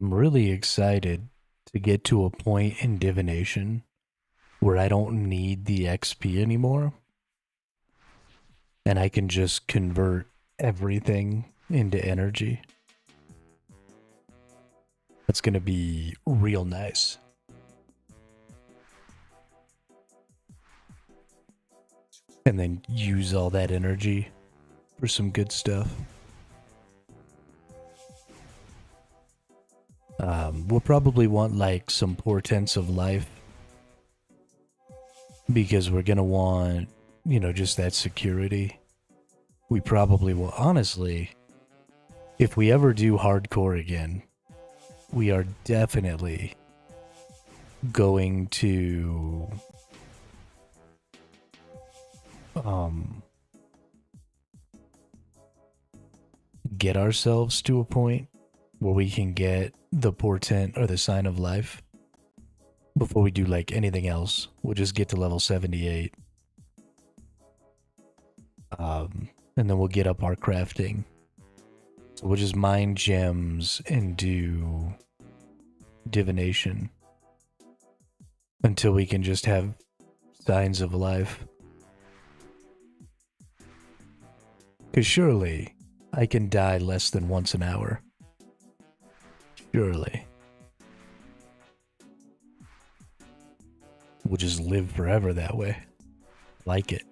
I'm really excited to get to a point in divination where I don't need the XP anymore and I can just convert everything into energy. That's going to be real nice. And then use all that energy for some good stuff. We'll probably want like some portents of life because we're gonna want, you know, just that security. We probably will. Honestly, if we ever do hardcore again, we are definitely going to get ourselves to a point where we can get the portent or the sign of life before we do like anything else. We'll just get to level 78. And then we'll get up our crafting. So we'll just mine gems and do divination until we can just have signs of life. Because surely I can die less than once an hour. Surely. We'll just live forever that way. Like it.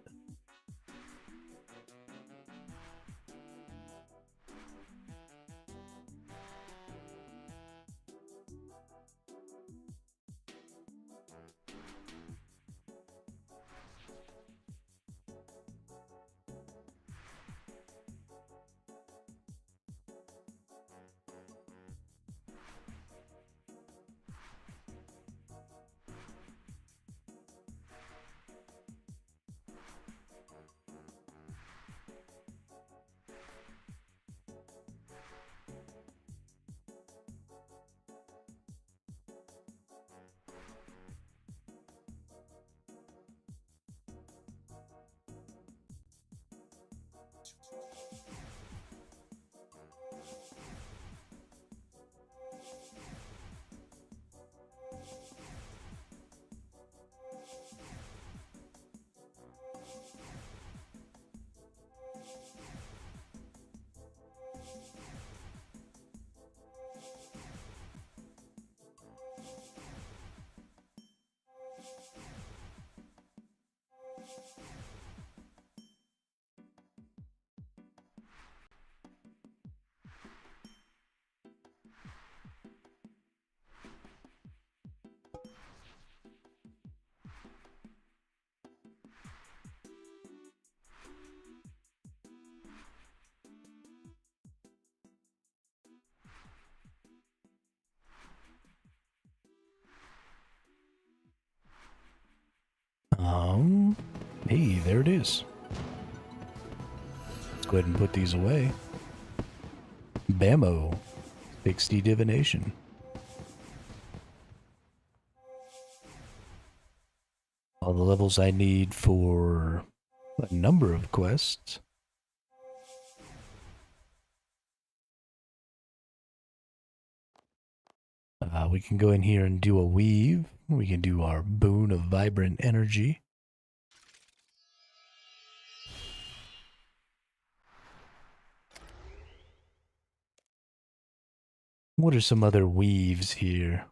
Hey, there it is. Let's go ahead and put these away. Bammo. 60 divination. All the levels I need for a number of quests. We can go in here and do a weave. We can do our boon of vibrant energy. What are some other weaves here?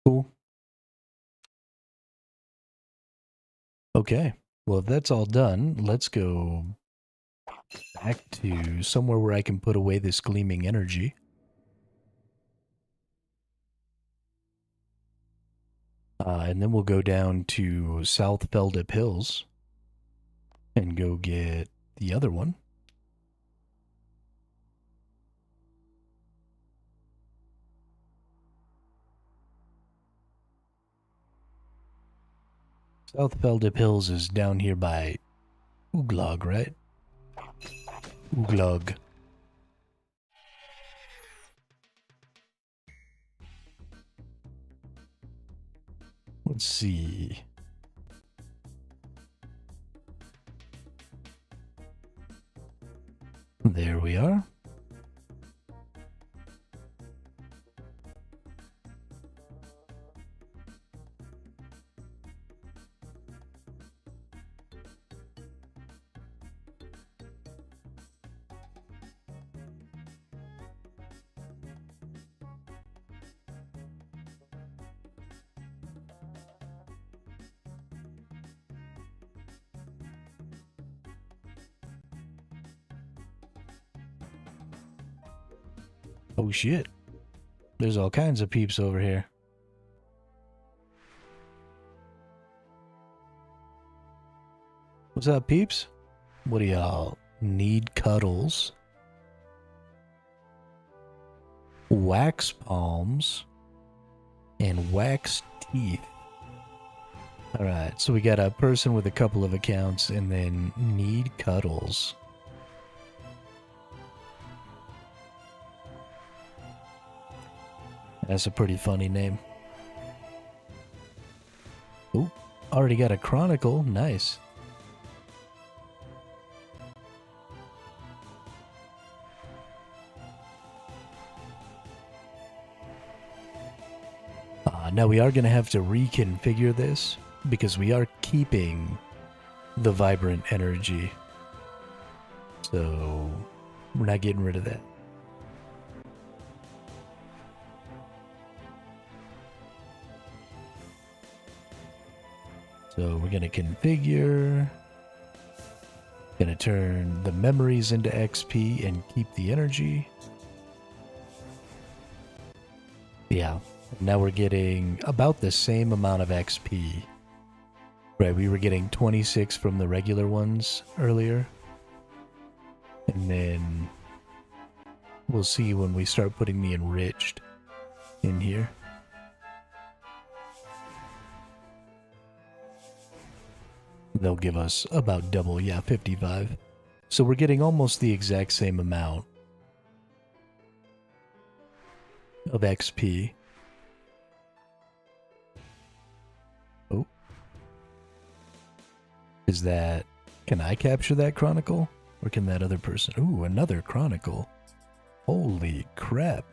Cool. Okay. Well, if that's all done, let's go back to somewhere where I can put away this gleaming energy. And then we'll go down to South Feldip Hills and go get the other one. South Feldip Hills is down here by Uglog, right? Uglog. Let's see. There we are. Oh shit. There's all kinds of peeps over here. What's up, peeps? What do y'all need? Cuddles, wax palms, and wax teeth. Alright, so we got a person with a couple of accounts and then need cuddles. That's a pretty funny name. Ooh, already got a chronicle. Nice. Now we are going to have to reconfigure this because we are keeping the vibrant energy. So we're not getting rid of that. So we're going to configure. Going to turn the memories into XP and keep the energy. Yeah. Now we're getting about the same amount of XP. Right, we were getting 26 from the regular ones earlier. And then we'll see when we start putting the enriched in here. They'll give us about double, yeah, 55. So we're getting almost the exact same amount of XP. Oh. Is that... Can I capture that chronicle? Or can that other person... Ooh, another chronicle. Holy crap.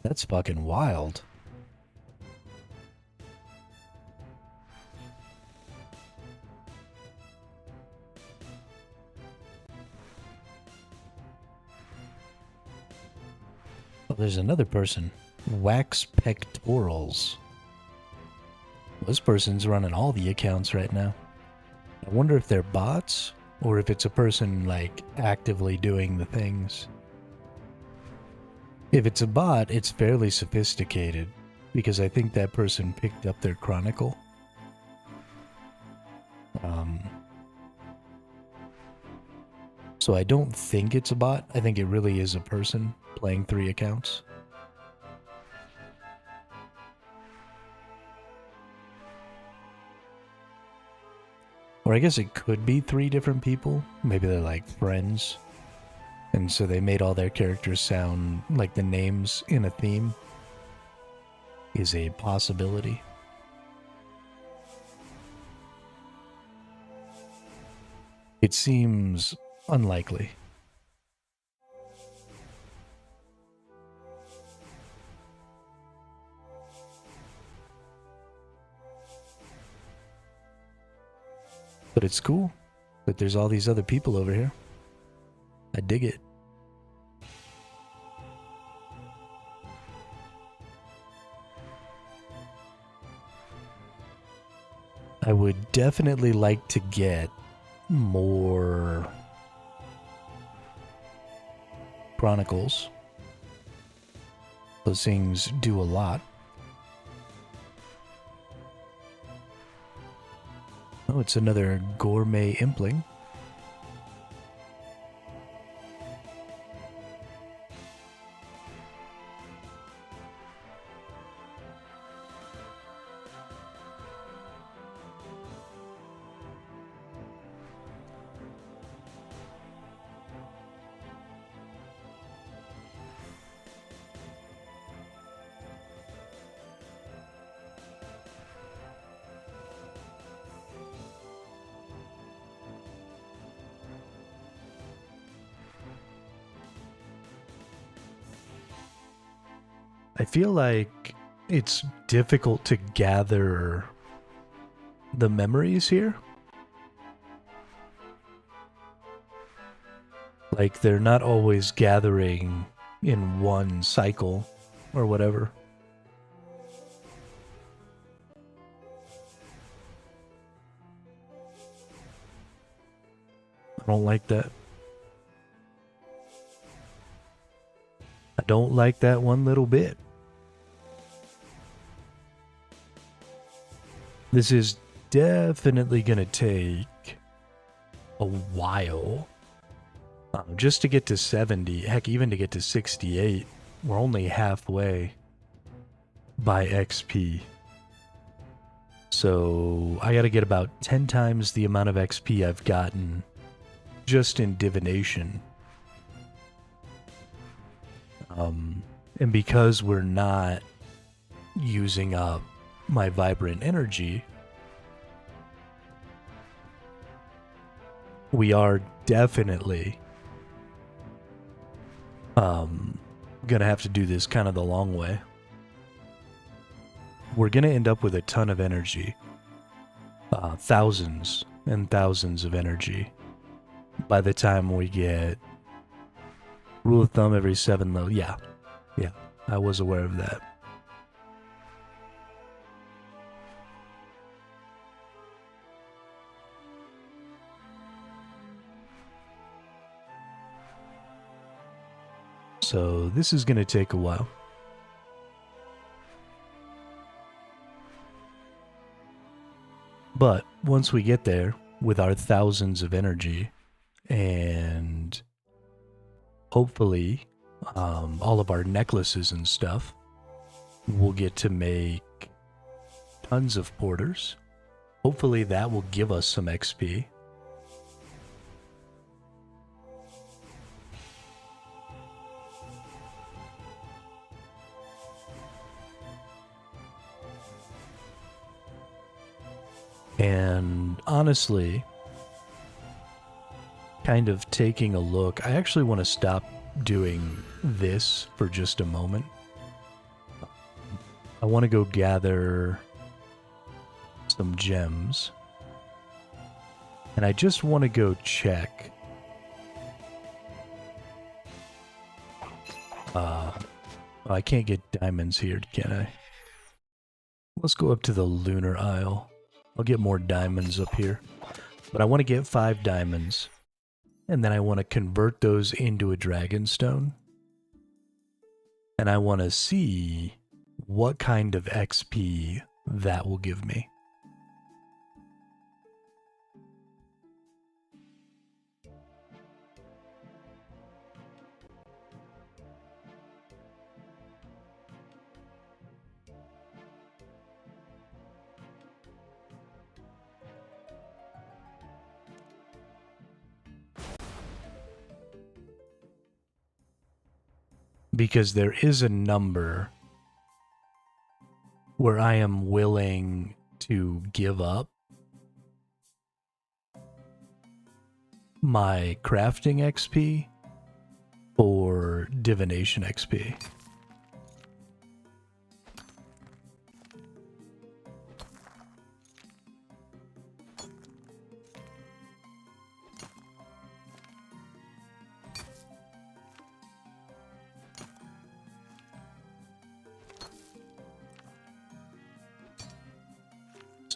That's fucking wild. Oh, there's another person. Wax pectorals. This person's running all the accounts right now. I wonder if they're bots or if it's a person like actively doing the things. If it's a bot, it's fairly sophisticated because I think that person picked up their chronicle. So I don't think it's a bot. I think it really is a person playing 3 accounts. Or I guess it could be 3 different people. Maybe they're like friends. And so they made all their characters sound like the names in a theme. Is a possibility. It seems unlikely. But it's cool that there's all these other people over here. I dig it. I would definitely like to get more chronicles. Those things do a lot. Oh, it's another gourmet impling. I feel like it's difficult to gather the memories here. Like, they're not always gathering in one cycle or whatever. I don't like that. I don't like that one little bit. This is definitely going to take a while. Just to get to 70, heck, even to get to 68, we're only halfway by XP. So I got to get about 10 times the amount of XP I've gotten just in divination. And because we're not using up my vibrant energy, we are definitely gonna have to do this kind of the long way. We're gonna end up with a ton of energy, thousands and thousands of energy by the time we get rule of thumb every 7 low. Yeah, I was aware of that. So this is going to take a while. But once we get there with our thousands of energy and hopefully all of our necklaces and stuff, we'll get to make tons of porters. Hopefully that will give us some XP. And honestly, kind of taking a look, I actually want to stop doing this for just a moment. I want to go gather some gems. And I just want to go check. I can't get diamonds here, can I? Let's go up to the Lunar Isle. I'll get more diamonds up here. But I want to get 5 diamonds. And then I want to convert those into a dragonstone. And I want to see what kind of XP that will give me. Because there is a number where I am willing to give up my crafting XP for divination XP.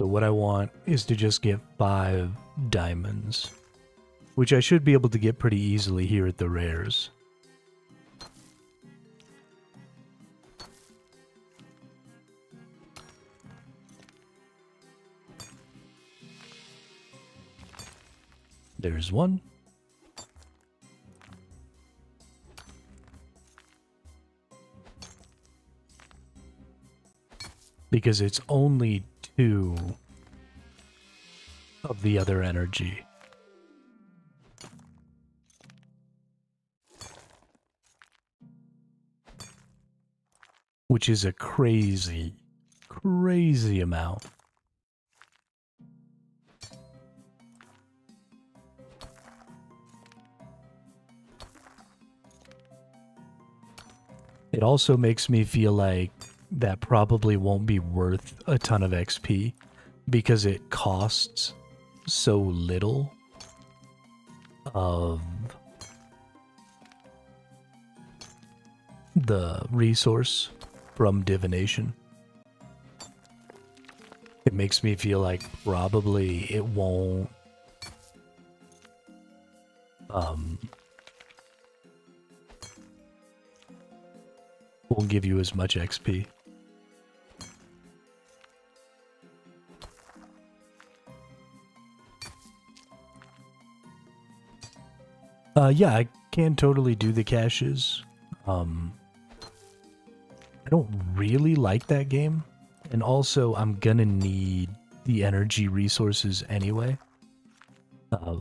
So what I want is to just get 5 diamonds, which I should be able to get pretty easily here at the rares. There's one. Because it's only 2 of the other energy. Which is a crazy, crazy amount. It also makes me feel like that probably won't be worth a ton of XP because it costs so little of the resource from divination. It makes me feel like probably it won't give you as much XP. Yeah, I can totally do the caches. I don't really like that game. And also, I'm gonna need the energy resources anyway.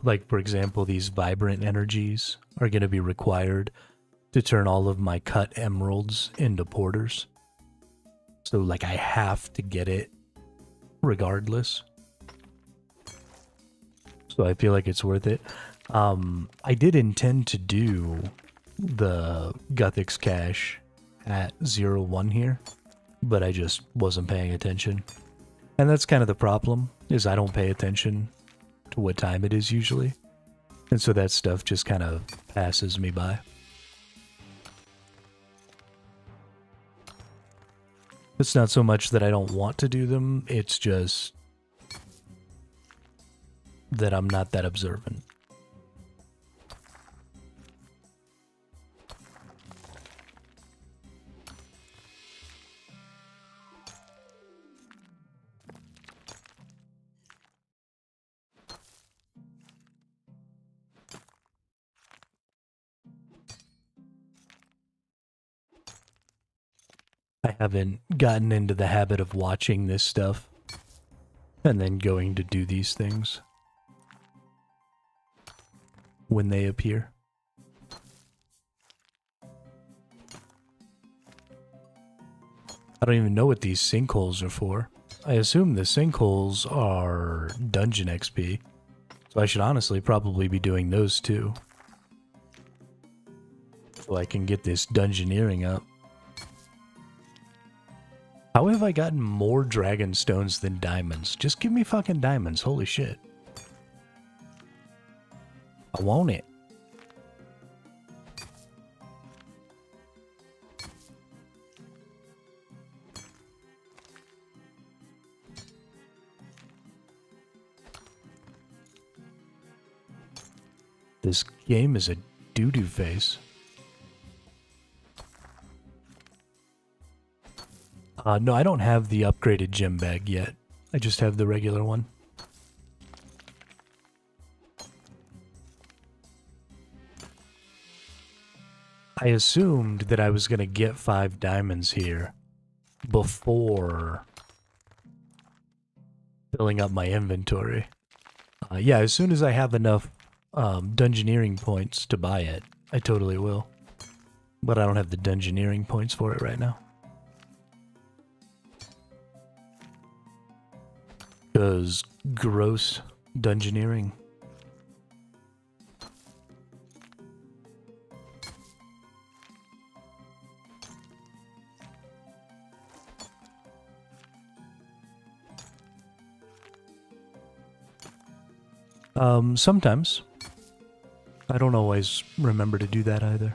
Like, for example, these vibrant energies are gonna be required to turn all of my cut emeralds into porters. So, like, I have to get it regardless. So I feel like it's worth it. I did intend to do the Guthix cache at 01 here, but I just wasn't paying attention. And that's kind of the problem, is I don't pay attention to what time it is usually. And so that stuff just kind of passes me by. It's not so much that I don't want to do them, it's just that I'm not that observant. I haven't gotten into the habit of watching this stuff and then going to do these things when they appear. I don't even know what these sinkholes are for. I assume the sinkholes are dungeon XP, so I should honestly probably be doing those too. So I can get this dungeoneering up. How have I gotten more dragon stones than diamonds? Just give me fucking diamonds, holy shit. I want it. This game is a doo-doo face. No, I don't have the upgraded gem bag yet. I just have the regular one. I assumed that I was going to get 5 diamonds here before filling up my inventory. Yeah, as soon as I have enough dungeoneering points to buy it, I totally will. But I don't have the dungeoneering points for it right now. Because gross dungeoneering. Sometimes. I don't always remember to do that either.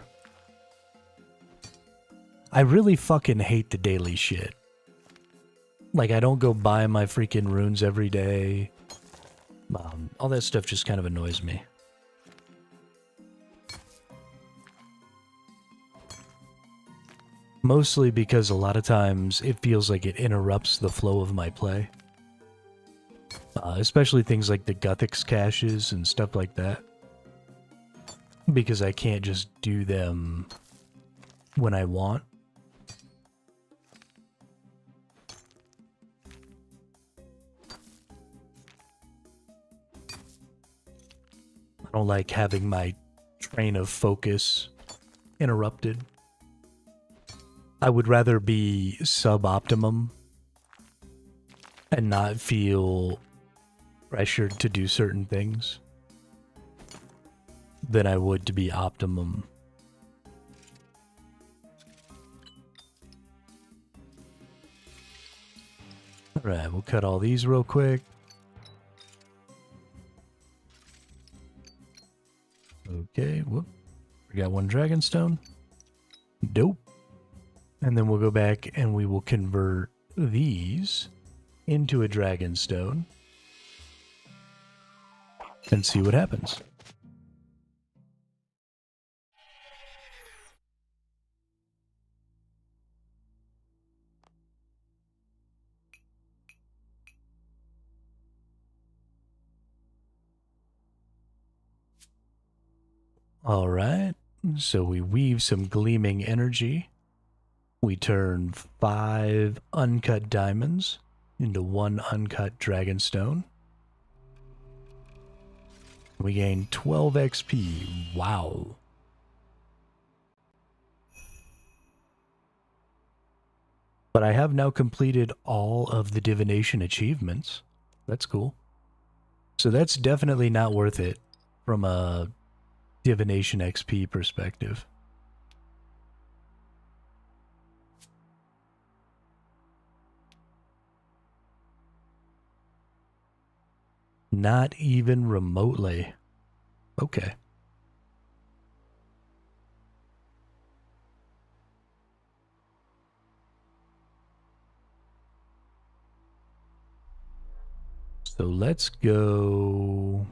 I really fucking hate the daily shit. Like, I don't go buy my freaking runes every day. All that stuff just kind of annoys me. Mostly because a lot of times it feels like it interrupts the flow of my play. Especially things like the Guthix caches and stuff like that. Because I can't just do them when I want. I don't like having my train of focus interrupted. I would rather be sub-optimum and not feel pressured to do certain things than I would to be optimum. Alright, we'll cut all these real quick. Okay, whoop. We got one dragonstone. Dope. And then we'll go back and we will convert these into a dragonstone and see what happens. All right, so we weave some gleaming energy. We turn 5 uncut diamonds into 1 uncut dragonstone. We gain 12 XP. Wow. But I have now completed all of the divination achievements. That's cool. So that's definitely not worth it from a divination XP perspective. Not even remotely. Okay. So let's go.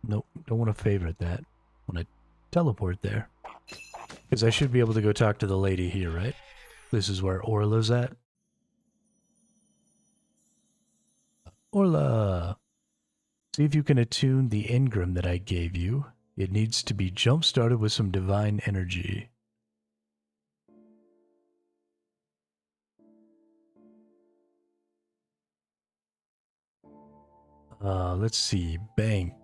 Nope, don't want to favorite that. I want to teleport there. Because I should be able to go talk to the lady here, right? This is where Orla's at. Orla! See if you can attune the engram that I gave you. It needs to be jump-started with some divine energy. Let's see. Bank.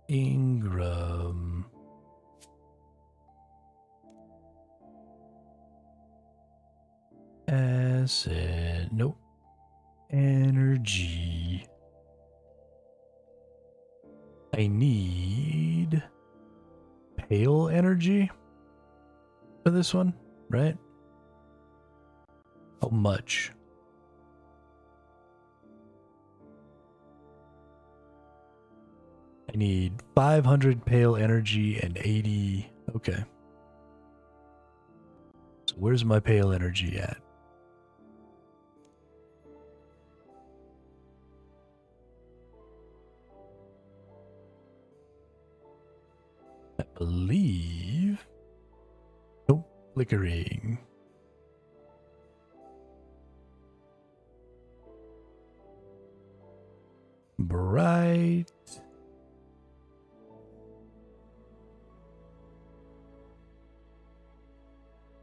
Ingram. Acid. Nope. Energy. I need pale energy for this one, right? How much? I need 500 pale energy and 80. Okay. So where's my pale energy at? I believe. Nope. Flickering. Bright.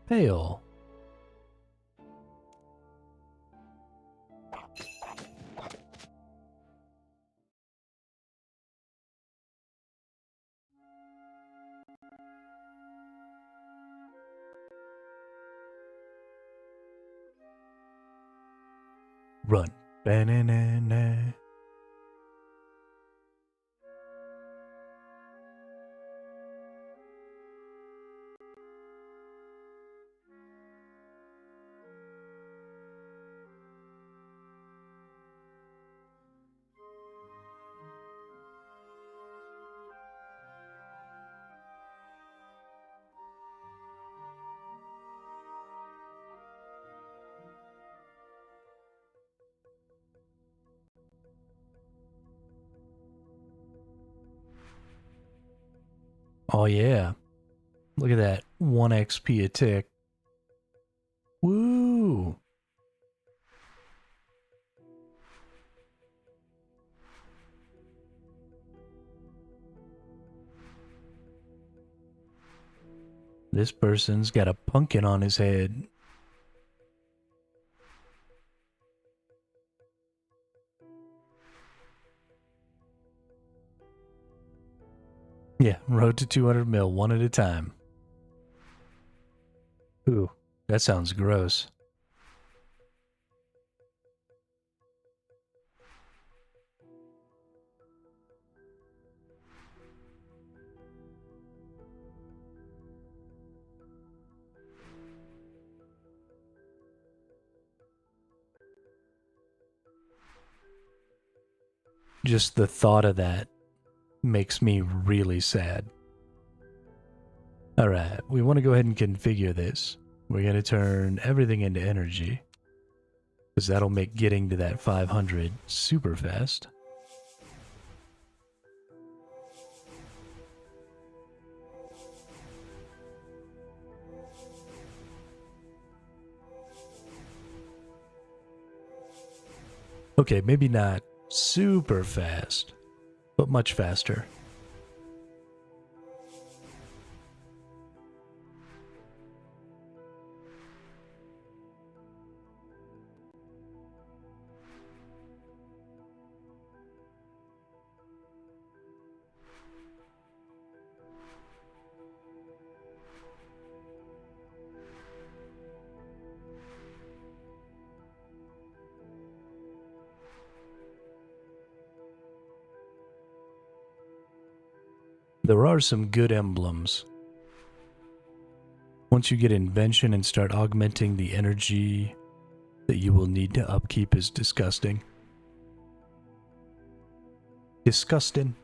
Pale. Run. Banana. Oh yeah. Look at that. 1 XP a tick. Woo! This person's got a pumpkin on his head. Yeah, road to 200 mil, one at a time. Ooh, that sounds gross. Just the thought of that makes me really sad. Alright, we want to go ahead and configure this. We're going to turn everything into energy, because that'll make getting to that 500 super fast. Okay, maybe not super fast, but much faster. There are some good emblems. Once you get invention and start augmenting the energy that you will need to upkeep is disgusting. Disgusting.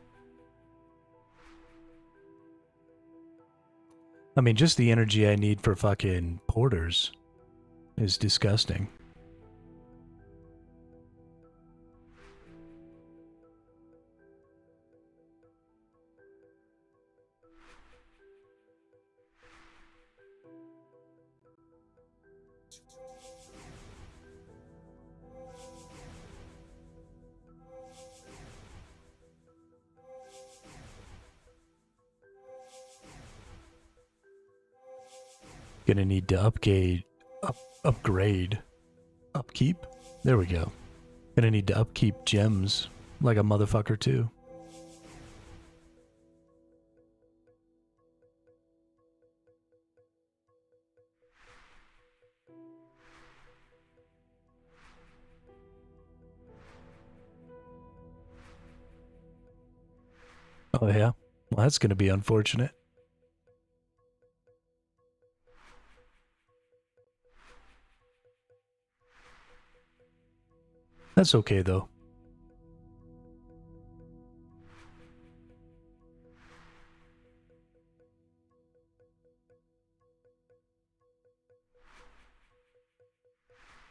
I mean, just the energy I need for fucking porters is disgusting. Gonna need to upgrade, upkeep. There we go. Gonna need to upkeep gems like a motherfucker too. Oh yeah? Well, that's gonna be unfortunate. That's okay though.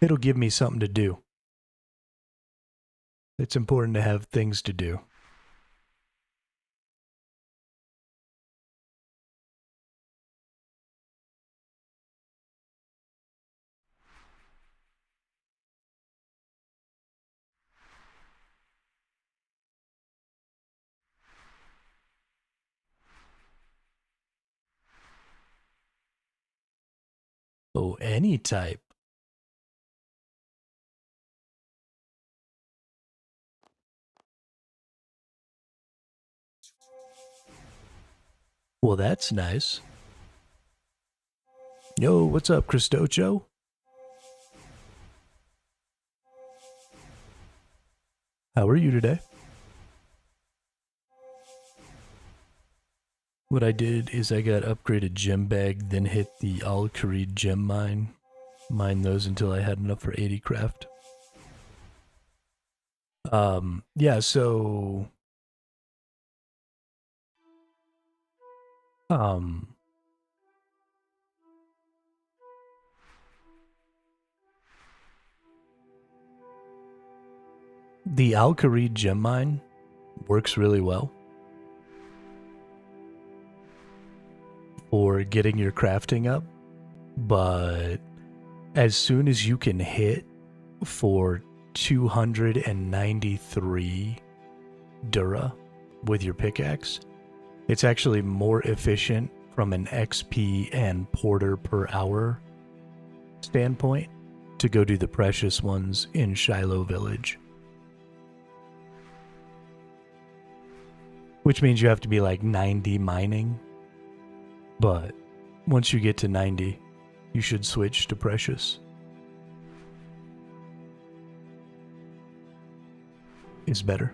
It'll give me something to do. It's important to have things to do. Oh, any type. Well, that's nice. Yo, what's up, Cristocho? How are you today? What I did is I got upgraded gem bag, then hit the Al-Kharid gem mine. Mine those until I had enough for 80 craft. Yeah, so... The Al-Kharid gem mine works really well. for getting your crafting up, but as soon as you can hit for 293 Dura with your pickaxe, it's actually more efficient from an XP and porter per hour standpoint to go do the precious ones in Shiloh Village. Which means you have to be like 90 mining. But once you get to 90, you should switch to precious. Is better.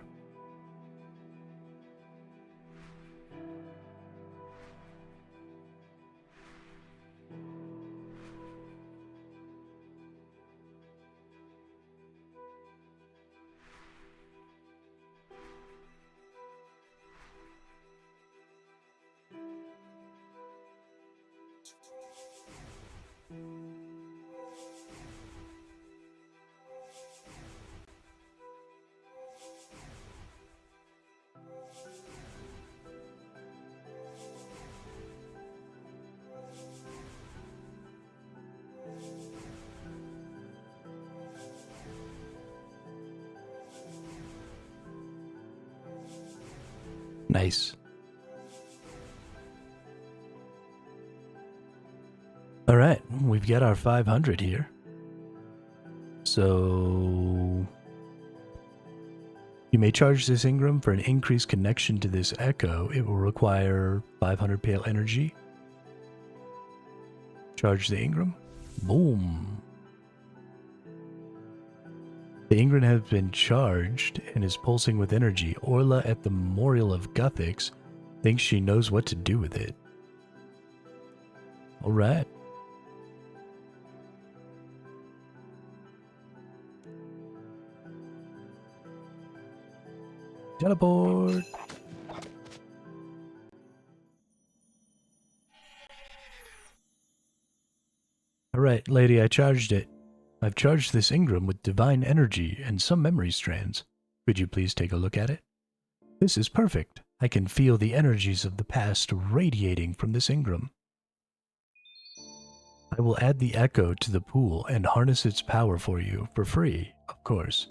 Nice. All right, we've got our 500 here. So you may charge this Ingram for an increased connection to this echo. It will require 500 pale energy. Charge the Ingram. Boom. The Ingram has been charged and is pulsing with energy. Orla at the Memorial of Gothics thinks she knows what to do with it. All right. Teleport. All right, lady, I charged it. I've charged this Ingram with divine energy and some memory strands. Could you please take a look at it? This is perfect. I can feel the energies of the past radiating from this Ingram. I will add the echo to the pool and harness its power for you, for free, of course.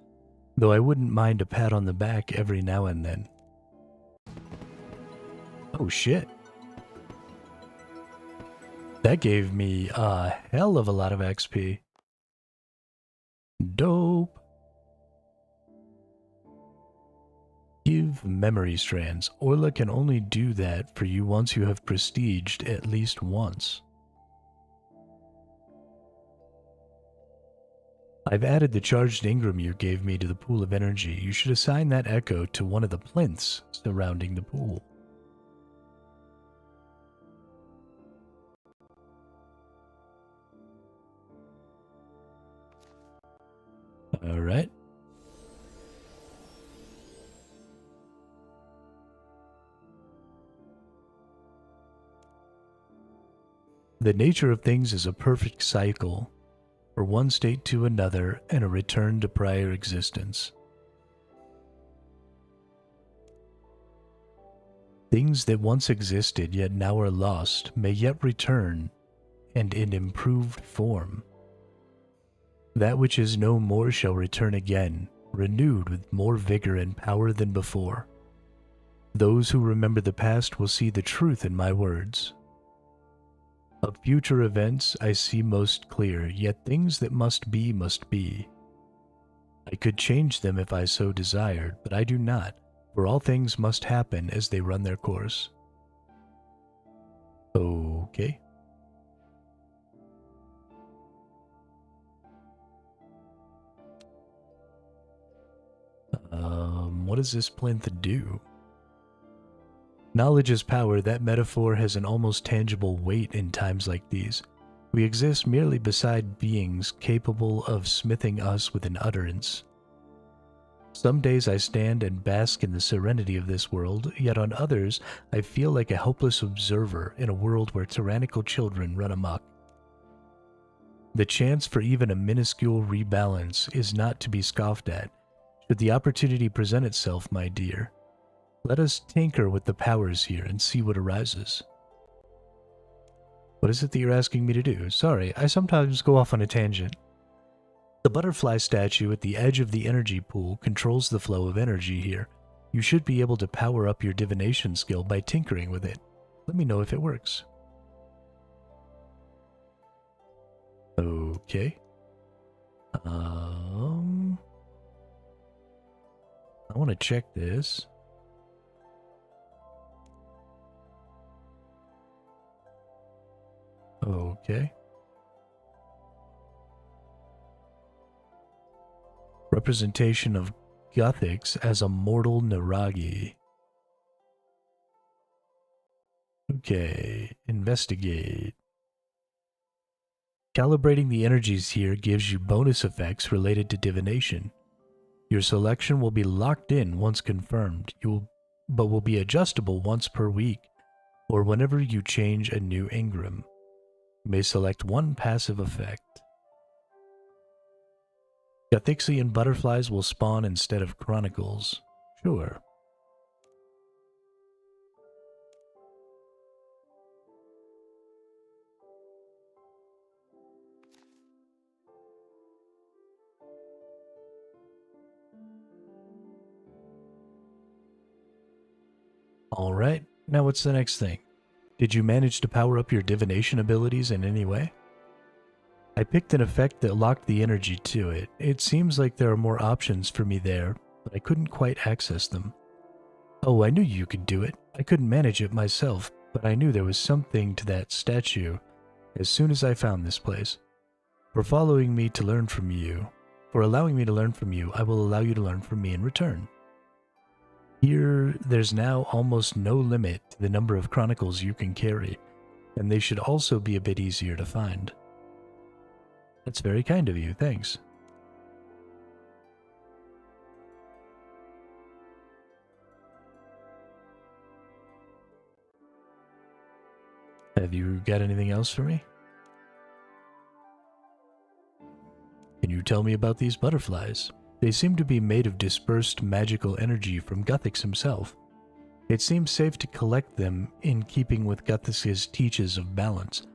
Though I wouldn't mind a pat on the back every now and then. Oh shit. That gave me a hell of a lot of XP. Dope. Give memory strands. Orla can only do that for you once you have prestiged at least once. I've added the charged Ingram you gave me to the pool of energy. You should assign that echo to one of the plinths surrounding the pool. All right. The nature of things is a perfect cycle, for one state to another and a return to prior existence. Things that once existed yet now are lost may yet return, and in improved form. That which is no more shall return again, renewed with more vigor and power than before. Those who remember the past will see the truth in my words. Of future events I see most clear, yet things that must be must be. I could change them if I so desired, but I do not, for all things must happen as they run their course. Okay. What does this plinth do? Knowledge is power. That metaphor has an almost tangible weight in times like these. We exist merely beside beings capable of smithing us with an utterance. Some days I stand and bask in the serenity of this world, yet on others I feel like a helpless observer in a world where tyrannical children run amok. The chance for even a minuscule rebalance is not to be scoffed at. Should the opportunity present itself, my dear, let us tinker with the powers here and see what arises. What is it that you're asking me to do? Sorry, I sometimes go off on a tangent. The butterfly statue at the edge of the energy pool controls the flow of energy here. You should be able to power up your divination skill by tinkering with it. Let me know if it works. Okay. I want to check this. Okay. Representation of Gothics as a mortal Naragi. Okay, investigate. Calibrating the energies here gives you bonus effects related to divination. Your selection will be locked in once confirmed, but will be adjustable once per week, or whenever you change a new engram. You may select one passive effect. Gothixian butterflies will spawn instead of chronicles. Sure. Alright, now what's the next thing? Did you manage to power up your divination abilities in any way? I picked an effect that locked the energy to it. It seems like there are more options for me there, but I couldn't quite access them. Oh, I knew you could do it. I couldn't manage it myself, but I knew there was something to that statue as soon as I found this place. For allowing me to learn from you, I will allow you to learn from me in return. Here, there's now almost no limit to the number of chronicles you can carry, and they should also be a bit easier to find. That's very kind of you, thanks. Have you got anything else for me? Can you tell me about these butterflies? They seem to be made of dispersed magical energy from Guthix himself. It seems safe to collect them in keeping with Guthix's teaches of balance.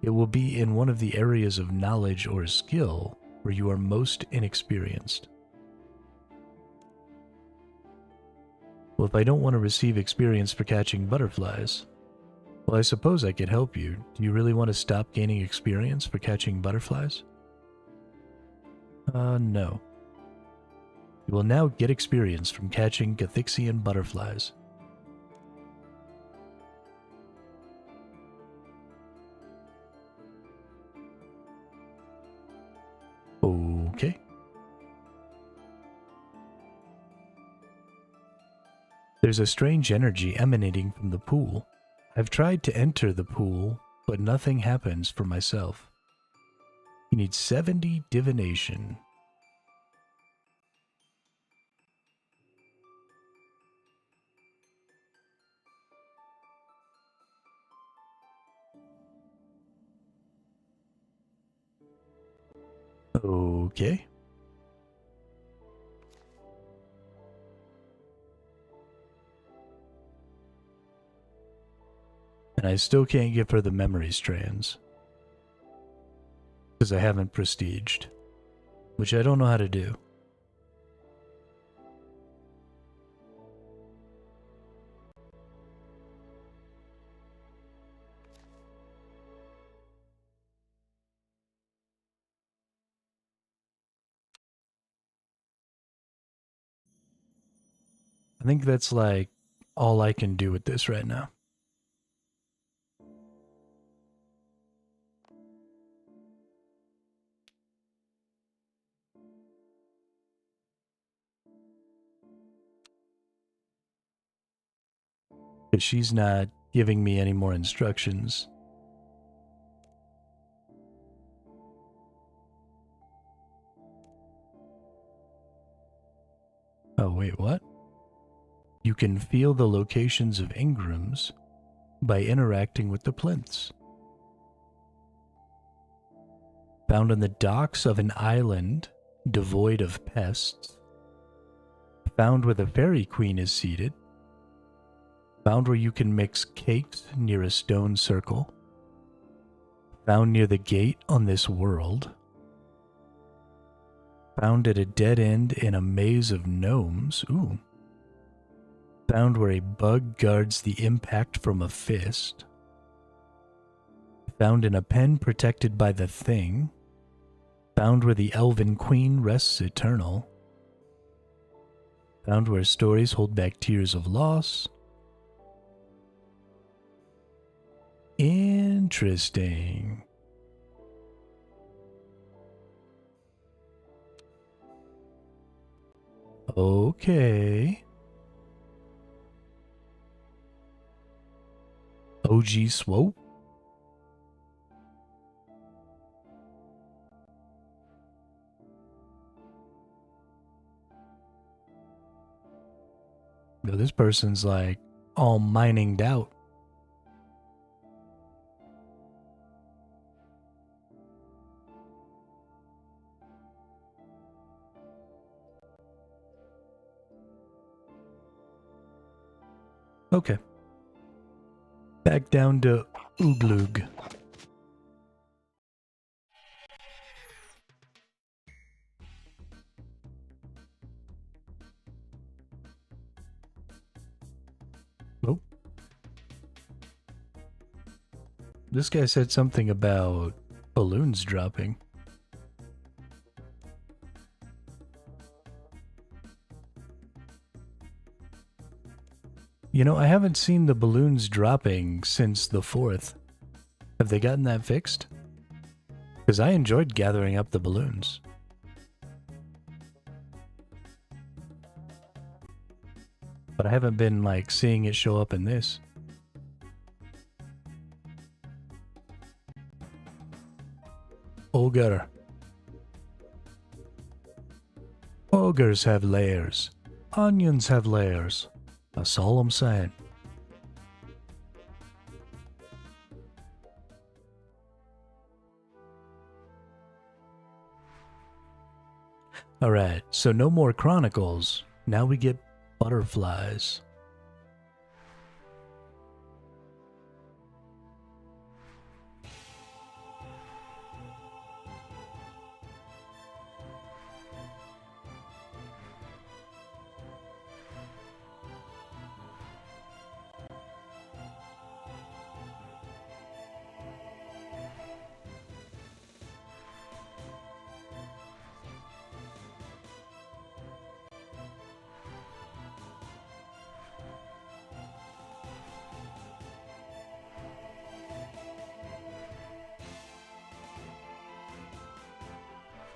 It will be in one of the areas of knowledge or skill where you are most inexperienced. Well, if I don't want to receive experience for catching butterflies, well, I suppose I could help you. Do you really want to stop gaining experience for catching butterflies? No. You will now get experience from catching Gothixian butterflies. Okay. There's a strange energy emanating from the pool. I've tried to enter the pool, but nothing happens for myself. You need 70 divination. Okay. And I still can't give her the memory strands. Because I haven't prestiged. Which I don't know how to do. I think that's like all I can do with this right now. Because she's not giving me any more instructions. Oh, wait, what? You can feel the locations of engrams by interacting with the plinths. Found on the docks of an island devoid of pests. Found where the fairy queen is seated. Found where you can mix cakes near a stone circle. Found near the gate on this world. Found at a dead end in a maze of gnomes. Ooh. Found where a bug guards the impact from a fist. Found in a pen protected by the thing. Found where the elven queen rests eternal. Found where stories hold back tears of loss. Interesting. Okay. OG Swope? No, this person's like all mininged out. Okay. Back down to Ooglug. Nope. This guy said something about balloons dropping. You know, I haven't seen the balloons dropping since the 4th. Have they gotten that fixed? Because I enjoyed gathering up the balloons. But I haven't been, like, seeing it show up in this. Ogre. Ogres have layers. Onions have layers. That's all I'm saying. Alright, so no more chronicles. Now we get butterflies.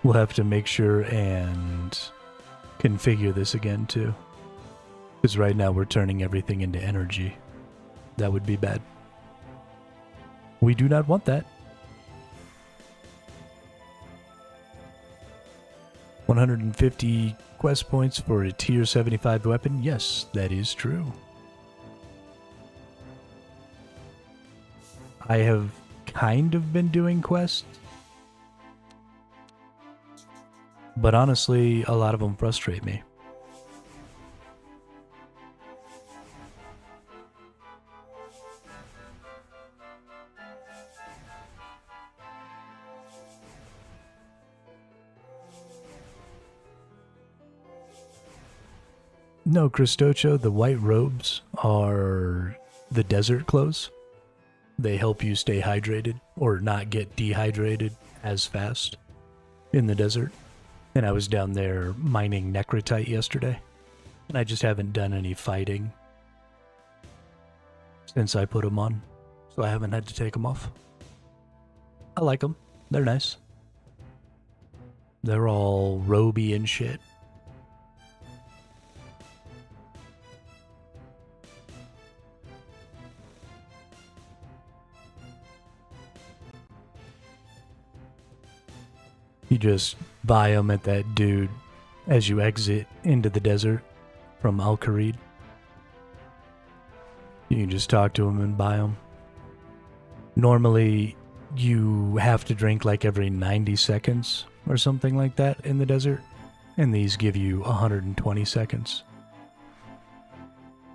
We'll have to make sure and configure this again too. Because right now we're turning everything into energy. That would be bad. We do not want that. 150 quest points for a tier 75 weapon. Yes, that is true. I have kind of been doing quests. But honestly, a lot of them frustrate me. No, Cristocho, the white robes are the desert clothes. They help you stay hydrated or not get dehydrated as fast in the desert. And I was down there mining necrotite yesterday. And I just haven't done any fighting since I put them on. So I haven't had to take them off. I like them. They're nice. They're all roby and shit. You just buy them at that dude as you exit into the desert from Al-Kharid. You can just talk to him and buy them. Normally, you have to drink like every 90 seconds or something like that in the desert, and these give you 120 seconds.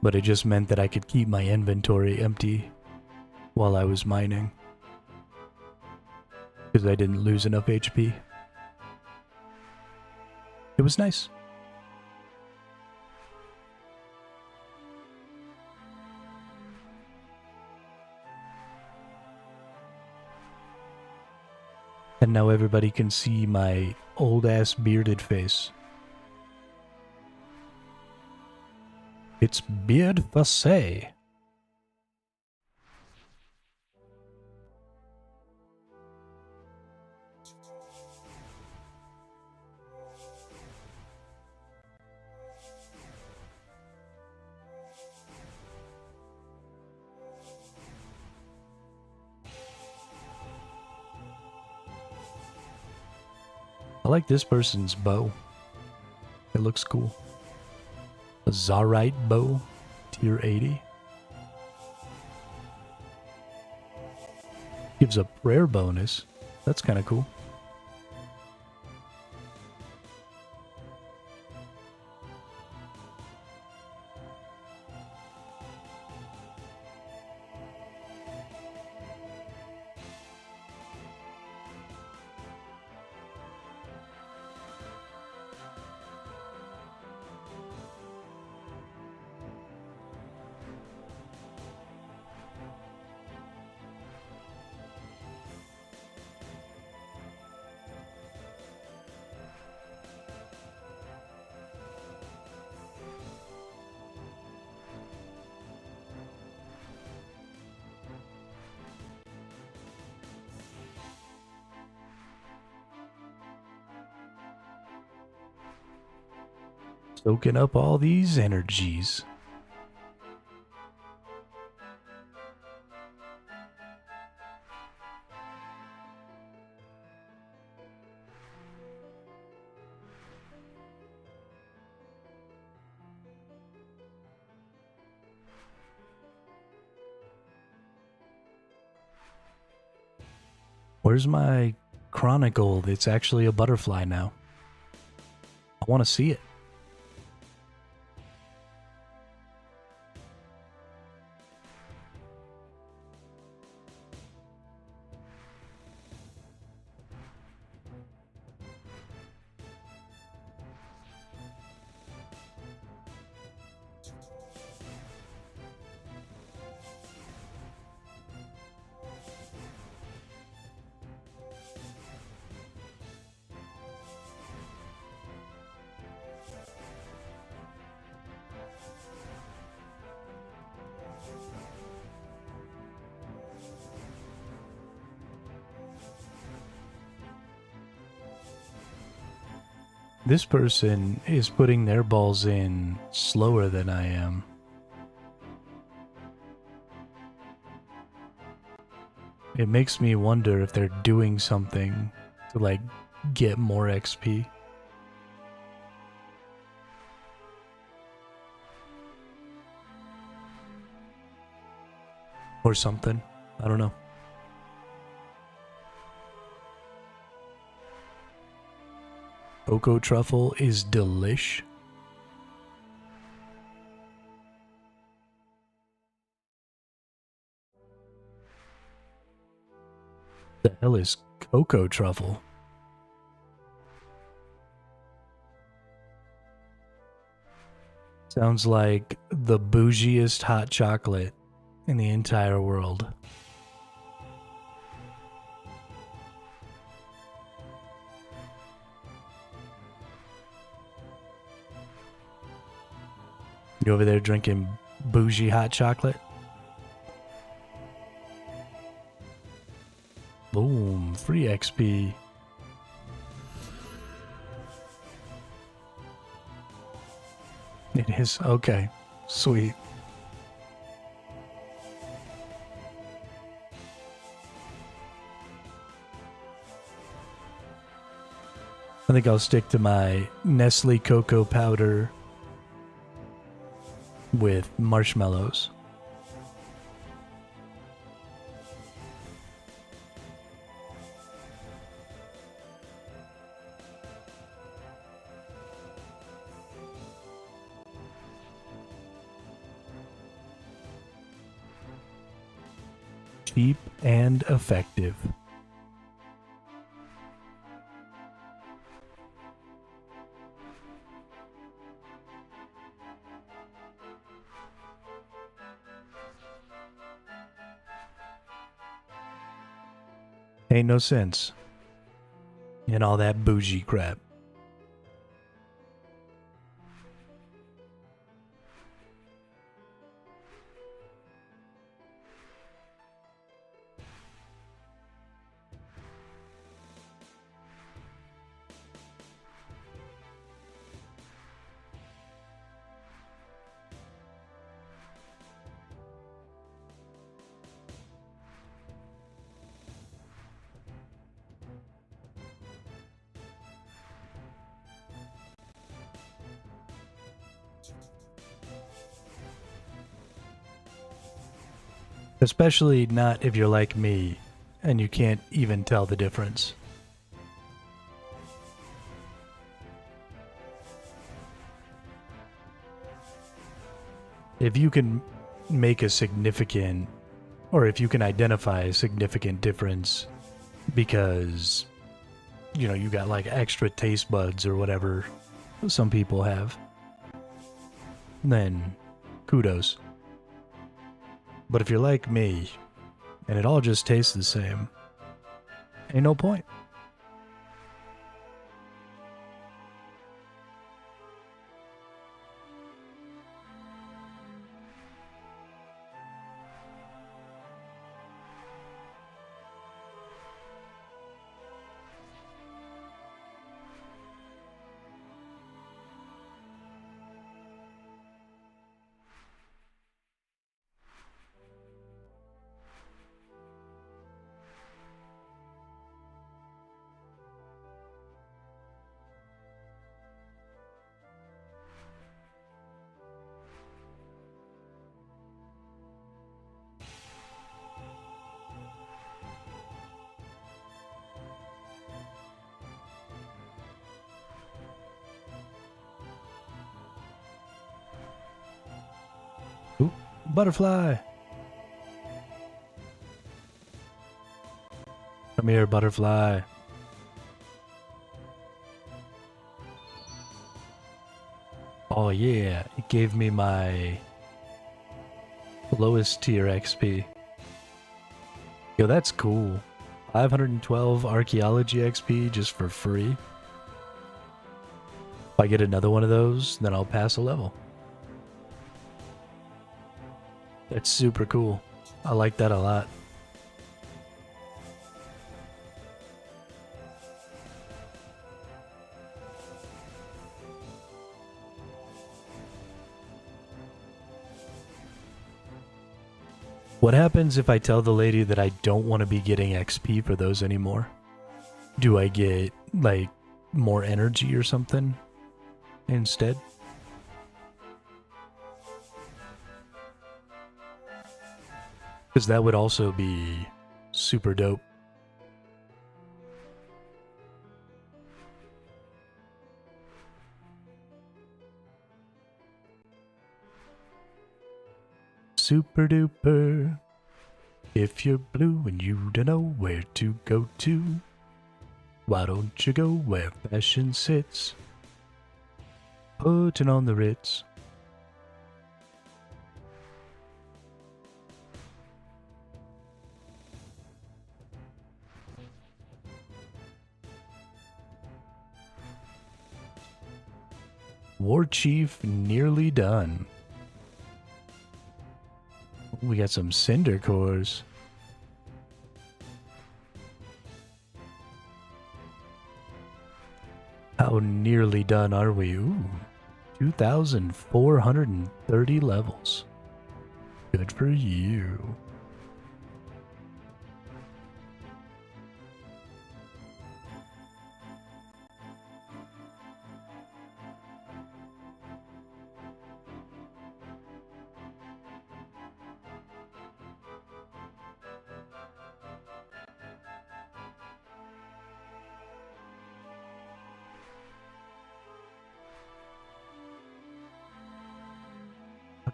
But it just meant that I could keep my inventory empty while I was mining. because I didn't lose enough HP. It was nice. And now everybody can see my old-ass bearded face. It's beard passé. I like this person's bow. It looks cool. A Zarite bow, tier 80. Gives a prayer bonus. That's kind of cool. Soaking up all these energies. Where's my chronicle that's actually a butterfly now? I want to see it. This person is putting their balls in slower than I am. It makes me wonder if they're doing something to, like, get more XP. Or something. I don't know. Cocoa truffle is delish. The hell is cocoa truffle? Sounds like the bougiest hot chocolate in the entire world. You over there drinking bougie hot chocolate? Boom, free XP. It is, okay, sweet. I think I'll stick to my Nestle cocoa powder with marshmallows. Cheap and effective. Ain't no sense in all that bougie crap. Especially not if you're like me and you can't even tell the difference. If you can make a significant, or if you can identify a significant difference because, you know, you got like extra taste buds or whatever some people have, then kudos. But if you're like me, and it all just tastes the same, ain't no point. Ooh, butterfly! Come here, butterfly. Oh yeah, it gave me my lowest tier XP. Yo, that's cool. 512 archaeology XP just for free. If I get another one of those, then I'll pass a level. That's super cool. I like that a lot. What happens if I tell the lady that I don't want to be getting XP for those anymore? Do I get, like, more energy or something instead? Because that would also be super dope. Super duper. If you're blue and you don't know where to go to, why don't you go where fashion sits? Putting on the Ritz. War Chief nearly done. We got some cinder cores. How nearly done are we? Ooh, 2,430 levels. Good for you.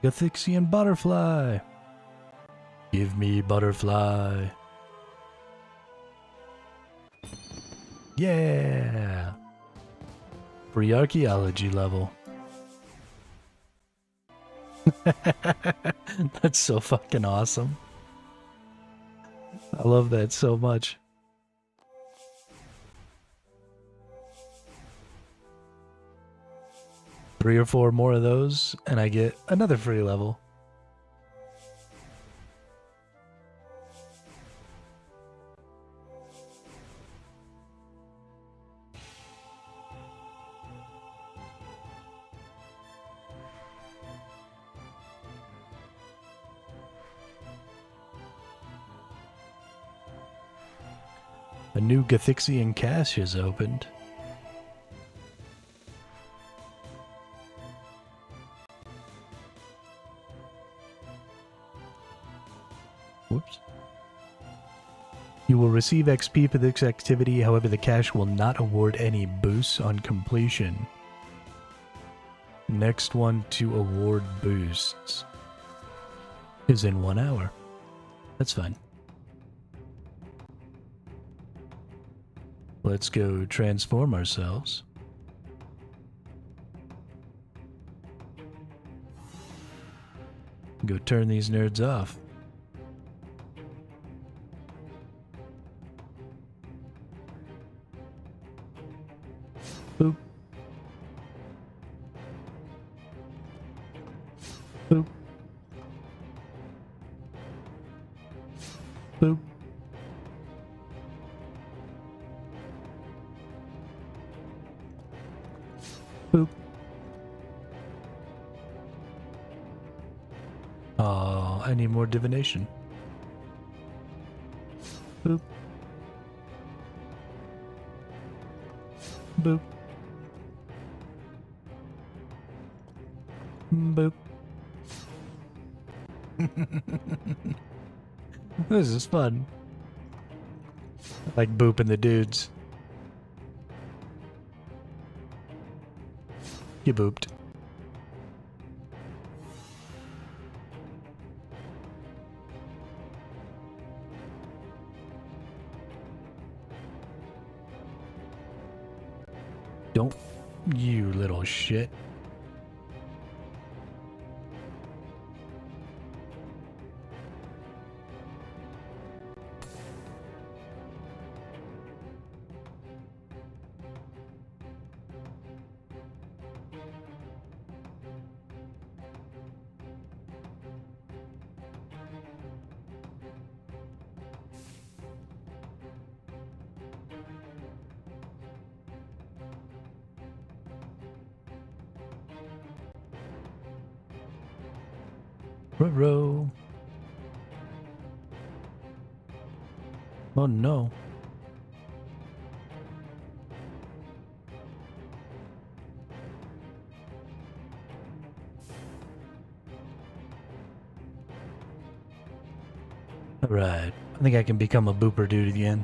Gathixian butterfly. Give me butterfly. Yeah. Free archaeology level. That's so fucking awesome. I love that so much. 3 or 4 more of those, and I get another free level. A new Gathixian cache has opened. Whoops. You will receive XP for this activity, however the cache will not award any boosts on completion. Next one to award boosts is in 1 hour. That's fine. Let's go transform ourselves. Go turn these nerds off. Boop. Boop. Boop. Boop. Oh, I need more divination. Boop. Boop. Boop. This is fun. I like booping the dudes. You booped. Don't, you little shit. Row. Oh no. Alright, I think I can become a booper dude again.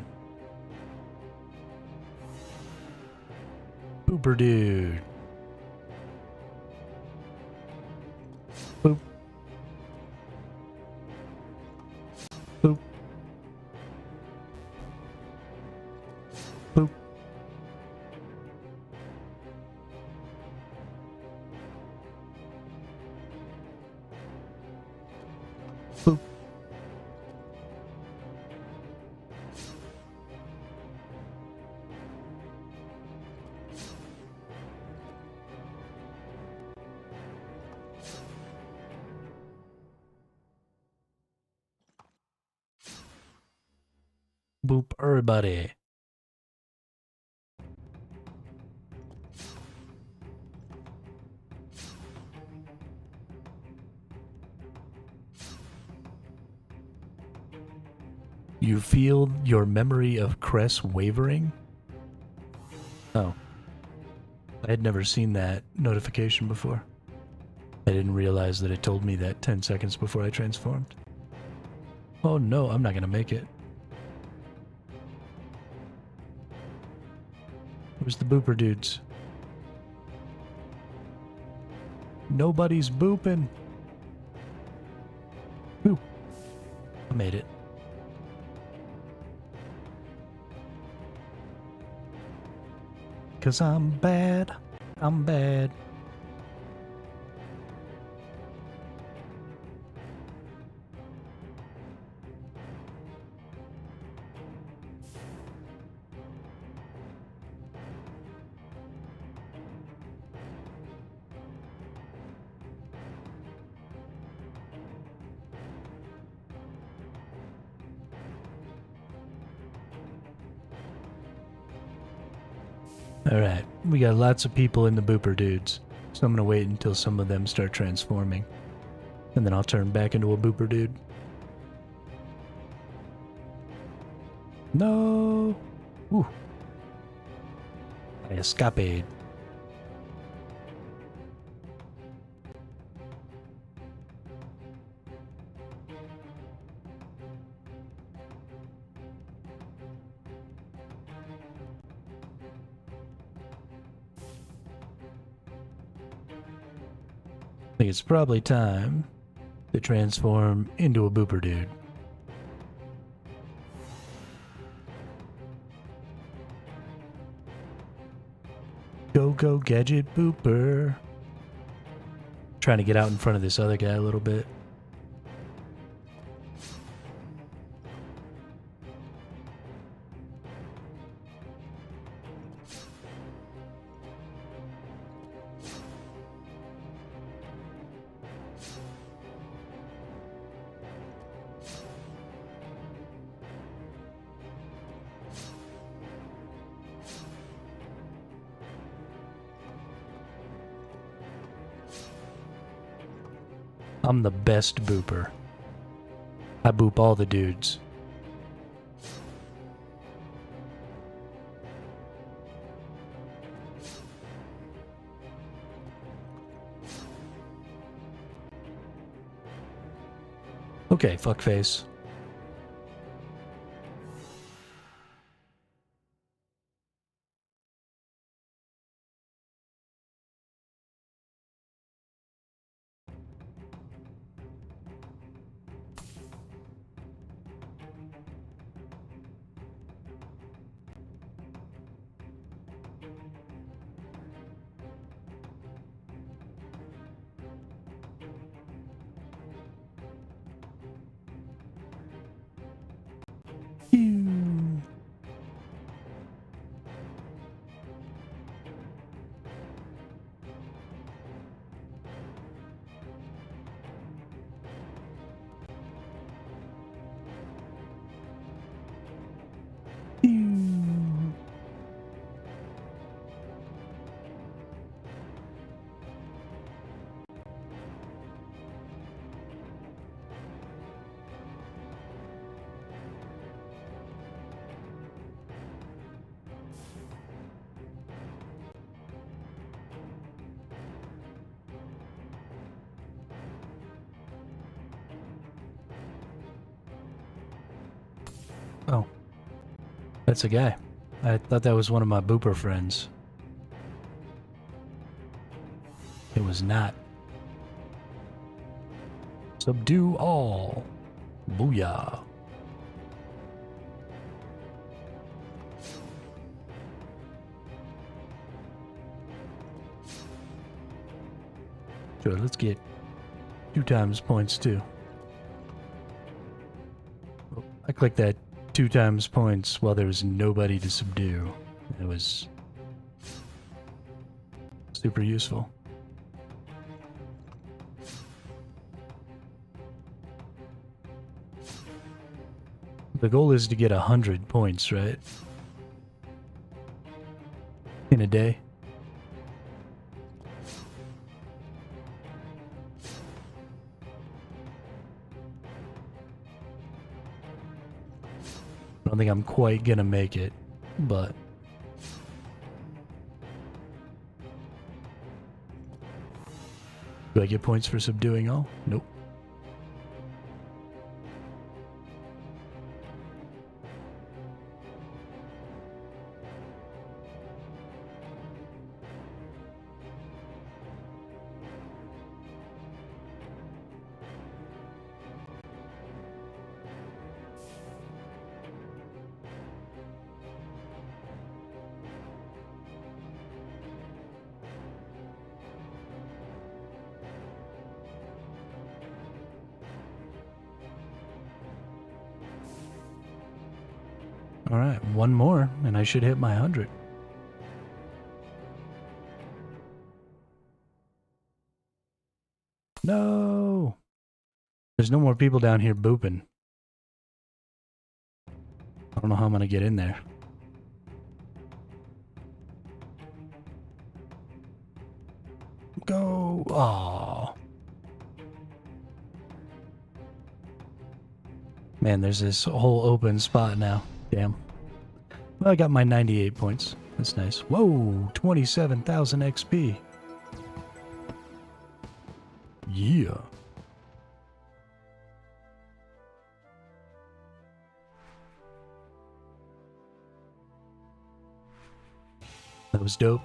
Booper dude. Boop. Boop. Boop. Boop. Boop everybody. You feel your memory of Cress wavering? Oh. I had never seen that notification before. I didn't realize that it told me that 10 seconds before I transformed. Oh no, I'm not gonna make it. Where's the booper dudes? Nobody's booping. Boop. I made it. Cause I'm bad. I'm bad. Alright, we got lots of people in the booper dudes, so I'm gonna wait until some of them start transforming. And then I'll turn back into a booper dude. No! Ooh. I escaped. I think it's probably time to transform into a booper dude. Go gadget booper. Trying to get out in front of this other guy a little bit. I'm the best booper. I boop all the dudes. Okay, fuckface. Oh. That's a guy. I thought that was one of my booper friends. It was not. Subdue all. Booyah. Sure, let's get 2 times points too. I clicked that 2 times points while there was nobody to subdue. It was super useful. The goal is to get 100 points, right? In a day. I don't think I'm quite gonna make it, but do I get points for subduing all? Nope. Alright, one more, and I should hit my 100. No! There's no more people down here booping. I don't know how I'm gonna get in there. No! Aww. Man, there's this whole open spot now. Damn. Well, I got my 98 points. That's nice. Whoa! 27,000 XP. Yeah. That was dope.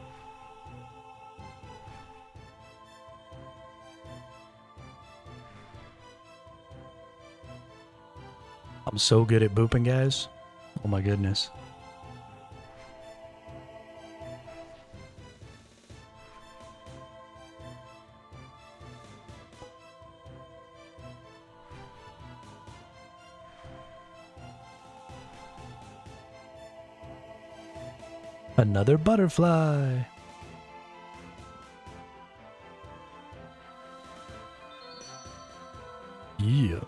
I'm so good at booping, guys. Oh my goodness. Another butterfly. Yeah.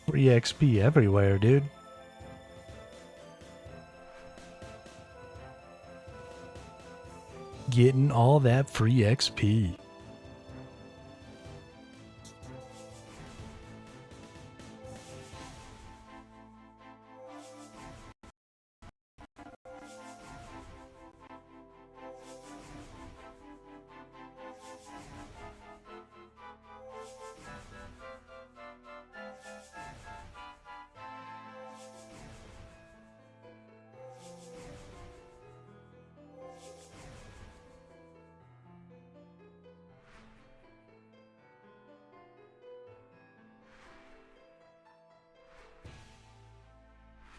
Free XP everywhere, dude. Getting all that free XP.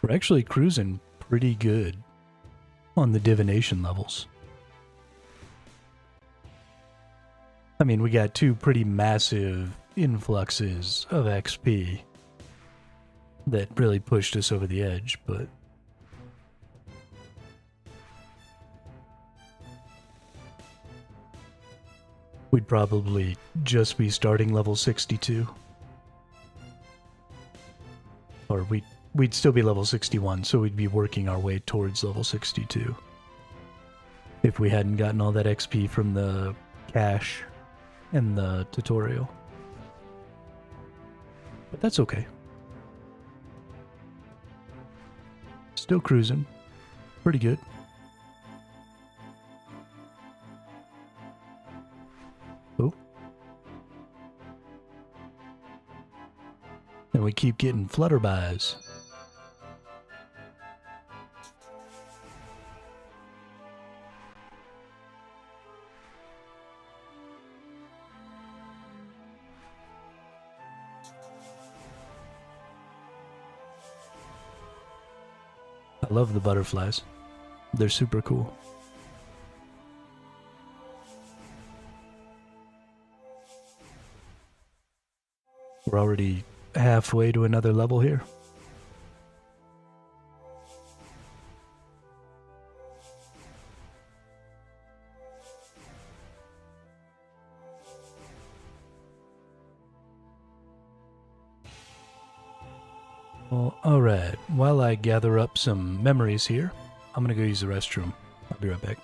We're actually cruising pretty good on the divination levels. I mean, we got two pretty massive influxes of XP that really pushed us over the edge, but we'd probably just be starting level 62. Or we'd still be level 61, so we'd be working our way towards level 62. If we hadn't gotten all that XP from the cache and the tutorial. But that's okay. Still cruising. Pretty good. Oh. And we keep getting flutterbys. I love the butterflies. They're super cool. We're already halfway to another level here. Well, alright. While I gather up some memories here, I'm gonna go use the restroom. I'll be right back.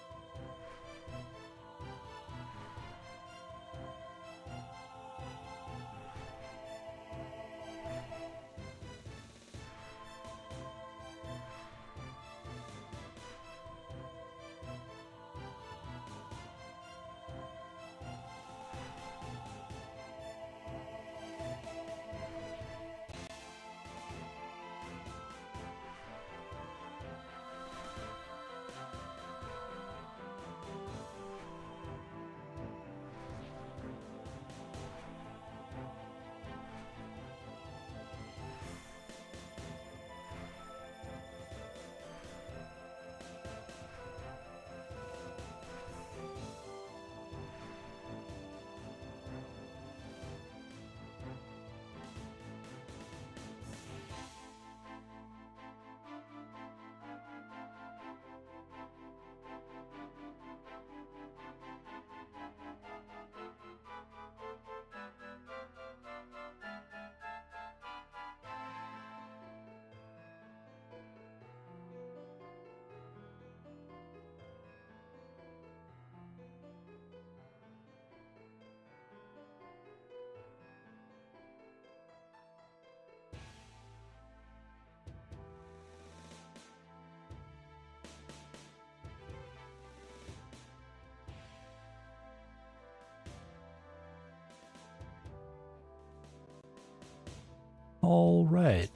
All right,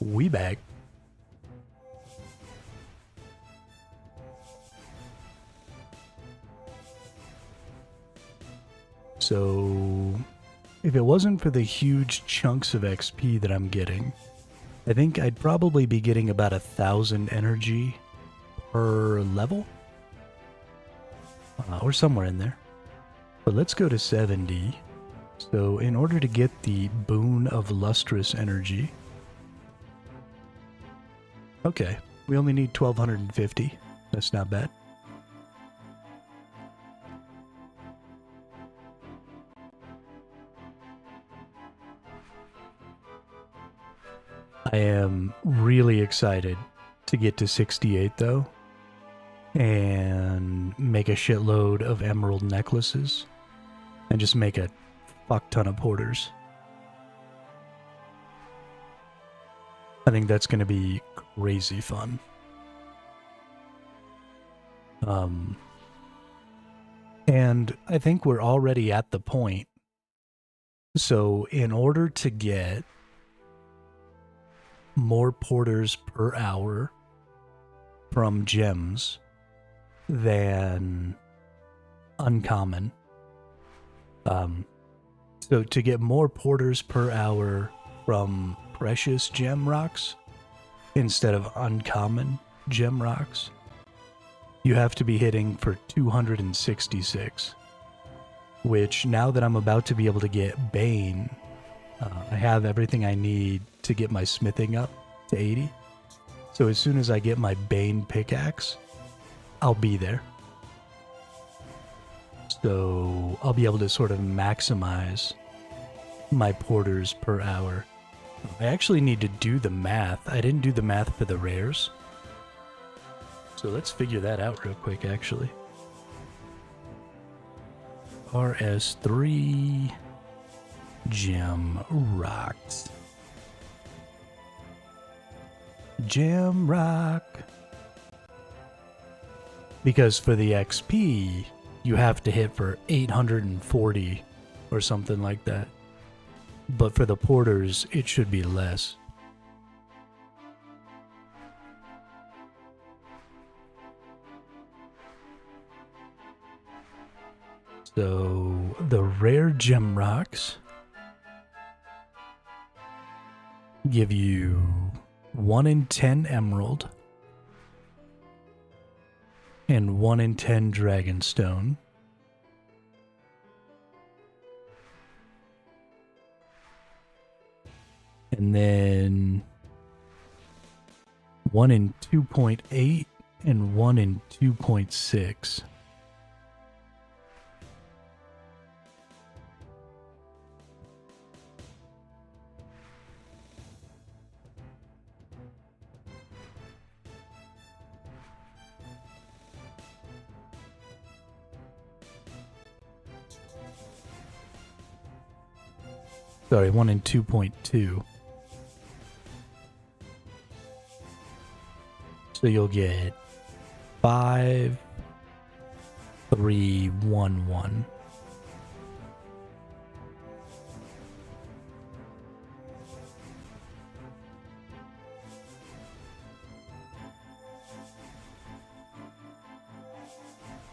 we back. So, if it wasn't for the huge chunks of XP that I'm getting, I think I'd probably be getting about 1,000 energy per level, or somewhere in there. But let's go to 70. So in order to get the boon of lustrous energy, okay, we only need 1,250. That's not bad. I am really excited to get to 68 though, and make a shitload of emerald necklaces, and just make a fuck ton of porters. I think that's going to be crazy fun. And I think we're already at the point. So in order to get more porters per hour from gems than uncommon, so to get more porters per hour from precious gem rocks instead of uncommon gem rocks, you have to be hitting for 266, which now that I'm about to be able to get Bane, I have everything I need to get my smithing up to 80. So as soon as I get my Bane pickaxe, I'll be there. So I'll be able to sort of maximize my porters per hour. I actually need to do the math. I didn't do the math for the rares. So let's figure that out real quick, actually. RS3 gem rocks. Gem rock. Because for the XP, you have to hit for 840 or something like that. But for the porters, it should be less. So the rare gem rocks give you 1 in 10 emerald and 1 in 10 dragonstone. And then 1 in 2.8 and 1 in 2.6. Sorry, 1 in 2.2. So you'll get 5, 3, 1, 1.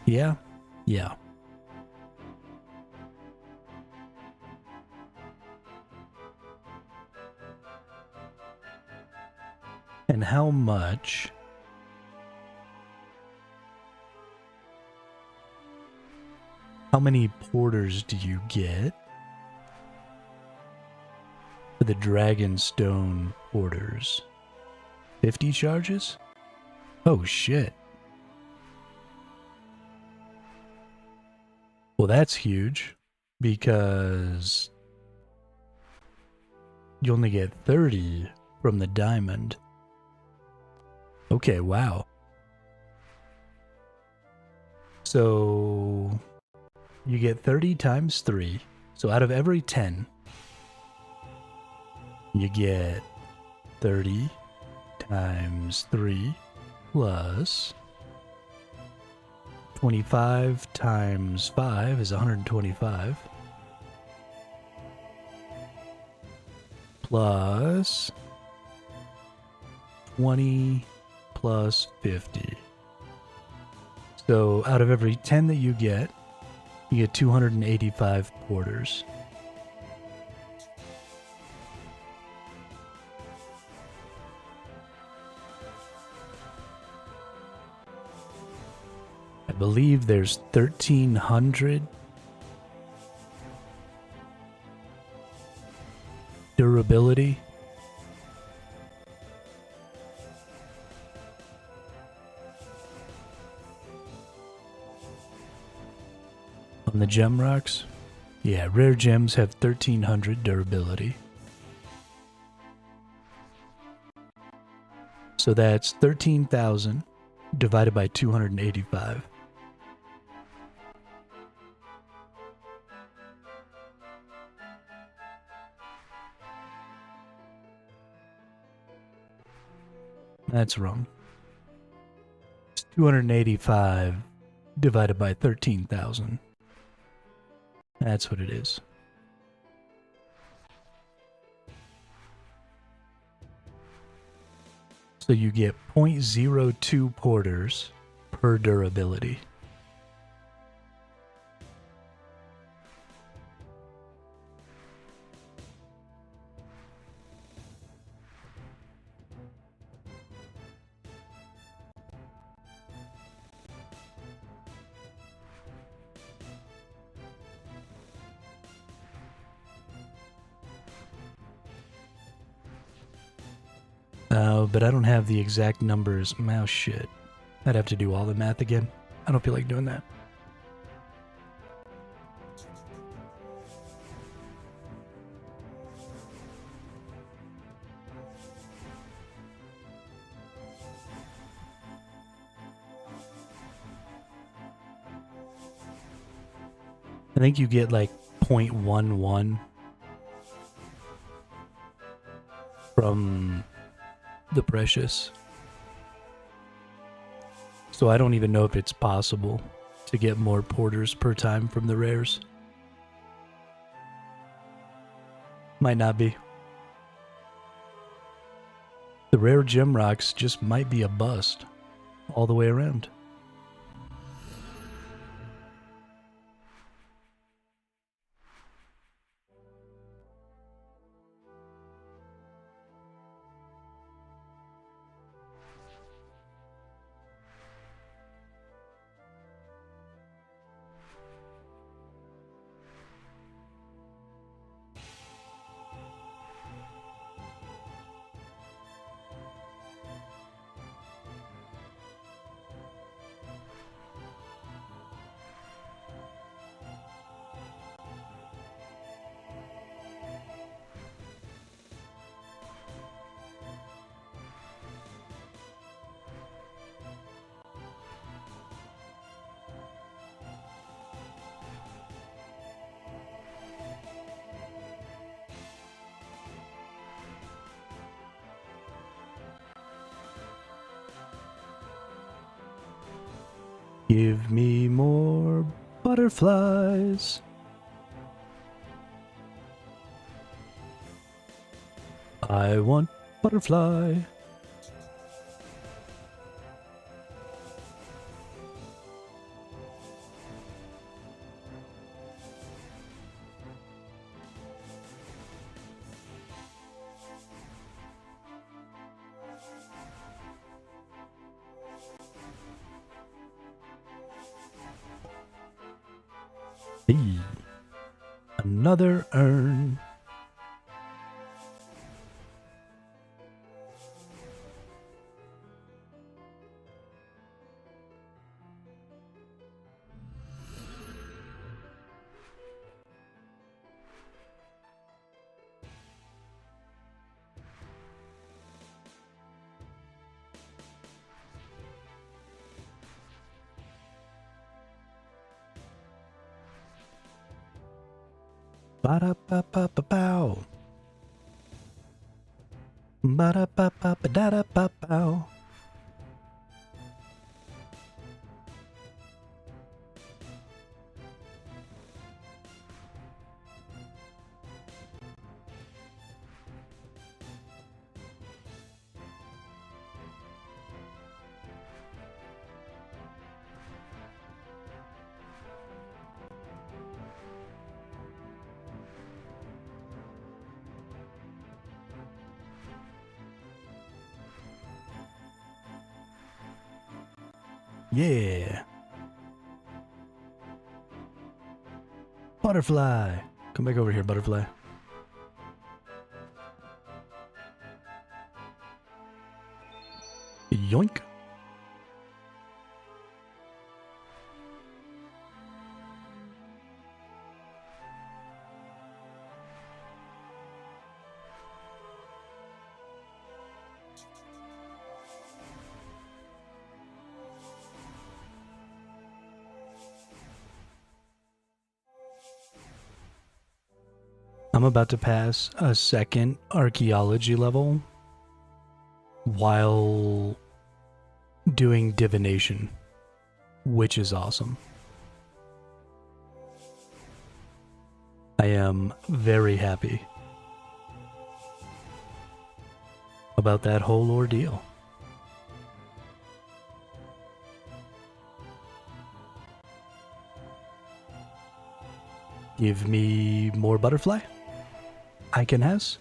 Yeah, yeah. And how much? How many porters do you get for the Dragonstone porters? 50 charges? Oh shit. Well, that's huge because you only get 30 from the diamond. Okay, wow. So you get 30 times 3. So out of every 10, you get 30 times 3 plus 25 times 5 is 125. plus 20 plus 50. So out of every 10 that you get 285 porters. I believe there's 1,300 durability. On the gem rocks? Yeah, rare gems have 1,300 durability. So that's 13,000 divided by 285. That's wrong. It's 285 divided by 13,000. That's what it is. So you get 0.02 porters per durability. But I don't have the exact numbers. Mouse shit. I'd have to do all the math again. I don't feel like doing that. I think you get like 0.11 from the precious. So I don't even know if it's possible to get more porters per time from the rares. Might not be. The rare gem rocks just might be a bust all the way around. Give me more butterflies. I want butterfly. Hey, another urn. Ba-da-ba-ba-ba-bow. Ba-da-ba-ba-ba-da-da-ba-bow. Yeah. Butterfly. Come back over here, butterfly. Yoink. I'm about to pass a second archaeology level while doing divination, which is awesome. I am very happy about that whole ordeal. Give me more butterfly. I can has.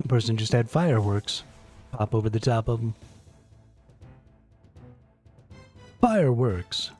The person just had fireworks pop over the top of them. Fireworks.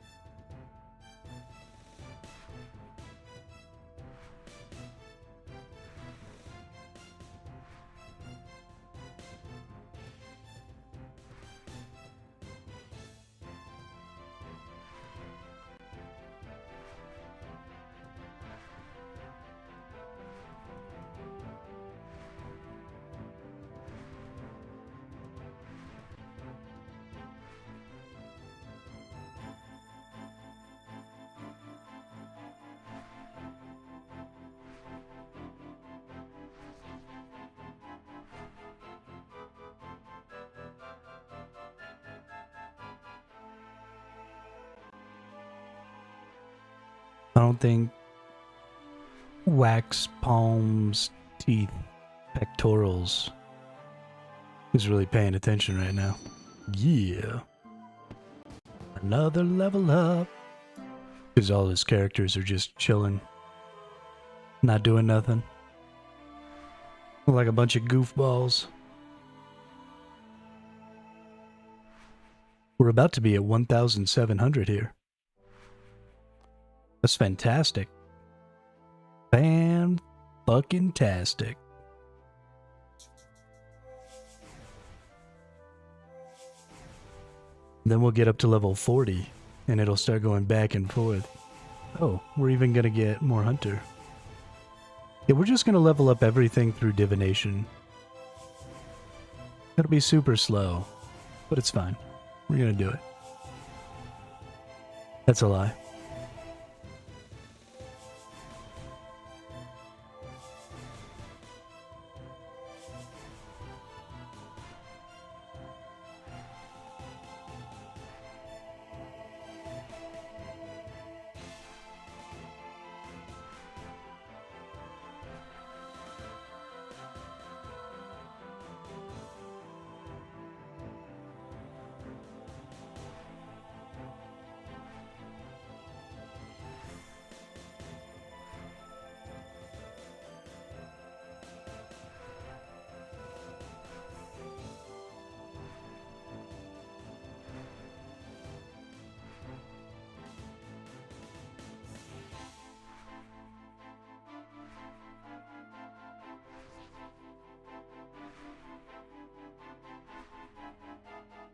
I don't think wax palms, teeth, pectorals is really paying attention right now. Yeah. Another level up. Because all his characters are just chilling. Not doing nothing. Like a bunch of goofballs. We're about to be at 1,700 here. That's fantastic. Fan-fucking-tastic. Then we'll get up to level 40, and it'll start going back and forth. Oh, we're even gonna get more hunter. Yeah, we're just gonna level up everything through divination. It'll be super slow, but it's fine. We're gonna do it. That's a lie.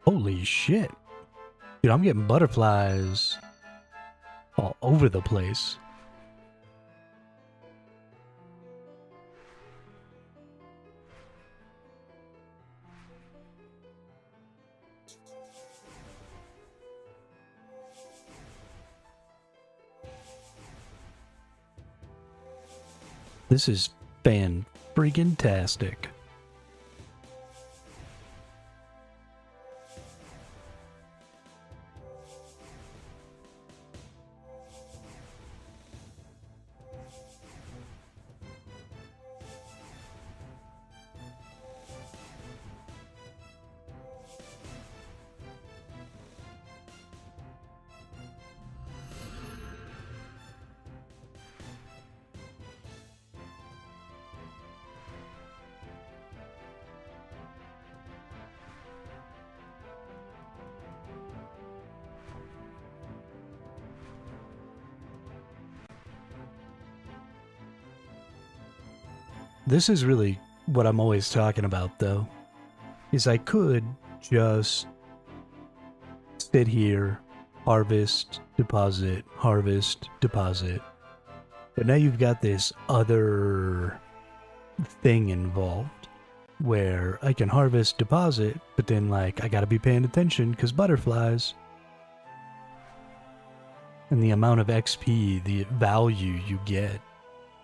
Holy shit. Dude, I'm getting butterflies all over the place. This is fan-freaking-tastic. This is really what I'm always talking about, though, is I could just sit here, harvest, deposit, but now you've got this other thing involved where I can harvest, deposit, but then, like, I gotta be paying attention because butterflies. And the amount of XP, the value you get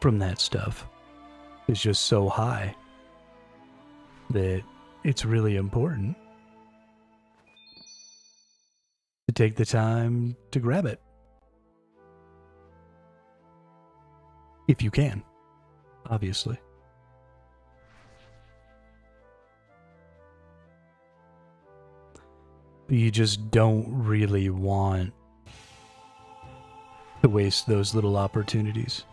from that stuff is just so high that it's really important to take the time to grab it. If you can, obviously. But you just don't really want to waste those little opportunities.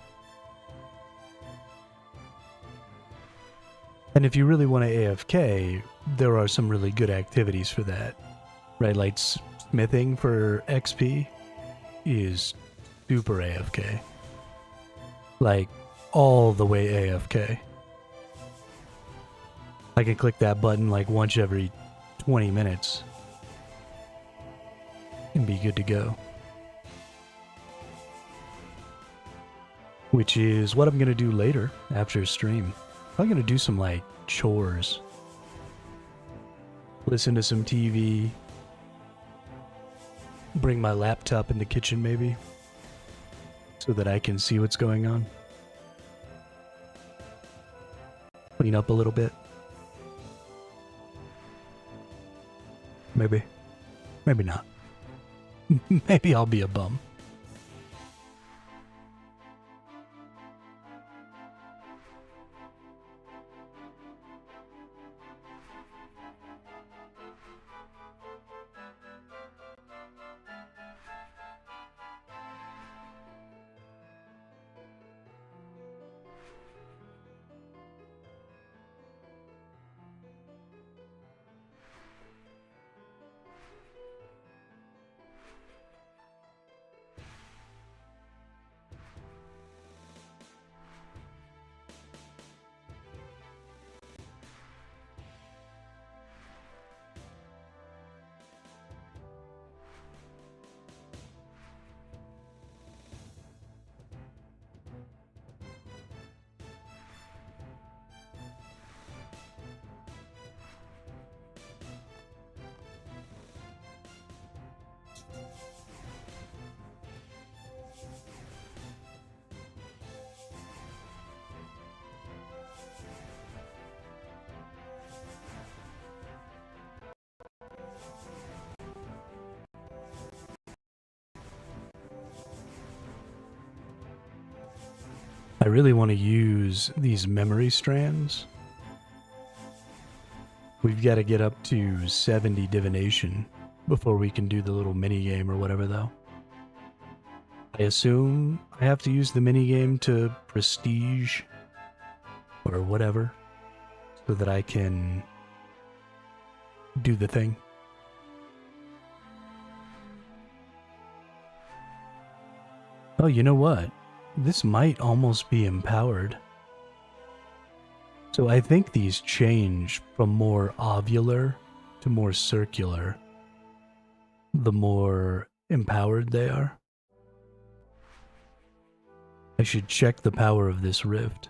And if you really want to AFK, there are some really good activities for that, right? Like smithing for XP is super AFK. Like, all the way AFK. I can click that button like once every 20 minutes and be good to go. Which is what I'm going to do later after stream. I'm going to do some, like, chores. Listen to some TV. Bring my laptop in the kitchen, maybe. So that I can see what's going on. Clean up a little bit. Maybe. Maybe not. Maybe I'll be a bum. I really want to use these memory strands. We've got to get up to 70 divination before we can do the little mini game or whatever, though. I assume I have to use the mini game to prestige or whatever so that I can do the thing. Oh, you know what? This might almost be empowered. So I think these change from more ovular to more circular, the more empowered they are. I should check the power of this rift.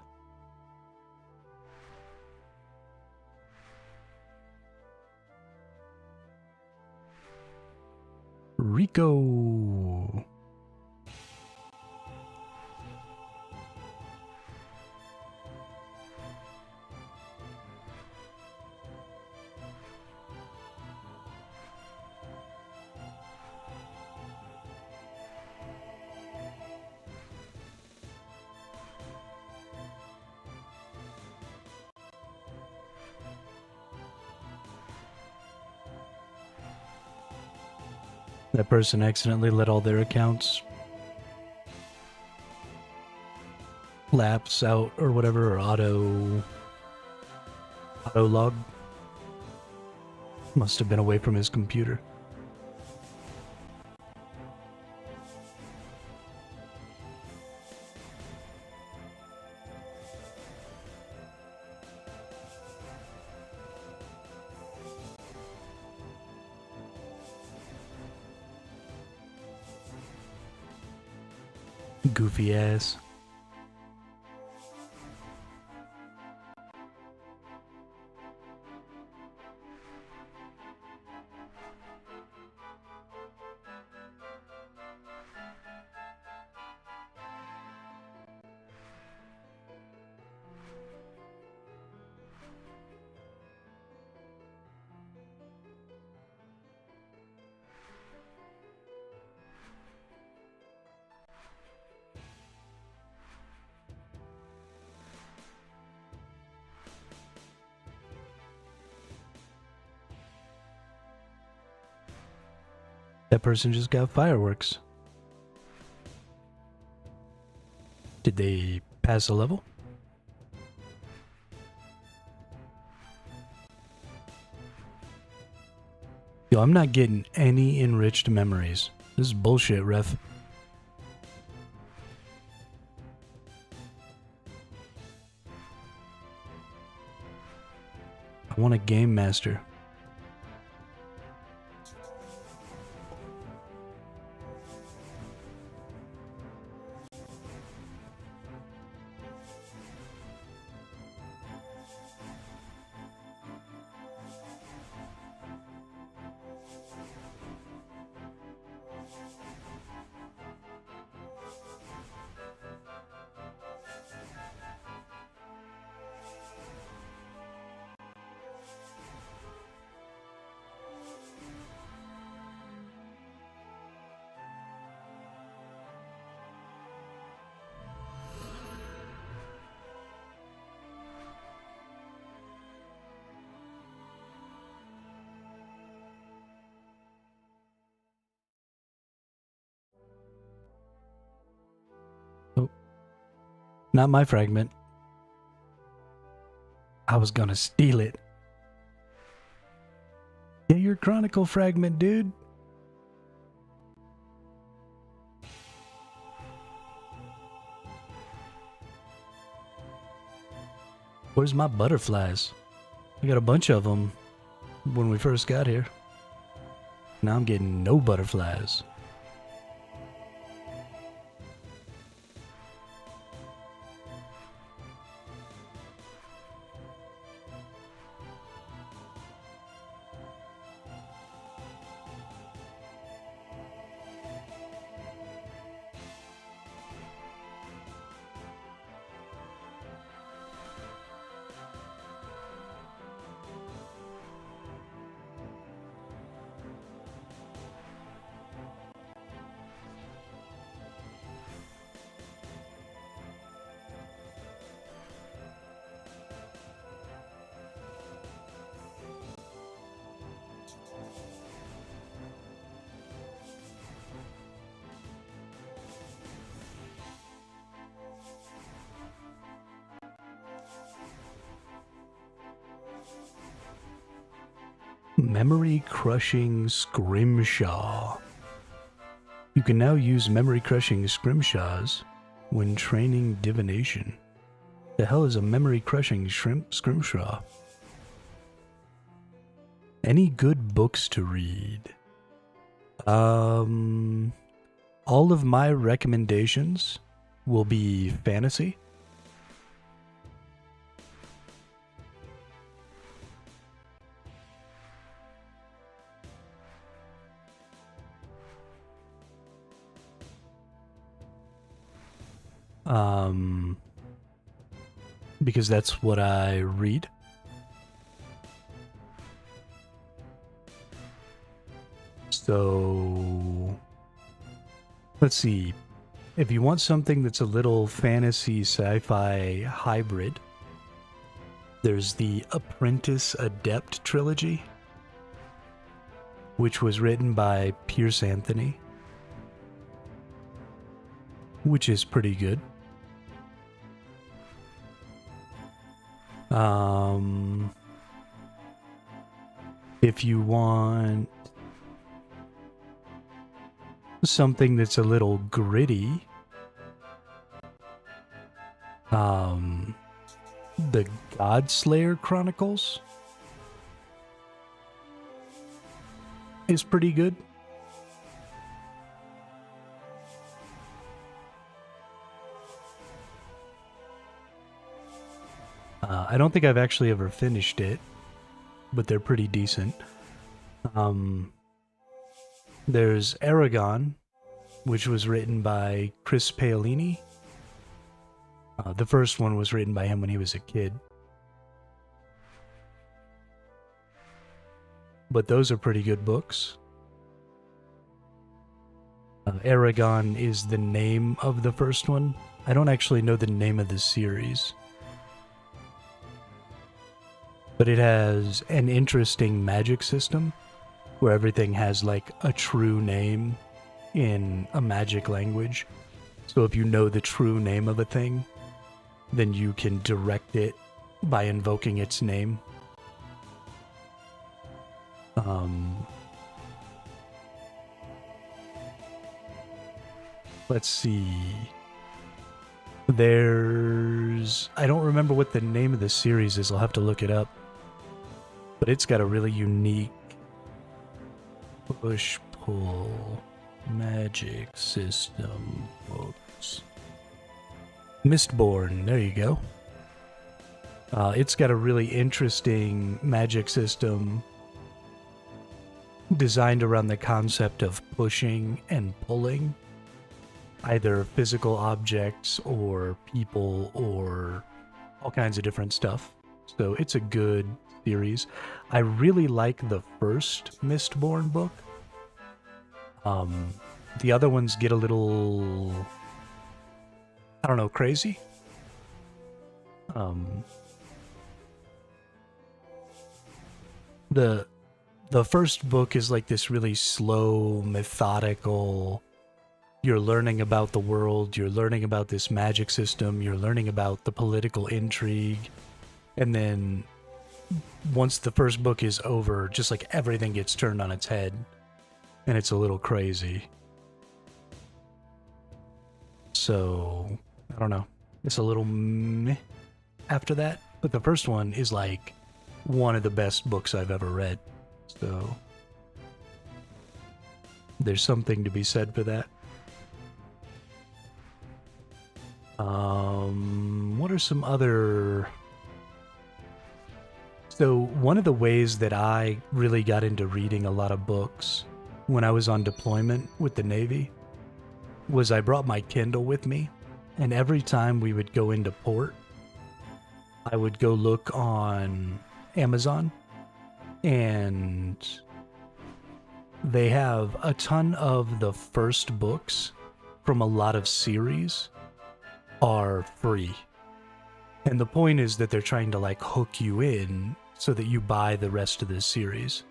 Rico. That person accidentally let all their accounts lapse out or whatever, or auto log. Must have been away from his computer. Goofy ass. That person just got fireworks. Did they pass a level? Yo, I'm not getting any enriched memories. This is bullshit, ref. I want a game master. Not my fragment. I was gonna steal it. Get your Chronicle fragment, dude. Where's my butterflies? I got a bunch of them when we first got here. Now I'm getting no butterflies. Memory Crushing Scrimshaw. You can now use Memory Crushing Scrimshaws when training divination. The hell is a Memory Crushing Scrimshaw? Any good books to read. All of my recommendations will be fantasy. Because that's what I read. So, let's see. If you want something that's a little fantasy sci-fi hybrid, there's the Apprentice Adept trilogy, which was written by Pierce Anthony, which is pretty good. If you want something that's a little gritty, the Godslayer Chronicles is pretty good. I don't think I've actually ever finished it, but they're pretty decent. There's Aragon, which was written by Chris Paolini. The first one was written by him when he was a kid. But those are pretty good books. Aragon is the name of the first one. I don't actually know the name of the series. But it has an interesting magic system where everything has like a true name in a magic language. So if you know the true name of a thing, then you can direct it by invoking its name. Let's see. I don't remember what the name of the series is. I'll have to look it up. But it's got a really unique push-pull magic system books. Mistborn, there you go. It's got a really interesting magic system designed around the concept of pushing and pulling, either physical objects or people or all kinds of different stuff. So it's a good series. I really like the first Mistborn book. The other ones get a little, I don't know, crazy. The first book is like this really slow, methodical. You're learning about the world, you're learning about this magic system, you're learning about the political intrigue, and then once the first book is over, just like everything gets turned on its head, and it's a little crazy. So, I don't know. It's a little meh after that, but the first one is like one of the best books I've ever read. So, there's something to be said for that. What are some other... So one of the ways that I really got into reading a lot of books when I was on deployment with the Navy was I brought my Kindle with me, and every time we would go into port, I would go look on Amazon, and they have a ton of the first books from a lot of series are free. And the point is that they're trying to like hook you in so that you buy the rest of this series.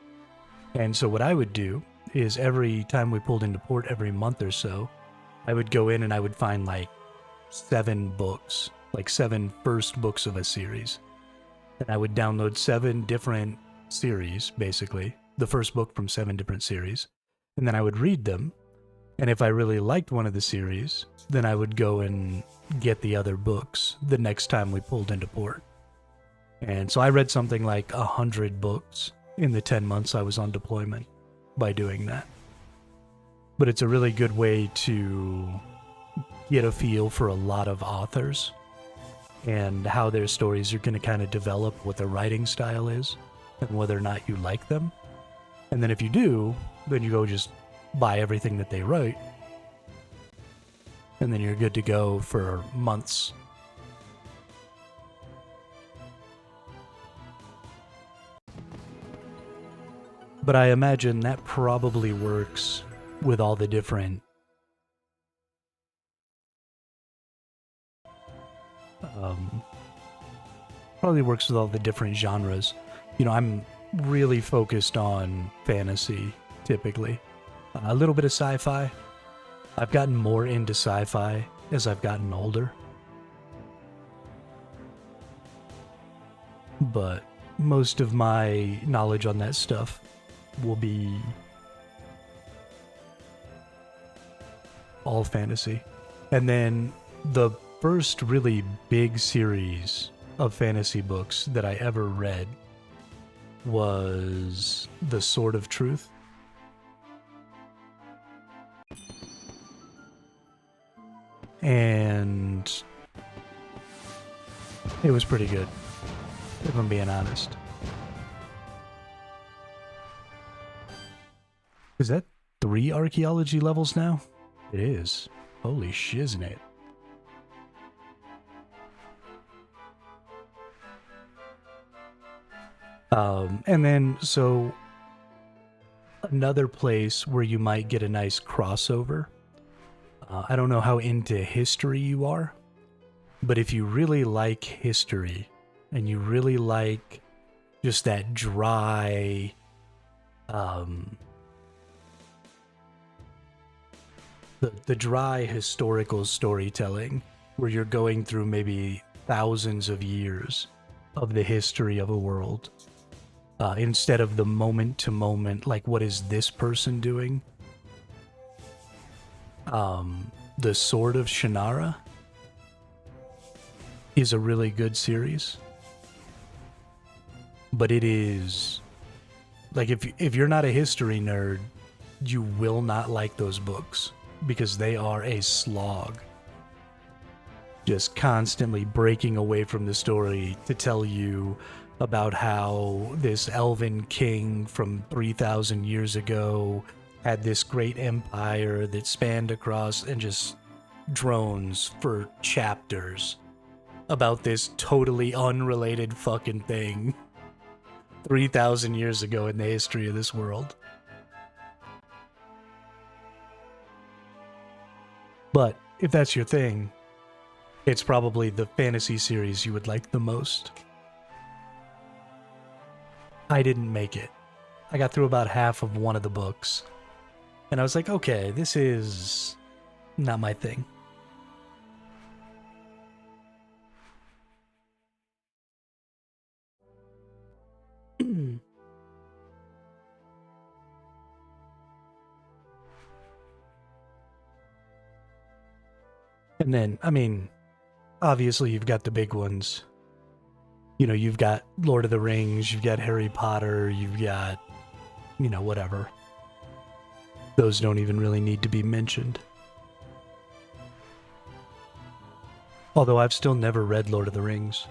And so what I would do is every time we pulled into port every month or so, I would go in and I would find like 7 books, like 7 first books of a series. And I would download 7 different series, basically, the first book from 7 different series. And then I would read them. And if I really liked one of the series, then I would go and get the other books the next time we pulled into port. And so I read something like 100 books in the 10 months I was on deployment by doing that. But it's a really good way to get a feel for a lot of authors and how their stories are going to kind of develop, what their writing style is, and whether or not you like them. And then if you do, then you go just buy everything that they write, and then you're good to go for months. But I imagine that probably works with all the different genres. You know, I'm really focused on fantasy, typically. A little bit of sci-fi. I've gotten more into sci-fi as I've gotten older. But most of my knowledge on that stuff will be all fantasy. And then the first really big series of fantasy books that I ever read was The Sword of Truth. And it was pretty good, if I'm being honest. Is that 3 archaeology levels now? It is. Holy shiznit. And then, so another place where you might get a nice crossover. I don't know how into history you are, but if you really like history and you really like just that dry, the dry historical storytelling where you're going through maybe thousands of years of the history of a world, instead of the moment to moment, like what is this person doing? The Sword of Shannara is a really good series, but it is like if you're not a history nerd, you will not like those books because they are a slog. Just constantly breaking away from the story to tell you about how this elven king from 3,000 years ago had this great empire that spanned across, and just drones for chapters about this totally unrelated fucking thing 3,000 years ago in the history of this world. But if that's your thing, it's probably the fantasy series you would like the most. I didn't make it. I got through about half of one of the books, and I was like, okay, this is not my thing. And then, I mean, obviously you've got the big ones. You know, you've got Lord of the Rings, you've got Harry Potter, you've got, you know, whatever. Those don't even really need to be mentioned. Although I've still never read Lord of the Rings.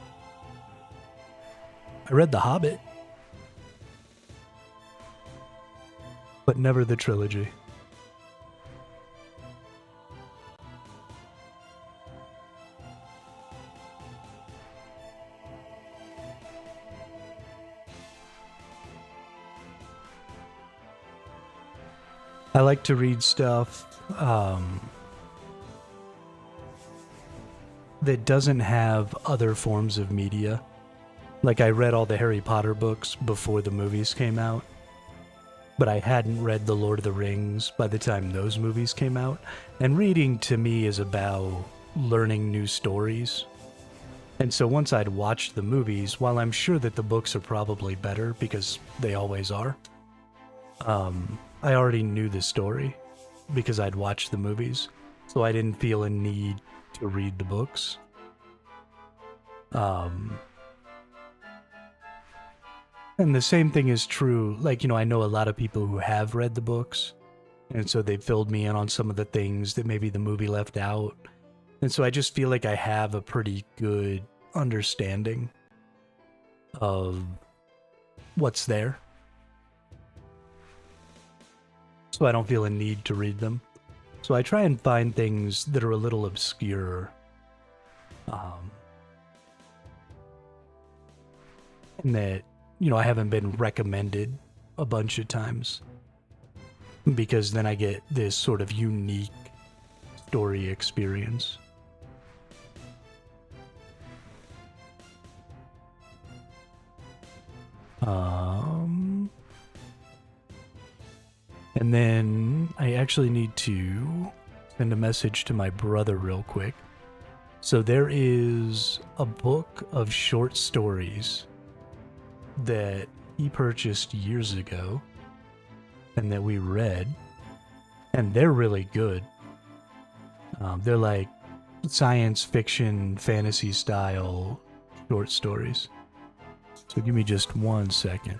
I read The Hobbit, but never the trilogy. I like to read stuff that doesn't have other forms of media. Like, I read all the Harry Potter books before the movies came out, but I hadn't read The Lord of the Rings by the time those movies came out. And reading to me is about learning new stories. And so once I'd watched the movies, while I'm sure that the books are probably better because they always are, I already knew the story because I'd watched the movies, so I didn't feel a need to read the books. And the same thing is true. Like, I know a lot of people who have read the books, and so they filled me in on some of the things that maybe the movie left out. And so I just feel like I have a pretty good understanding of what's there. So I don't feel a need to read them. So I try and find things that are a little obscure. And that, I haven't been recommended a bunch of times. Because then I get this sort of unique story experience. And then I actually need to send a message to my brother real quick. So there is a book of short stories that he purchased years ago and that we read, and they're really good. They're like science fiction, fantasy style short stories. So give me just 1 second.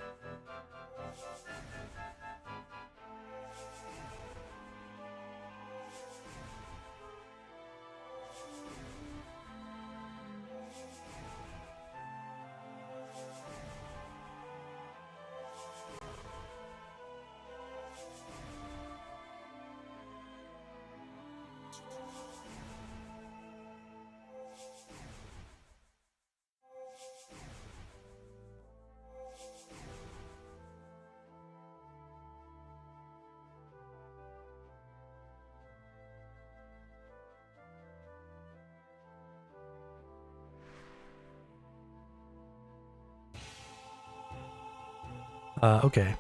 Okay.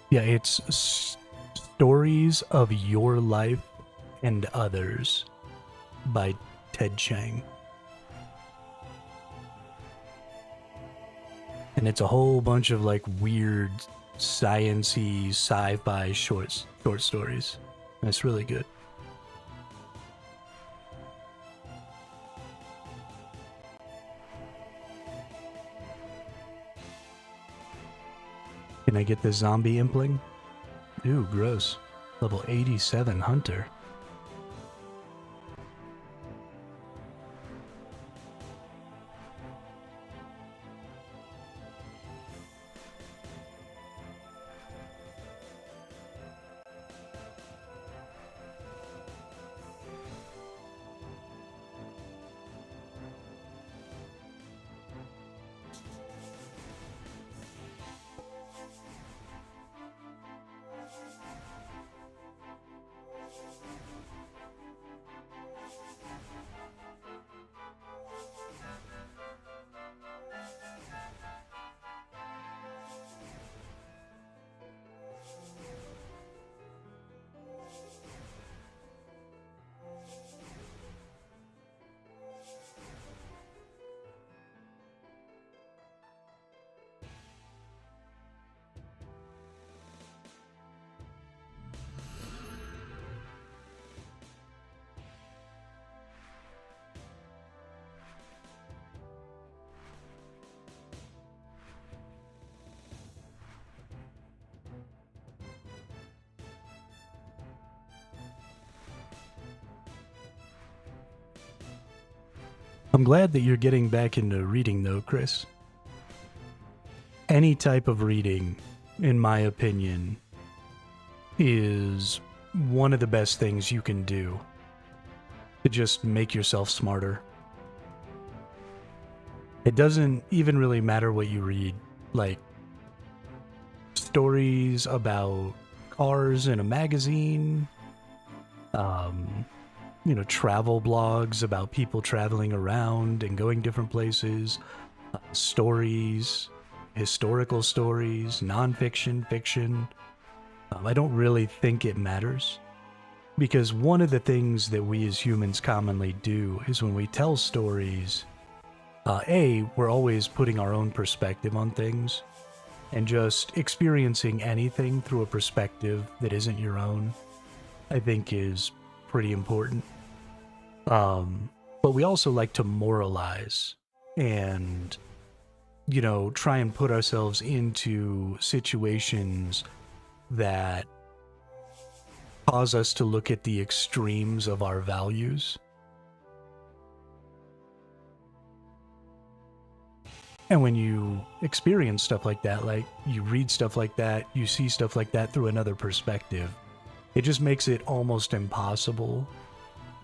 Yeah, it's Stories of Your Life and Others by Ted Chiang. And it's a whole bunch of like weird science-y sci-fi short stories. And it's really good. Can I get the zombie impling? Ooh, gross. Level 87 hunter. I'm glad that you're getting back into reading though, Chris. Any type of reading, in my opinion, is one of the best things you can do to just make yourself smarter. It doesn't even really matter what you read, like stories about cars in a magazine, travel blogs about people traveling around and going different places, stories, historical stories, nonfiction, fiction. I don't really think it matters, because one of the things that we as humans commonly do is when we tell stories, we're always putting our own perspective on things, and just experiencing anything through a perspective that isn't your own, I think is pretty important. But we also like to moralize and try and put ourselves into situations that cause us to look at the extremes of our values. And when you experience stuff like that, like you read stuff like that, you see stuff like that through another perspective, it just makes it almost impossible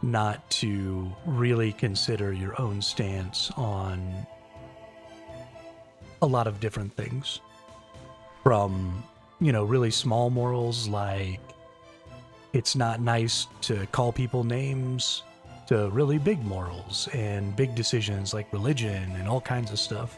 not to really consider your own stance on a lot of different things. From, really small morals like it's not nice to call people names, to really big morals and big decisions like religion and all kinds of stuff.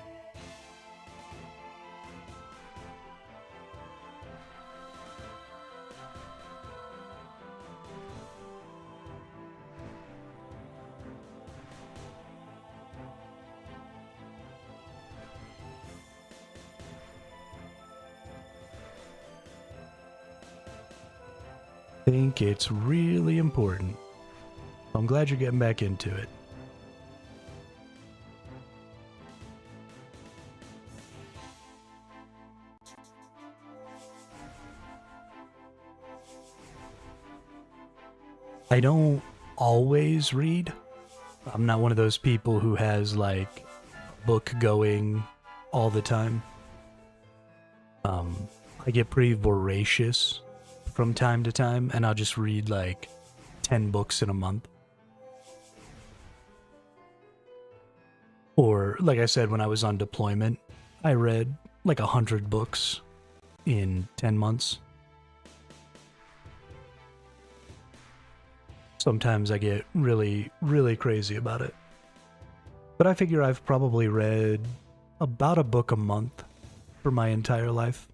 I think it's really important. I'm glad you're getting back into it. I don't always read. I'm not one of those people who has like book going all the time. I get pretty voracious from time to time, and I'll just read like 10 books in a month. Or, like I said, when I was on deployment, I read like 100 books in 10 months. Sometimes I get really, really crazy about it. But I figure I've probably read about a book a month for my entire life.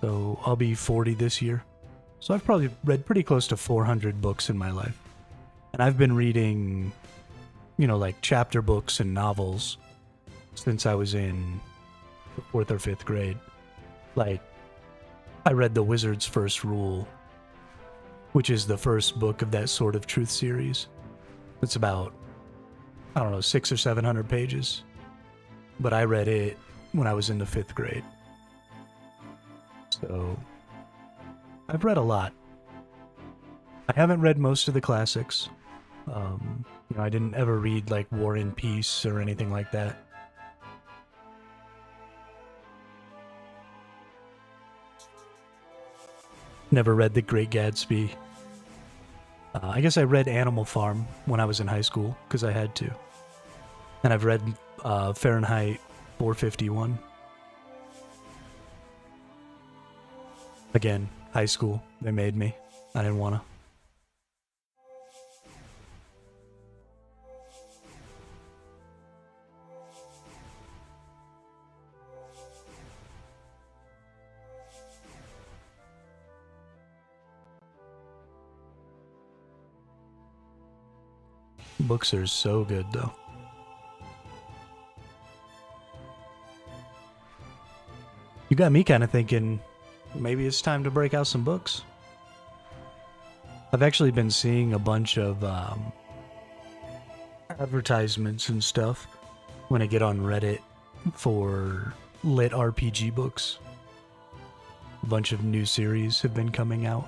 So I'll be 40 this year. So I've probably read pretty close to 400 books in my life. And I've been reading, like chapter books and novels since I was in the 4th or 5th grade. Like, I read The Wizard's First Rule, which is the first book of that Sword of Truth series. It's about, 600 or 700 pages. But I read it when I was in the 5th grade. So, I've read a lot. I haven't read most of the classics. I didn't ever read like War and Peace or anything like that. Never read The Great Gatsby. I guess I read Animal Farm when I was in high school because I had to. And I've read Fahrenheit 451. Again, high school. They made me. I didn't want to. Books are so good, though. You got me kind of thinking maybe it's time to break out some books. I've actually been seeing a bunch of advertisements and stuff when I get on Reddit for lit RPG books. A bunch of new series have been coming out.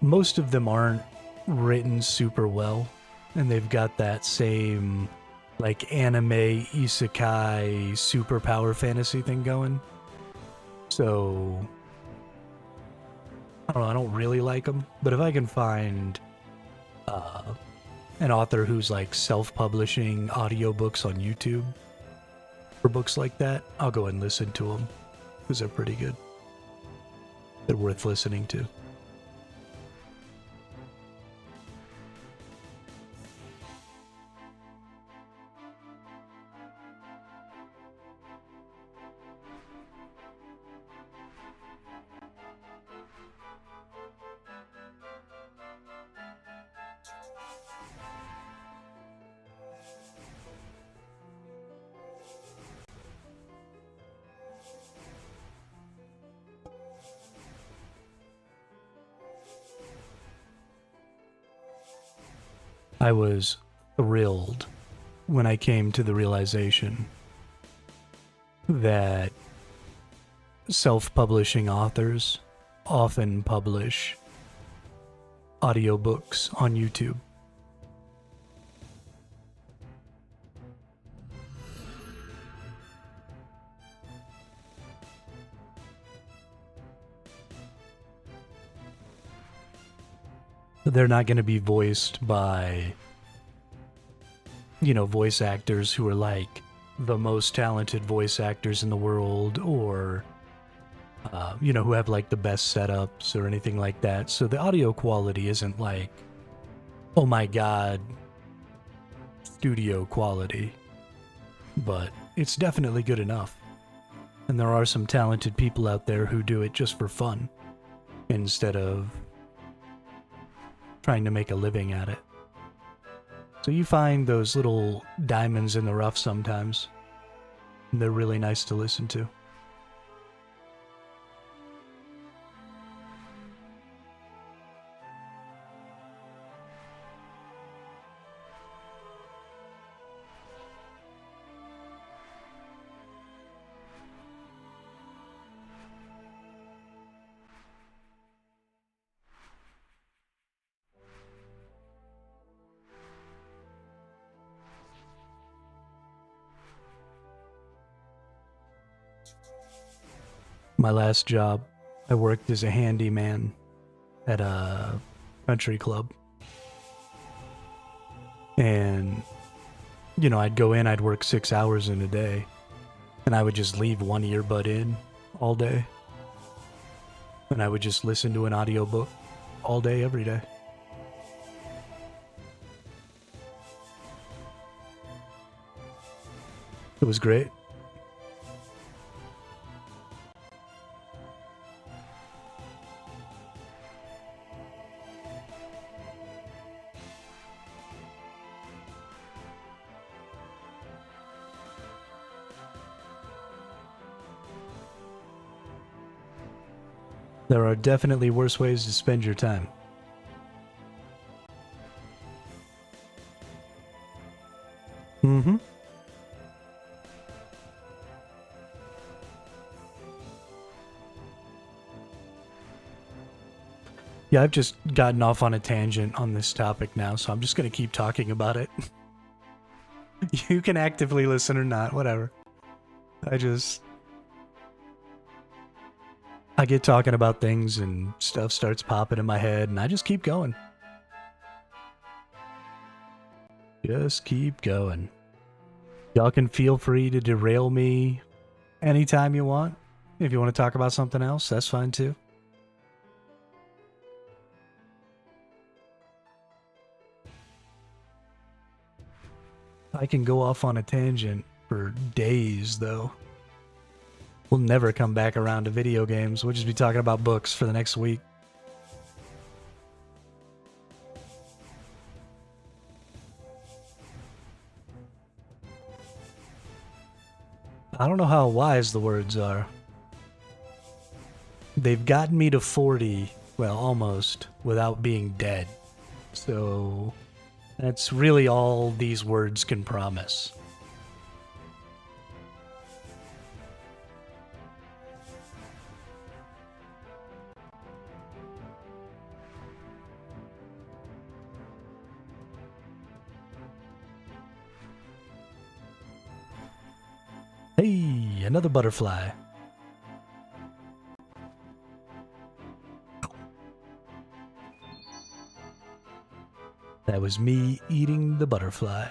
Most of them aren't written super well, and they've got that same like anime isekai superpower fantasy thing going. So I don't know, I don't really like them, but if I can find an author who's like self-publishing audiobooks on YouTube for books like that, I'll go and listen to them because they're pretty good. They're worth listening to. I was thrilled when I came to the realization that self-publishing authors often publish audiobooks on YouTube. They're not going to be voiced by, voice actors who are like the most talented voice actors in the world, or, who have like the best setups or anything like that. So the audio quality isn't like, oh my god, studio quality. But it's definitely good enough. And there are some talented people out there who do it just for fun, instead of trying to make a living at it. So you find those little diamonds in the rough sometimes. And they're really nice to listen to. My last job, I worked as a handyman at a country club. And, I'd go in, I'd work 6 hours in a day, and I would just leave one earbud in all day. And I would just listen to an audiobook all day, every day. It was great. There are definitely worse ways to spend your time. Mm-hmm. Yeah, I've just gotten off on a tangent on this topic now, so I'm just going to keep talking about it. You can actively listen or not, whatever. I get talking about things and stuff starts popping in my head, and I just keep going. Just keep going. Y'all can feel free to derail me anytime you want. If you want to talk about something else, that's fine too. I can go off on a tangent for days, though. We'll never come back around to video games. We'll just be talking about books for the next week. I don't know how wise the words are. They've gotten me to 40, well, almost, without being dead. So that's really all these words can promise. Hey, another butterfly. That was me eating the butterfly.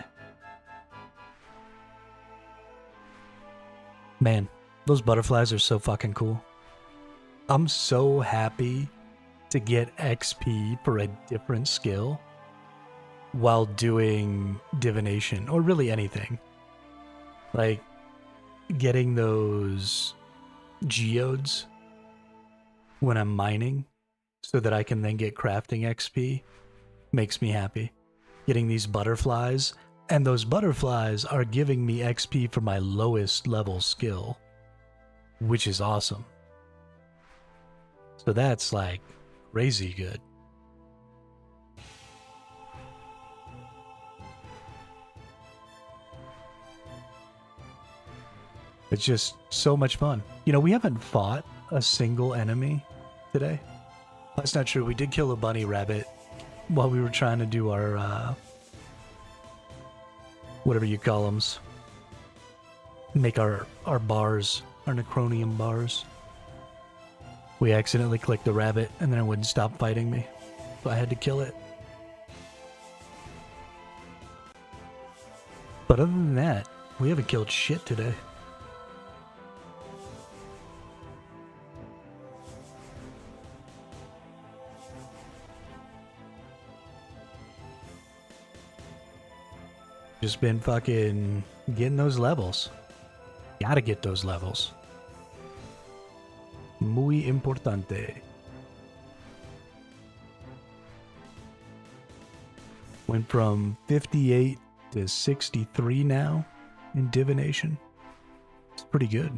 Man, those butterflies are so fucking cool. I'm so happy to get XP for a different skill while doing divination, or really anything. Like, getting those geodes when I'm mining so that I can then get crafting XP makes me happy. Getting these butterflies, and those butterflies are giving me XP for my lowest level skill, which is awesome. So that's like crazy good. It's just so much fun. You know, we haven't fought a single enemy today. That's not true. We did kill a bunny rabbit while we were trying to do our, whatever you call them. Make our bars, our necronium bars. We accidentally clicked the rabbit and then it wouldn't stop fighting me. So I had to kill it. But other than that, we haven't killed shit today. Just been fucking getting those levels. Gotta get those levels. Muy importante. Went from 58 to 63 now in divination. It's pretty good.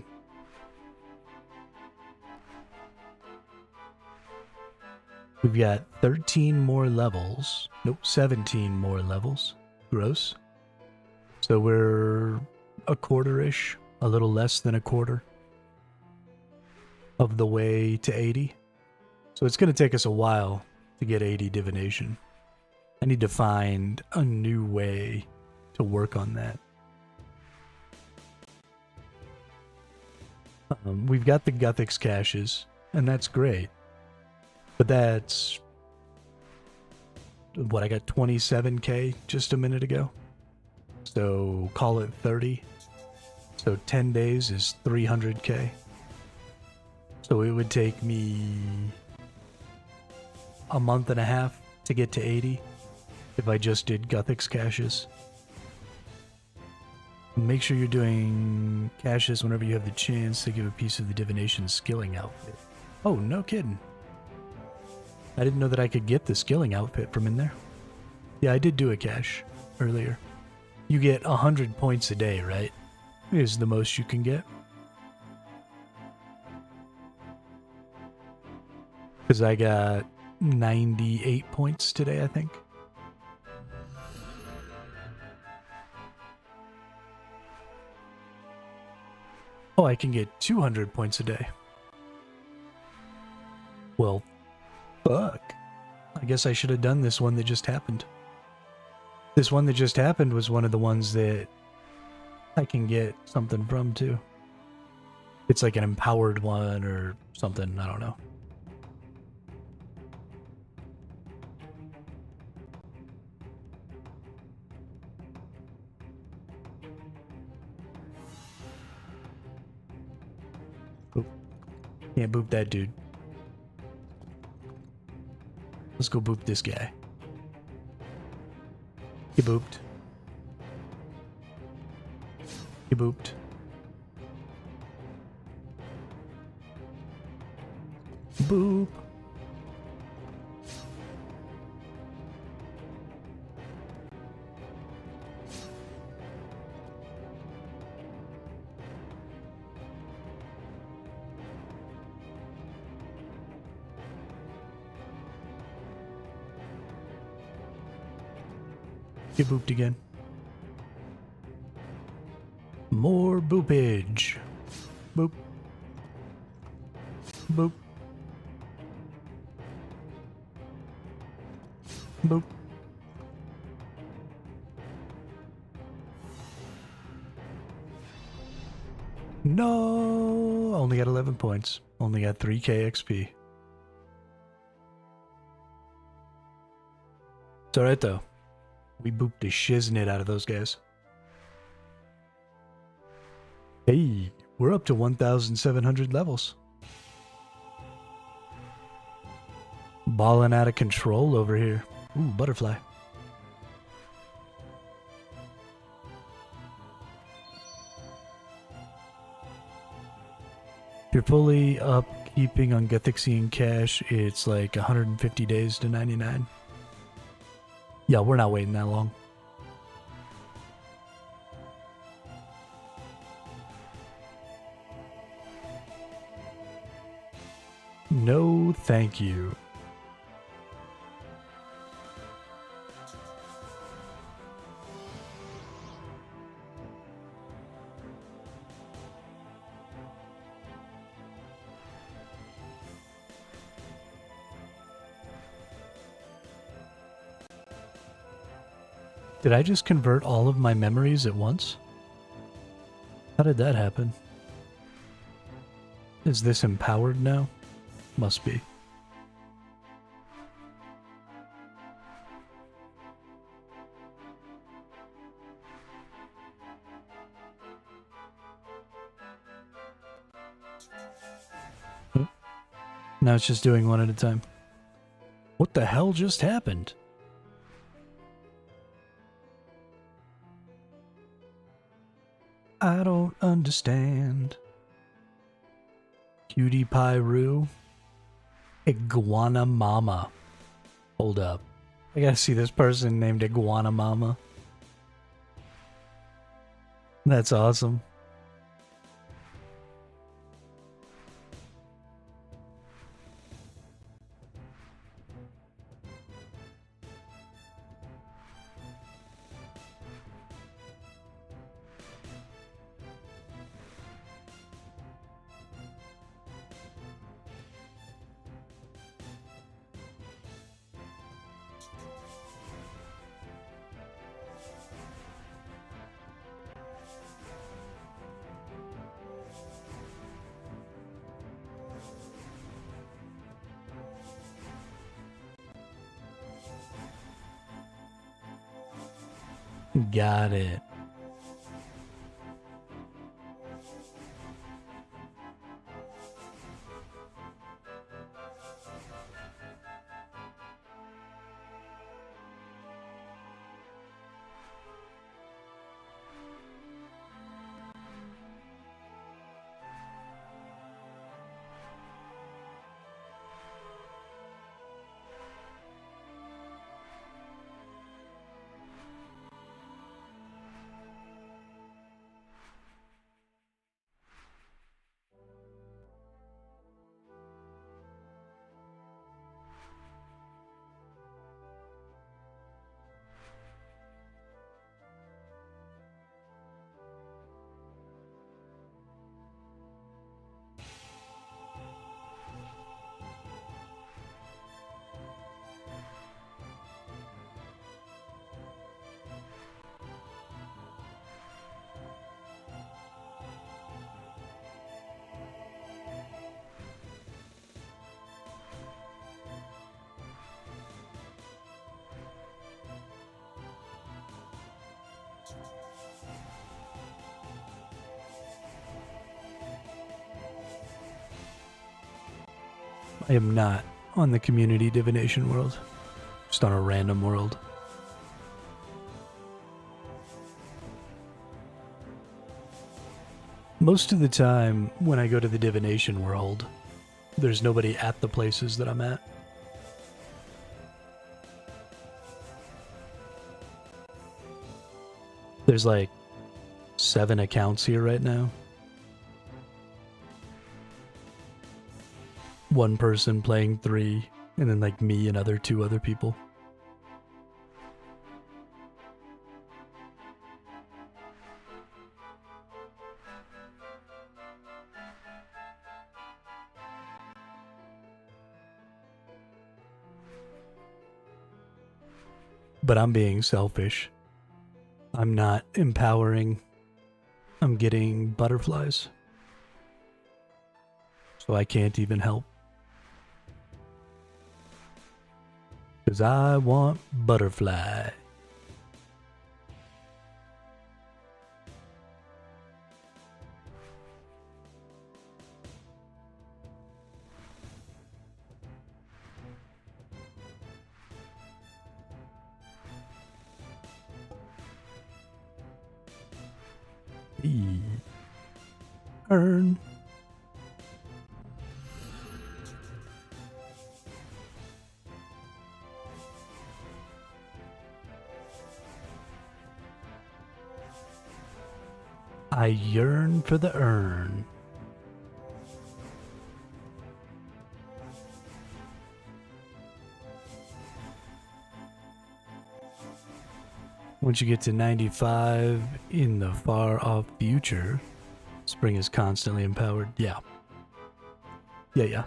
We've got 13 more levels. Nope, 17 more levels. Gross. So we're a quarter-ish, a little less than a quarter of the way to 80. So it's going to take us a while to get 80 divination. I need to find a new way to work on that. We've got the Guthix caches, and that's great. But that's... what, I got 27k just a minute ago? So call it 30. So 10 days is 300k. So it would take me a month and a half to get to 80 if I just did Guthix caches. Make sure you're doing caches whenever you have the chance to give a piece of the divination skilling outfit. Oh, no kidding. I didn't know that I could get the skilling outfit from in there. Yeah, I did do a cache earlier. You get 100 points a day, right? Is the most you can get. Because I got 98 points today, I think. Oh, I can get 200 points a day. Well, fuck. I guess I should have done this one that just happened. This one that just happened was one of the ones that I can get something from, too. It's like an empowered one or something, I don't know. Boop. Can't boop that dude. Let's go boop this guy. He booped. He booped. Boop. Get booped again. More boopage. Boop. Boop. Boop. No! Only got 11 points. Only got 3k XP. It's alright though. We booped the shiznit out of those guys. Hey, we're up to 1,700 levels. Balling out of control over here. Ooh, butterfly. If you're fully up keeping on Guthixian cash, it's like 150 days to 99. Yeah, we're not waiting that long. No, thank you. Did I just convert all of my memories at once? How did that happen? Is this empowered now? Must be. Oh. Now it's just doing one at a time. What the hell just happened? I don't understand. Cutie Pie Roo. Iguana Mama. Hold up. I gotta see this person named Iguana Mama. That's awesome. Got it. I am not on the community divination world. Just on a random world. Most of the time, when I go to the divination world, there's nobody at the places that I'm at. There's like 7 accounts here right now. One person playing 3, and then like me and 2 other people. But I'm being selfish. I'm not empowering. I'm getting butterflies. So I can't even help. Because I want butterfly. Earn. I yearn for the urn. Once you get to 95 in the far off future, spring is constantly empowered. Yeah. Yeah.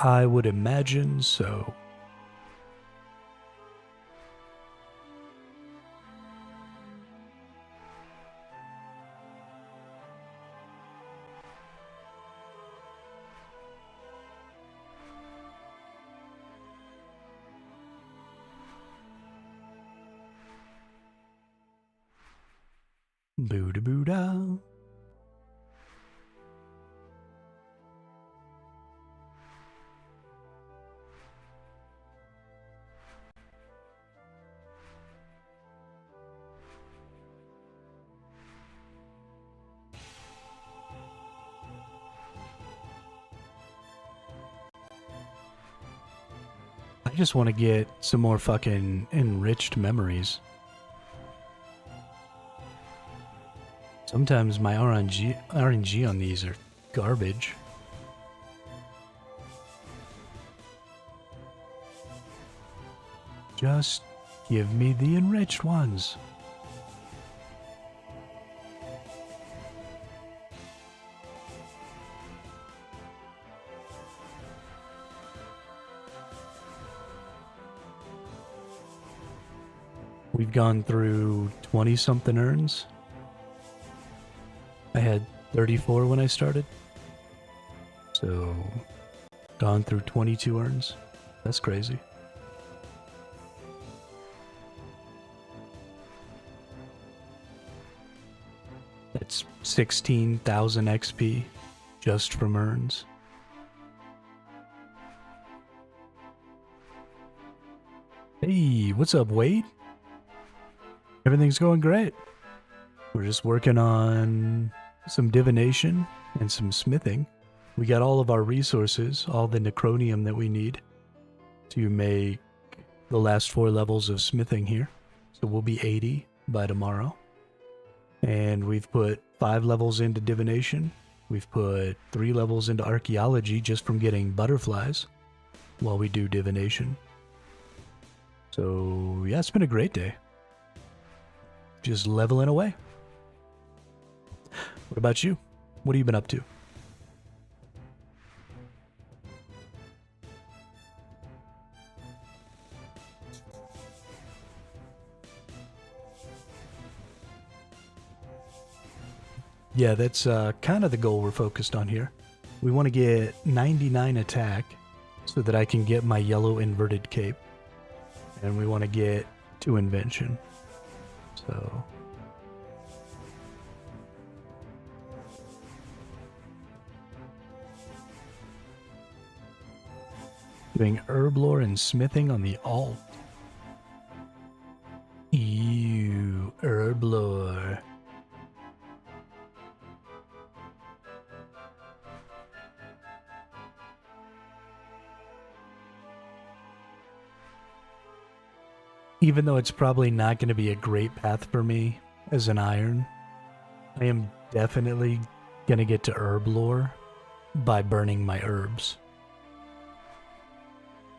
I would imagine so. Boo-da-boo-da. I just want to get some more fucking enriched memories. Sometimes my RNG on these are garbage. Just give me the enriched ones. We've gone through 20-something urns. I had 34 when I started. So, gone through 22 urns. That's crazy. That's 16,000 XP just from urns. Hey, what's up, Wade? Everything's going great. We're just working on some divination and some smithing. We got all of our resources, all the necronium that we need to make the last 4 levels of smithing here. So we'll be 80 by tomorrow. And we've put 5 levels into divination. We've put 3 levels into archaeology just from getting butterflies while we do divination. So yeah, it's been a great day. Just leveling away. What about you? What have you been up to? Yeah, that's kind of the goal we're focused on here. We want to get 99 attack so that I can get my yellow inverted cape. And we want to get 2 invention. So doing herb lore and smithing on the alt. Ew, herb lore. Even though it's probably not going to be a great path for me as an iron, I am definitely going to get to herb lore by burning my herbs.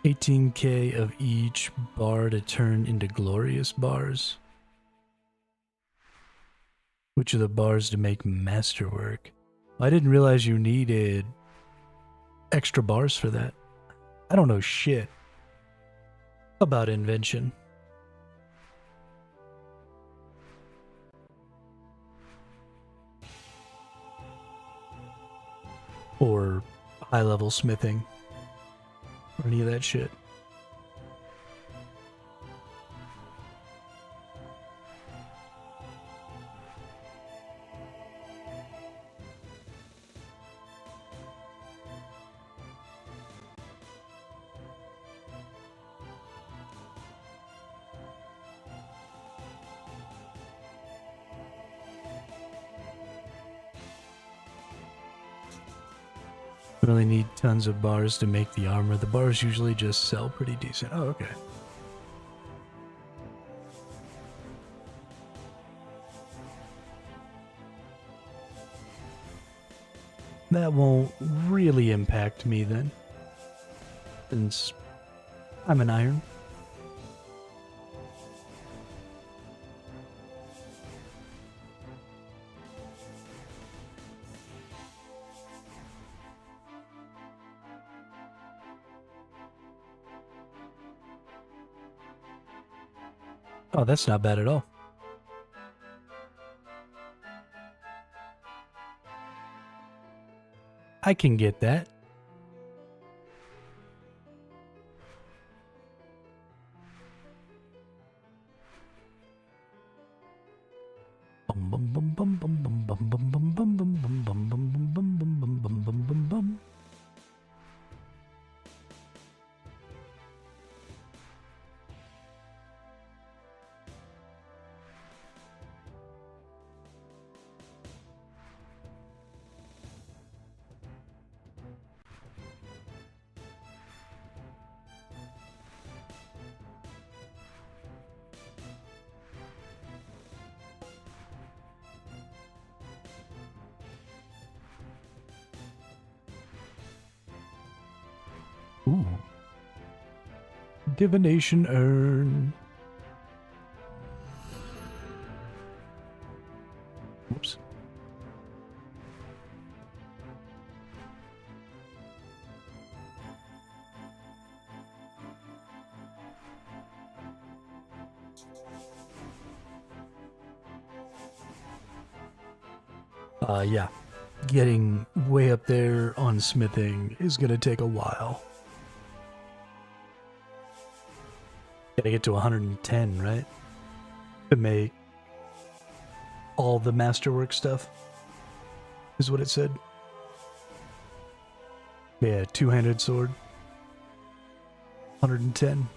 18k of each bar to turn into glorious bars. Which are the bars to make masterwork? I didn't realize you needed extra bars for that. I don't know shit about invention. Or high-level smithing. Or any of that shit. Really need tons of bars to make the armor. The bars usually just sell pretty decent. Oh, okay. That won't really impact me then, since I'm an iron. Oh, that's not bad at all. I can get that. Oh Ooh. Divination urn. Oops. Yeah. Getting way up there on smithing is gonna take a while. Gotta get to 110, right? To make all the masterwork stuff, is what it said. Yeah, two-handed sword. 110.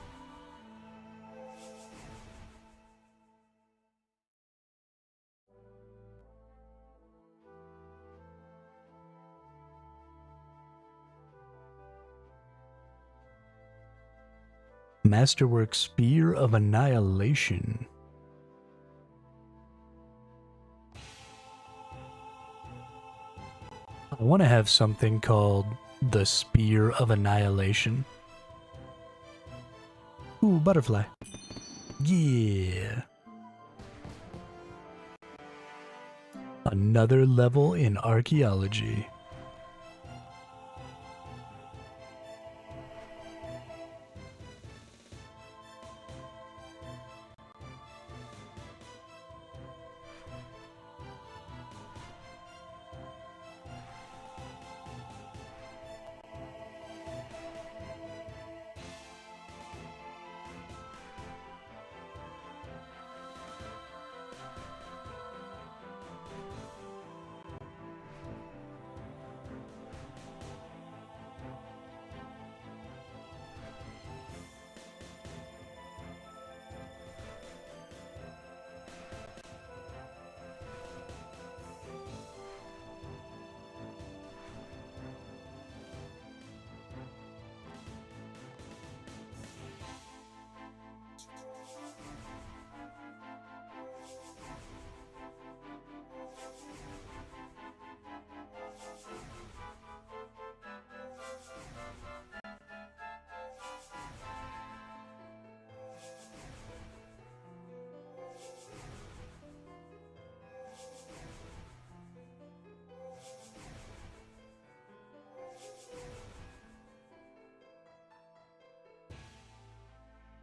Masterwork Spear of Annihilation. I want to have something called the Spear of Annihilation. Ooh, butterfly. Yeah. Another level in archaeology.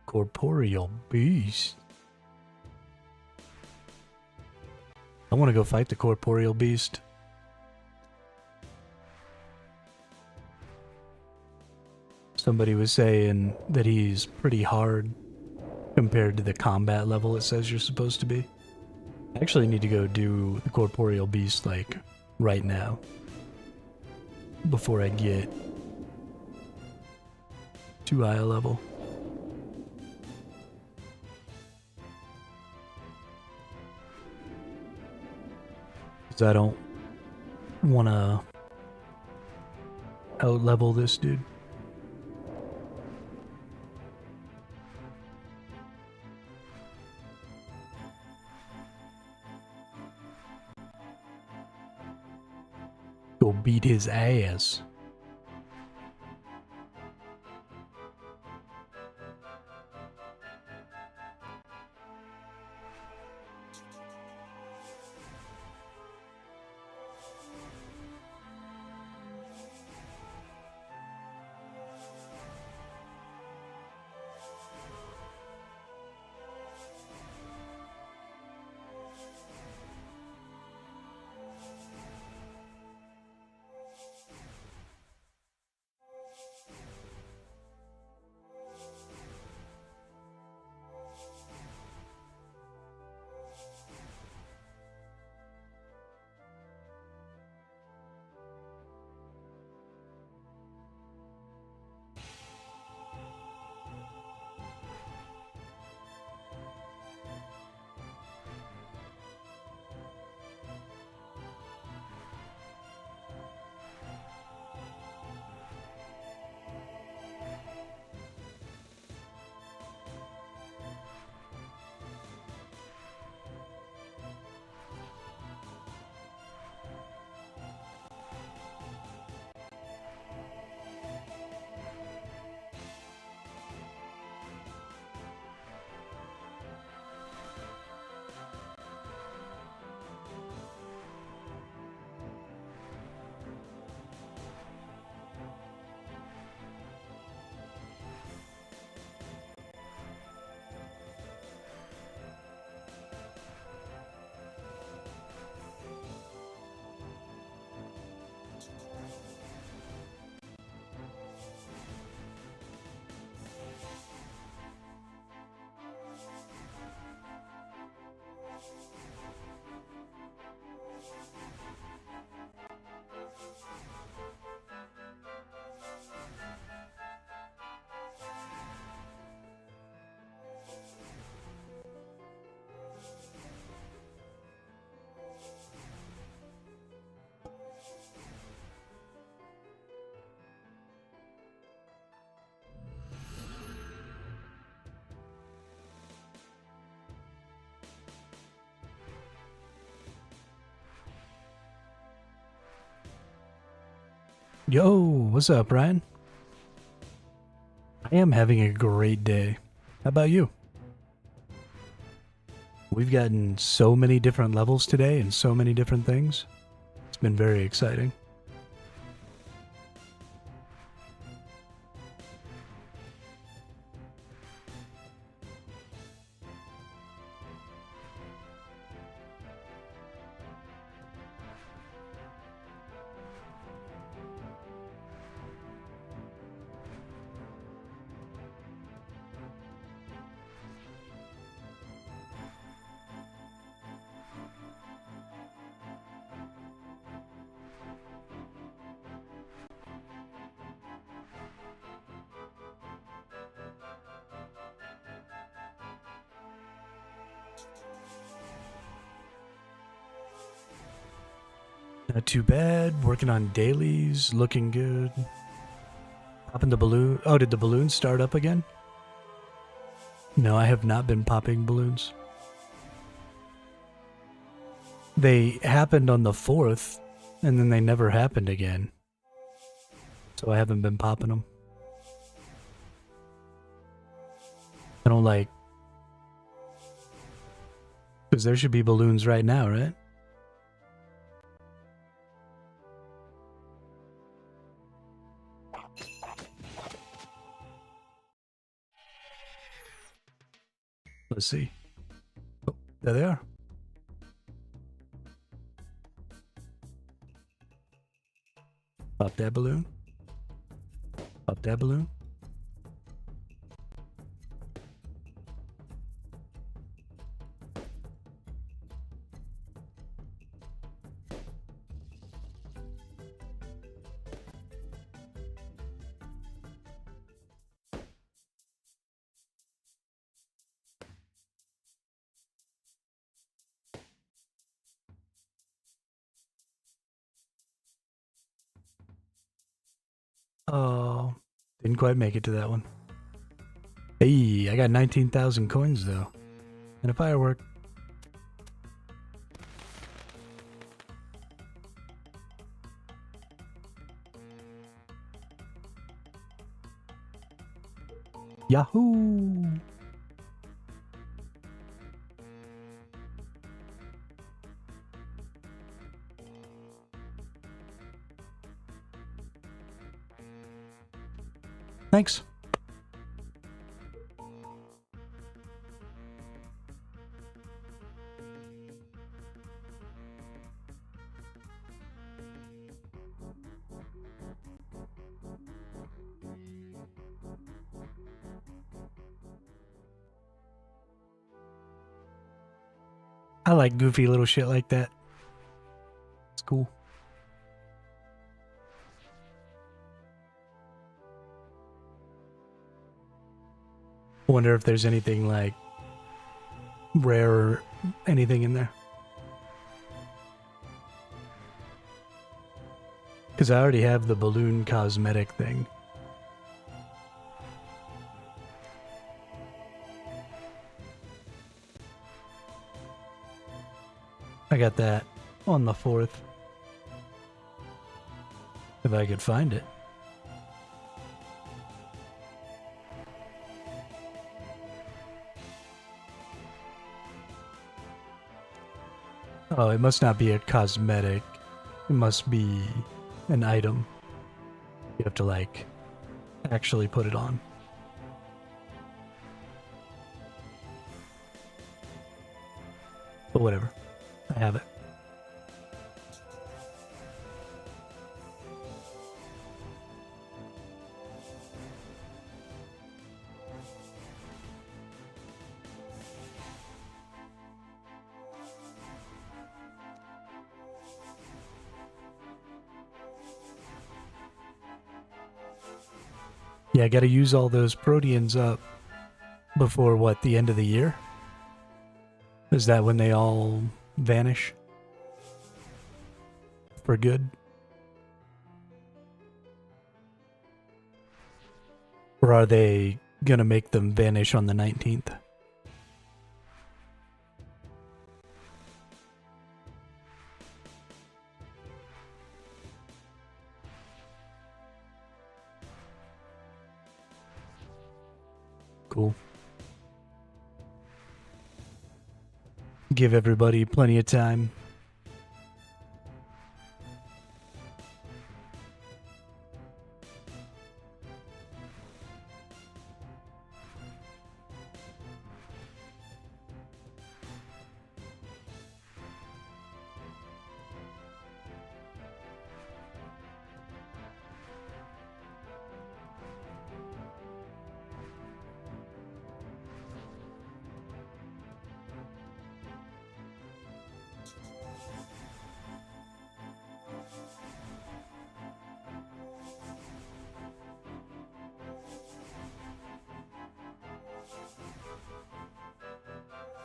Corporeal beast. I want to go fight the corporeal beast. Somebody was saying that he's pretty hard compared to the combat level it says you're supposed to be. I actually need to go do the corporeal beast like right now before I get too high a level. Because I don't want to out-level this dude. Go beat his ass. Yo, what's up, Ryan? I am having a great day. How about you? We've gotten so many different levels today and so many different things. It's been very exciting. Not too bad. Working on dailies. Looking good. Popping the balloon. Oh, did the balloons start up again? No, I have not been popping balloons. They happened on the 4th, and then they never happened again. So I haven't been popping them. I don't like... Because there should be balloons right now, right? Let's see. Oh, there they are. Pop that balloon. Pop that balloon. Oh, didn't quite make it to that one. Hey, I got 19,000 coins though. And a firework. Yahoo! Thanks. I like goofy little shit like that. It's cool. Wonder if there's anything like rare or anything in there. Because I already have the balloon cosmetic thing. I got that on the 4th. If I could find it. Oh, it must not be a cosmetic. It must be an item. You have to, like, actually put it on. But whatever. I have it. Yeah, I gotta use all those proteins up before, what, the end of the year? Is that when they all vanish? For good? Or are they gonna make them vanish on the 19th? Cool. Give everybody plenty of time.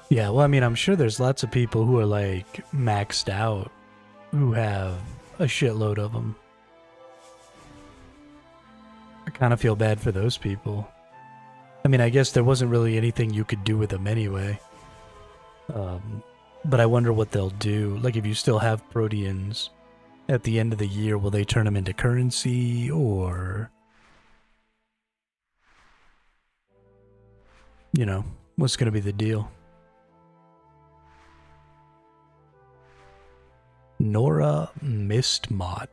Yeah, well, I mean, I'm sure there's lots of people who are like maxed out who have a shitload of them. I kind of feel bad for those people. I mean, I guess there wasn't really anything you could do with them anyway. But I wonder what they'll do. Like, if you still have proteans at the end of the year, will they turn them into currency or, you know, what's going to be the deal? Nora Mistmot.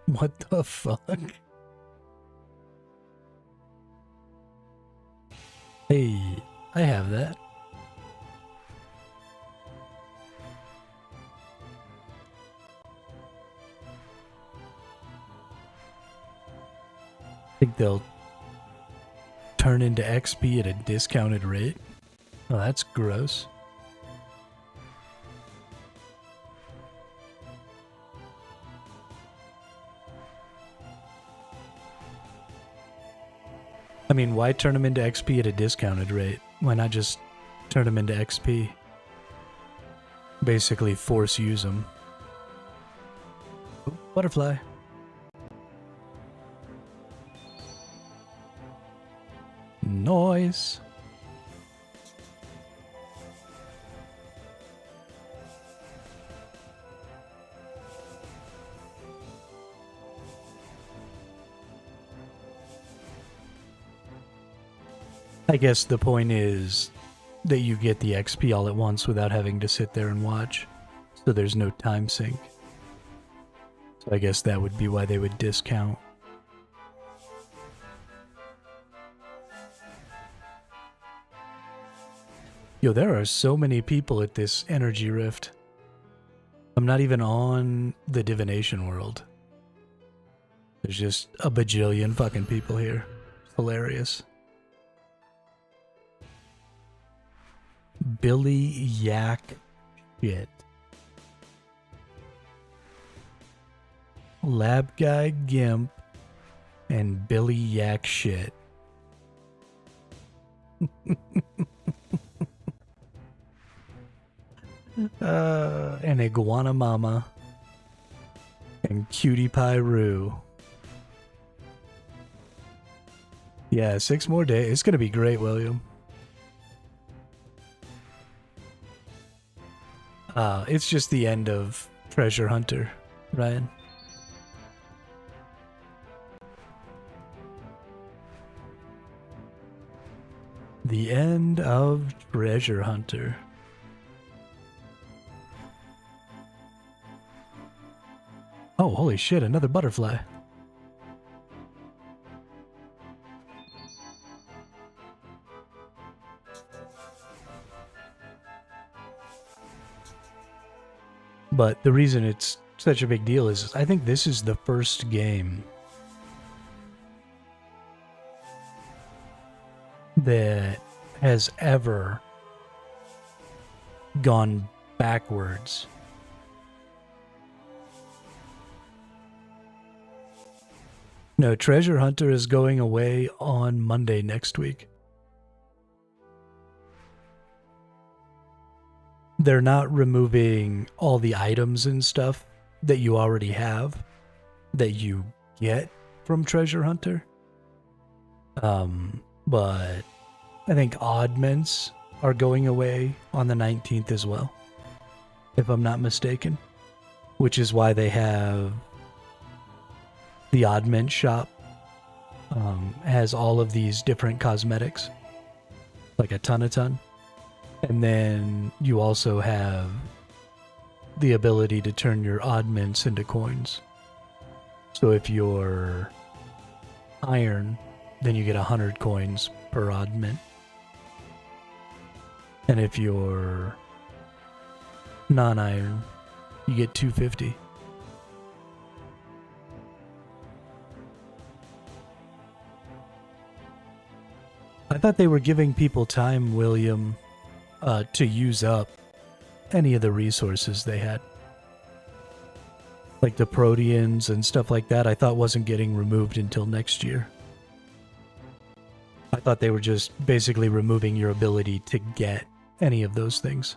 What the fuck? Hey, I have that. Think they'll turn into XP at a discounted rate? Oh, that's gross. I mean, why turn them into XP at a discounted rate? Why not just turn them into XP? Basically force use them. Ooh, butterfly. Noise. I guess the point is that you get the XP all at once without having to sit there and watch. So there's no time sink. So I guess that would be why they would discount. Yo, there are so many people at this energy rift. I'm not even on the divination world. There's just a bajillion fucking people here. It's hilarious. Billy Yak shit. Lab Guy Gimp and Billy Yak shit. And Iguana Mama and Cutie Pie Roo. Yeah, 6 more days. It's gonna be great, William. It's just the end of Treasure Hunter, Ryan. The end of Treasure Hunter. Oh, holy shit, another butterfly. But the reason it's such a big deal is I think this is the first game that has ever gone backwards. No, Treasure Hunter is going away on Monday next week. They're not removing all the items and stuff that you already have that you get from Treasure Hunter. But I think oddments are going away on the 19th as well, if I'm not mistaken, which is why they have the oddment shop has all of these different cosmetics like a ton. And then you also have the ability to turn your odd mints into coins. So if you're iron, then you get 100 coins per odd mint. And if you're non-iron, you get 250. I thought they were giving people time, William, to use up any of the resources they had. Like the proteins and stuff like that, I thought wasn't getting removed until next year. I thought they were just basically removing your ability to get any of those things.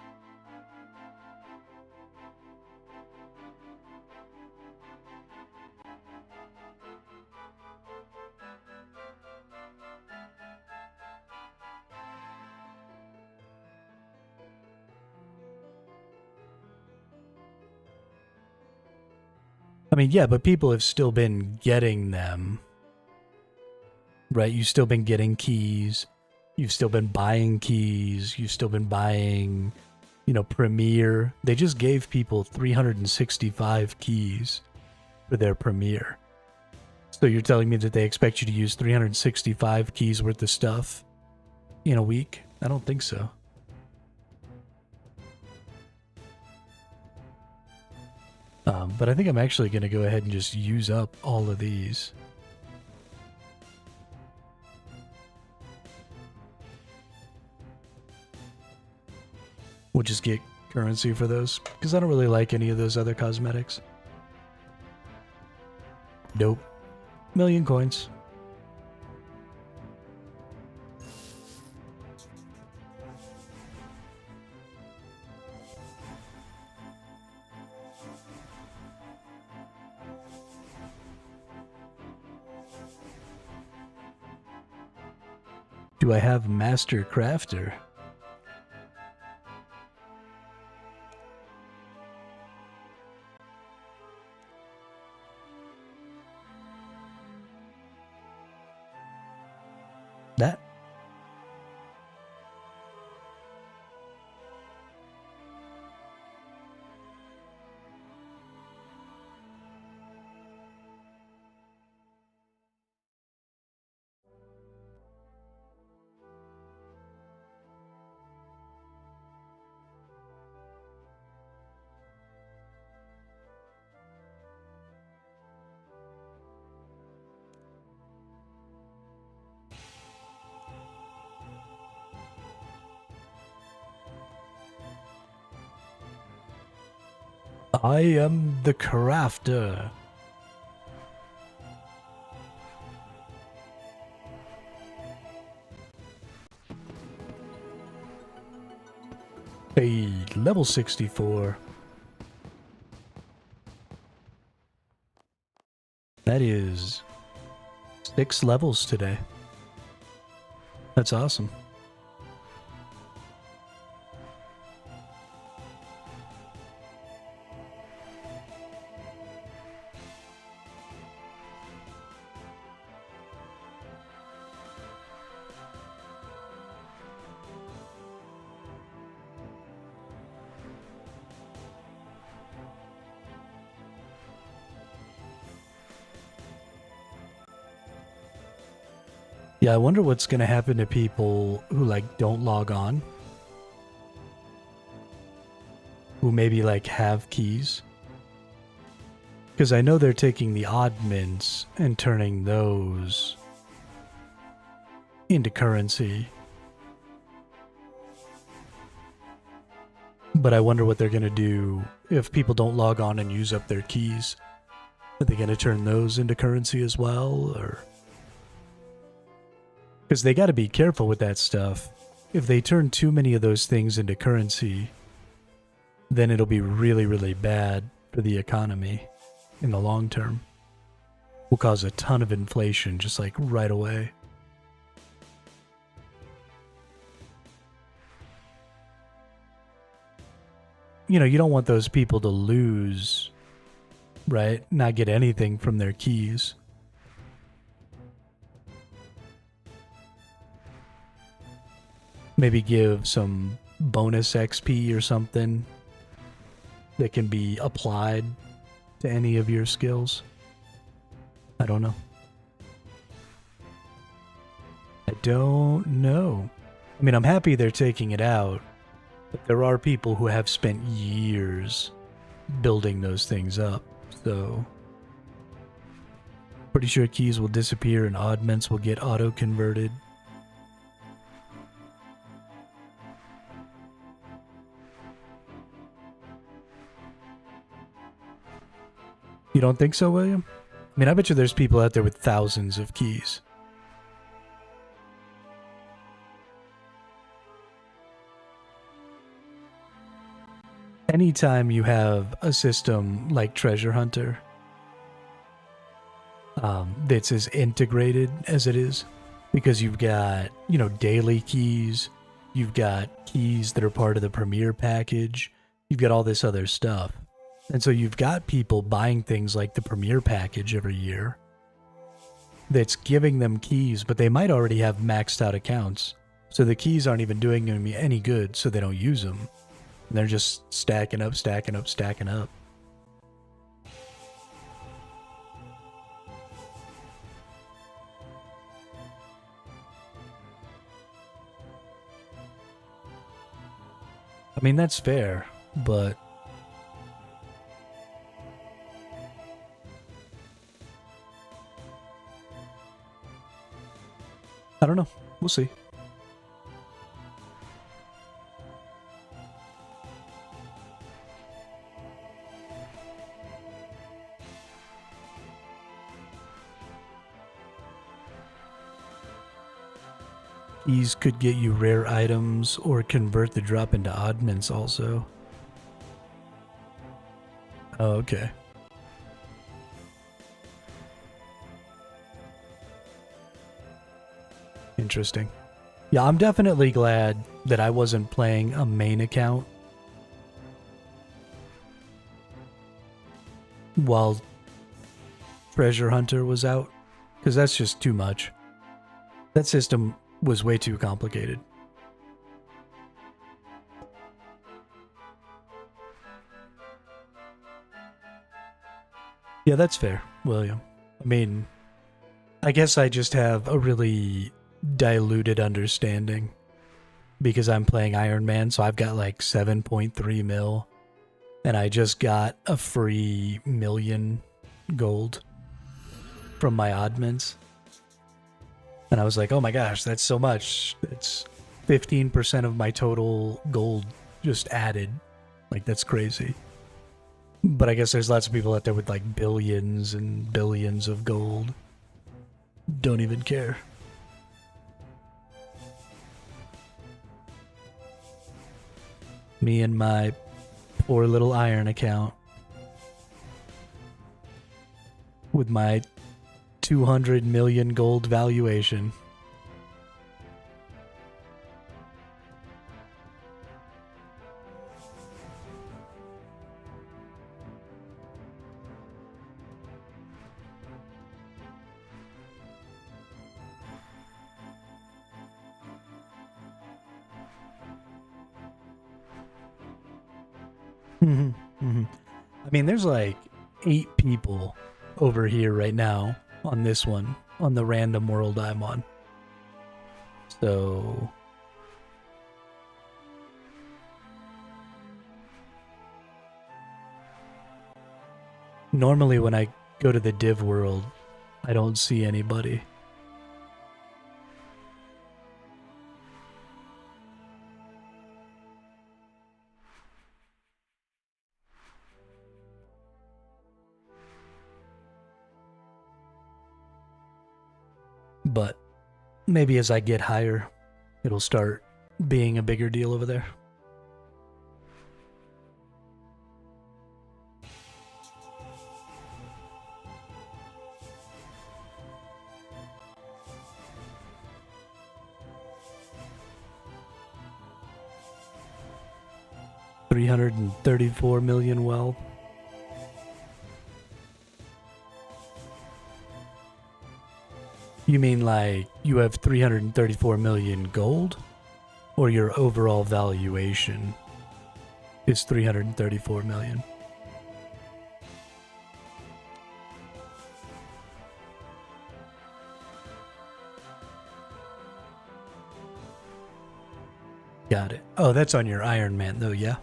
I mean, yeah, but people have still been getting them, right? You've still been getting keys. You've still been buying keys. You've still been buying, Premiere. They just gave people 365 keys for their Premiere. So you're telling me that they expect you to use 365 keys worth of stuff in a week? I don't think so. But I think I'm actually going to go ahead and just use up all of these. We'll just get currency for those, because I don't really like any of those other cosmetics. Nope. 1,000,000 coins. Do I have Master Crafter? That? I am the crafter. Hey, level 64. That is 6 levels today. That's awesome. Yeah, I wonder what's going to happen to people who, don't log on. Who maybe, have keys. Because I know they're taking the odd mints and turning those into currency. But I wonder what they're going to do if people don't log on and use up their keys. Are they going to turn those into currency as well, or... Because they got to be careful with that stuff. If they turn too many of those things into currency, then it'll be really, really bad for the economy in the long term. Will cause a ton of inflation just right away. You don't want those people to lose, right? Not get anything from their keys. Maybe give some bonus XP or something that can be applied to any of your skills. I don't know. I don't know. I mean, I'm happy they're taking it out, but there are people who have spent years building those things up, so pretty sure keys will disappear and oddments will get auto-converted. You don't think so, William? I mean, I bet you there's people out there with thousands of keys. Anytime you have a system like Treasure Hunter that's as integrated as it is, because you've got, daily keys, you've got keys that are part of the Premier package, you've got all this other stuff. And so you've got people buying things like the Premier package every year that's giving them keys, but they might already have maxed out accounts. So the keys aren't even doing them any good, so they don't use them. And they're just stacking up, stacking up, stacking up. I mean, that's fair, but I don't know. We'll see. Keys could get you rare items or convert the drop into oddments also. Oh, okay. Interesting. Yeah, I'm definitely glad that I wasn't playing a main account while Treasure Hunter was out, because that's just too much. That system was way too complicated. Yeah, that's fair, William. I mean, I guess I just have a really diluted understanding because I'm playing Iron Man, so I've got like 7.3 mil, and I just got a free million gold from my oddments. And I was like, oh my gosh, that's so much. It's 15% of my total gold just added. Like, that's crazy. But I guess there's lots of people out there with like billions and billions of gold. Don't even care. Me and my poor little iron account with my 200 million gold valuation. I mean, there's like 8 people over here right now on this one, on the random world I'm on. So normally when I go to the div world, I don't see anybody. But maybe as I get higher, it'll start being a bigger deal over there. $334 million well. You mean like you have 334 million gold? or your overall valuation is 334 million. Got it. Oh, that's on your Iron Man though, yeah?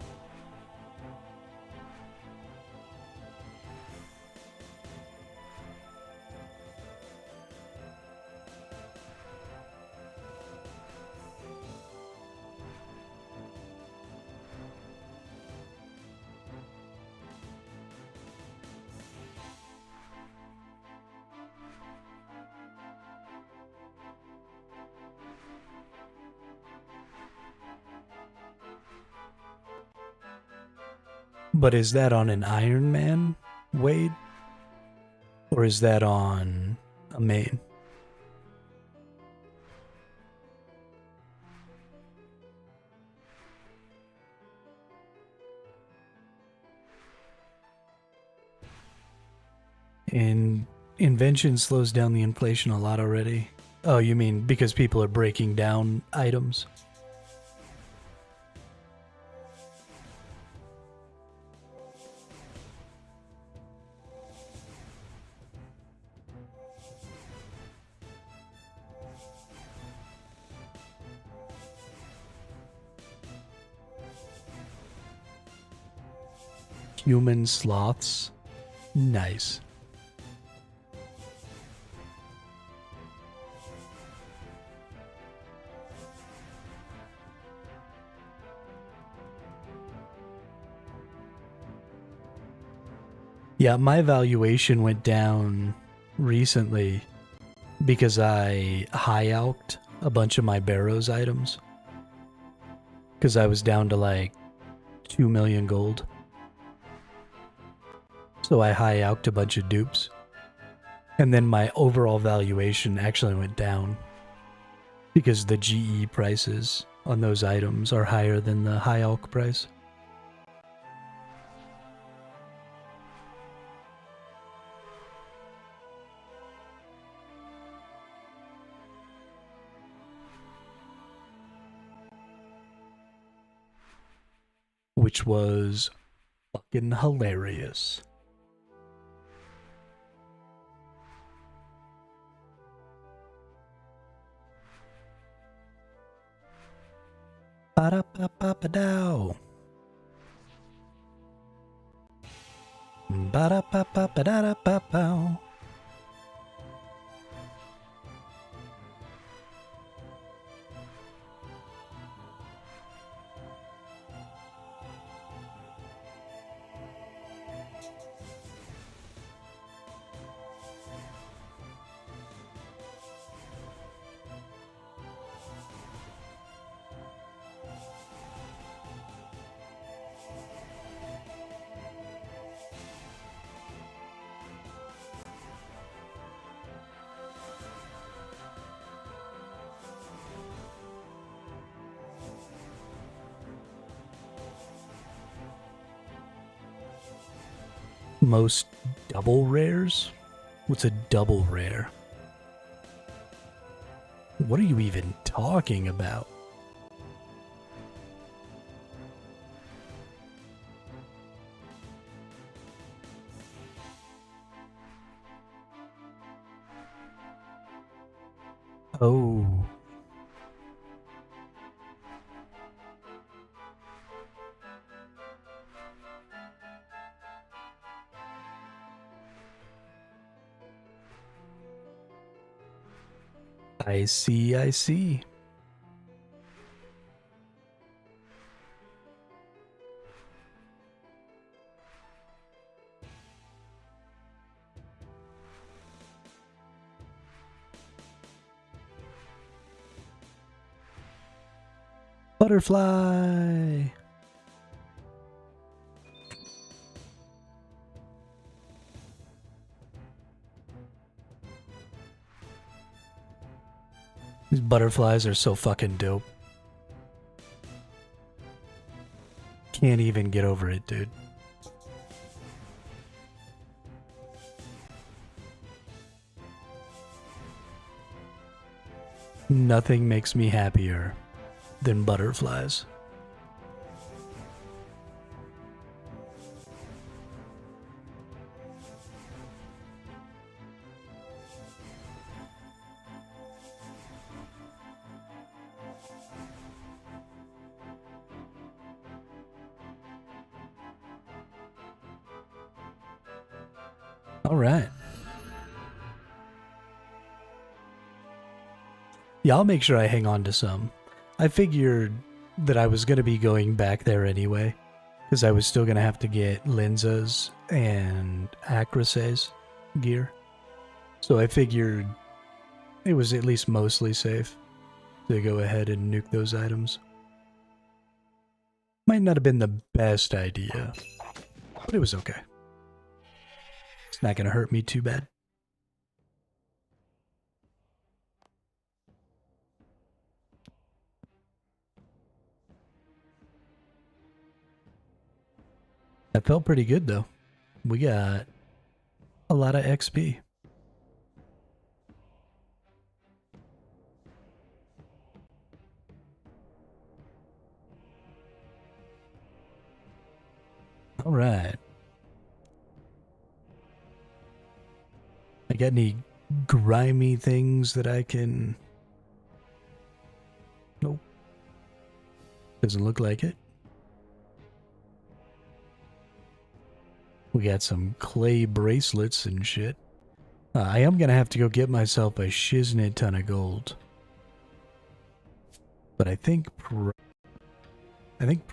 But is that on an Iron Man, Wade? Or is that on a main? And invention slows down the inflation a lot already. Oh, you mean because people are breaking down items? Human sloths? Nice. Yeah, my valuation went down recently because I high-alked a bunch of my Barrows items. Because I was down to like 2 million gold. So I high-alked a bunch of dupes. And then my overall valuation actually went down. Because the GE prices on those items are higher than the high-alk price. Which was fucking hilarious. Ba-da-ba-ba-ba-dow. Ba-da-ba-ba-ba-da-da-ba-bow. Most double rares? What's a double rare? What are you even talking about? Oh. I see, I see. Butterfly. These butterflies are so fucking dope. Can't even get over it, dude. Nothing makes me happier than butterflies. All right. Yeah, I'll make sure I hang on to some. I figured that I was going to be going back there anyway, because I was still going to have to get Linza's and Acrace's gear. So I figured it was at least mostly safe to go ahead and nuke those items. Might not have been the best idea, but it was okay. It's not going to hurt me too bad. That felt pretty good though. We got a lot of XP. All right. I got any grimy things that I can... Nope. Doesn't look like it. We got some clay bracelets and shit. I am gonna have to go get myself a shiznit ton of gold. But I think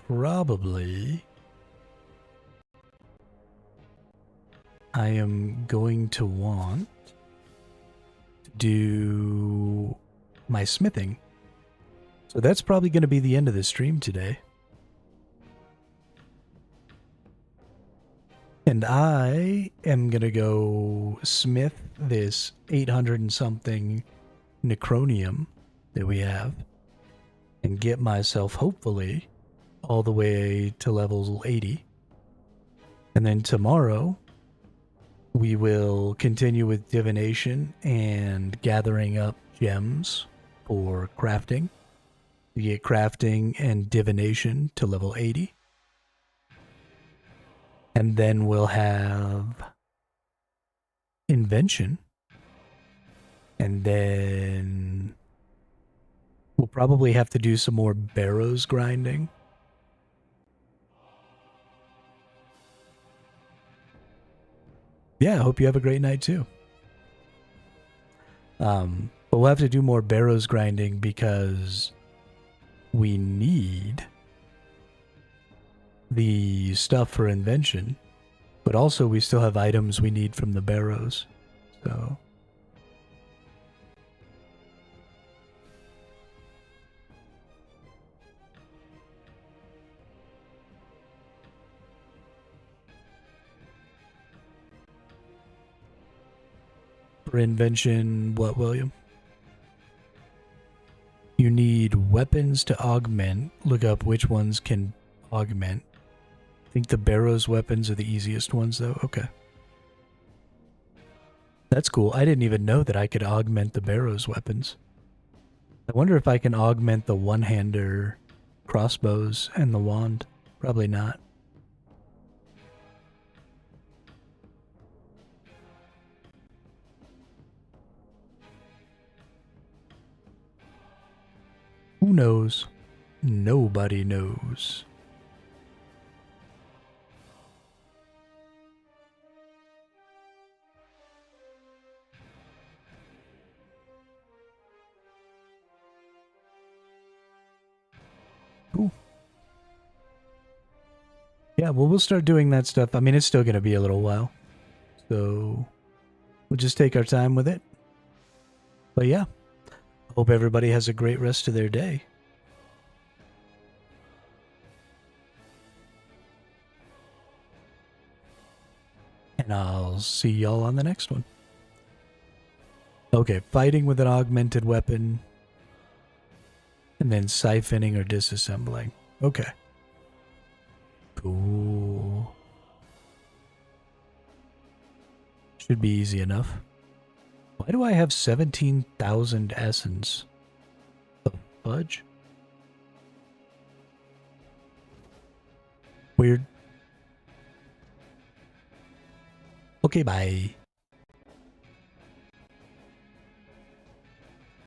probably I am going to want to do my smithing. So that's probably going to be the end of the stream today. And I am going to go smith this 800 and something necronium that we have and get myself, hopefully, all the way to level 80. And then tomorrow, we will continue with divination and gathering up gems for crafting. We get crafting and divination to level 80. And then we'll have invention. And then we'll probably have to do some more barrows grinding. Yeah, I hope you have a great night too. But we'll have to do more barrows grinding because we need the stuff for invention, but also we still have items we need from the barrows. So for invention, what, William? You need weapons to augment. Look up which ones can augment. I think the barrows weapons are the easiest ones though. Okay. That's cool. I didn't even know that I could augment the barrows weapons. I wonder if I can augment the one-hander crossbows and the wand. Probably not. Who knows? Nobody knows. Cool. Yeah, well, we'll start doing that stuff. I mean, it's still going to be a little while. So we'll just take our time with it. But yeah, hope everybody has a great rest of their day. And I'll see y'all on the next one. Okay, fighting with an augmented weapon. And then siphoning or disassembling. Okay. Cool. Should be easy enough. Why do I have 17,000 essence? The fudge? Weird. Okay, bye.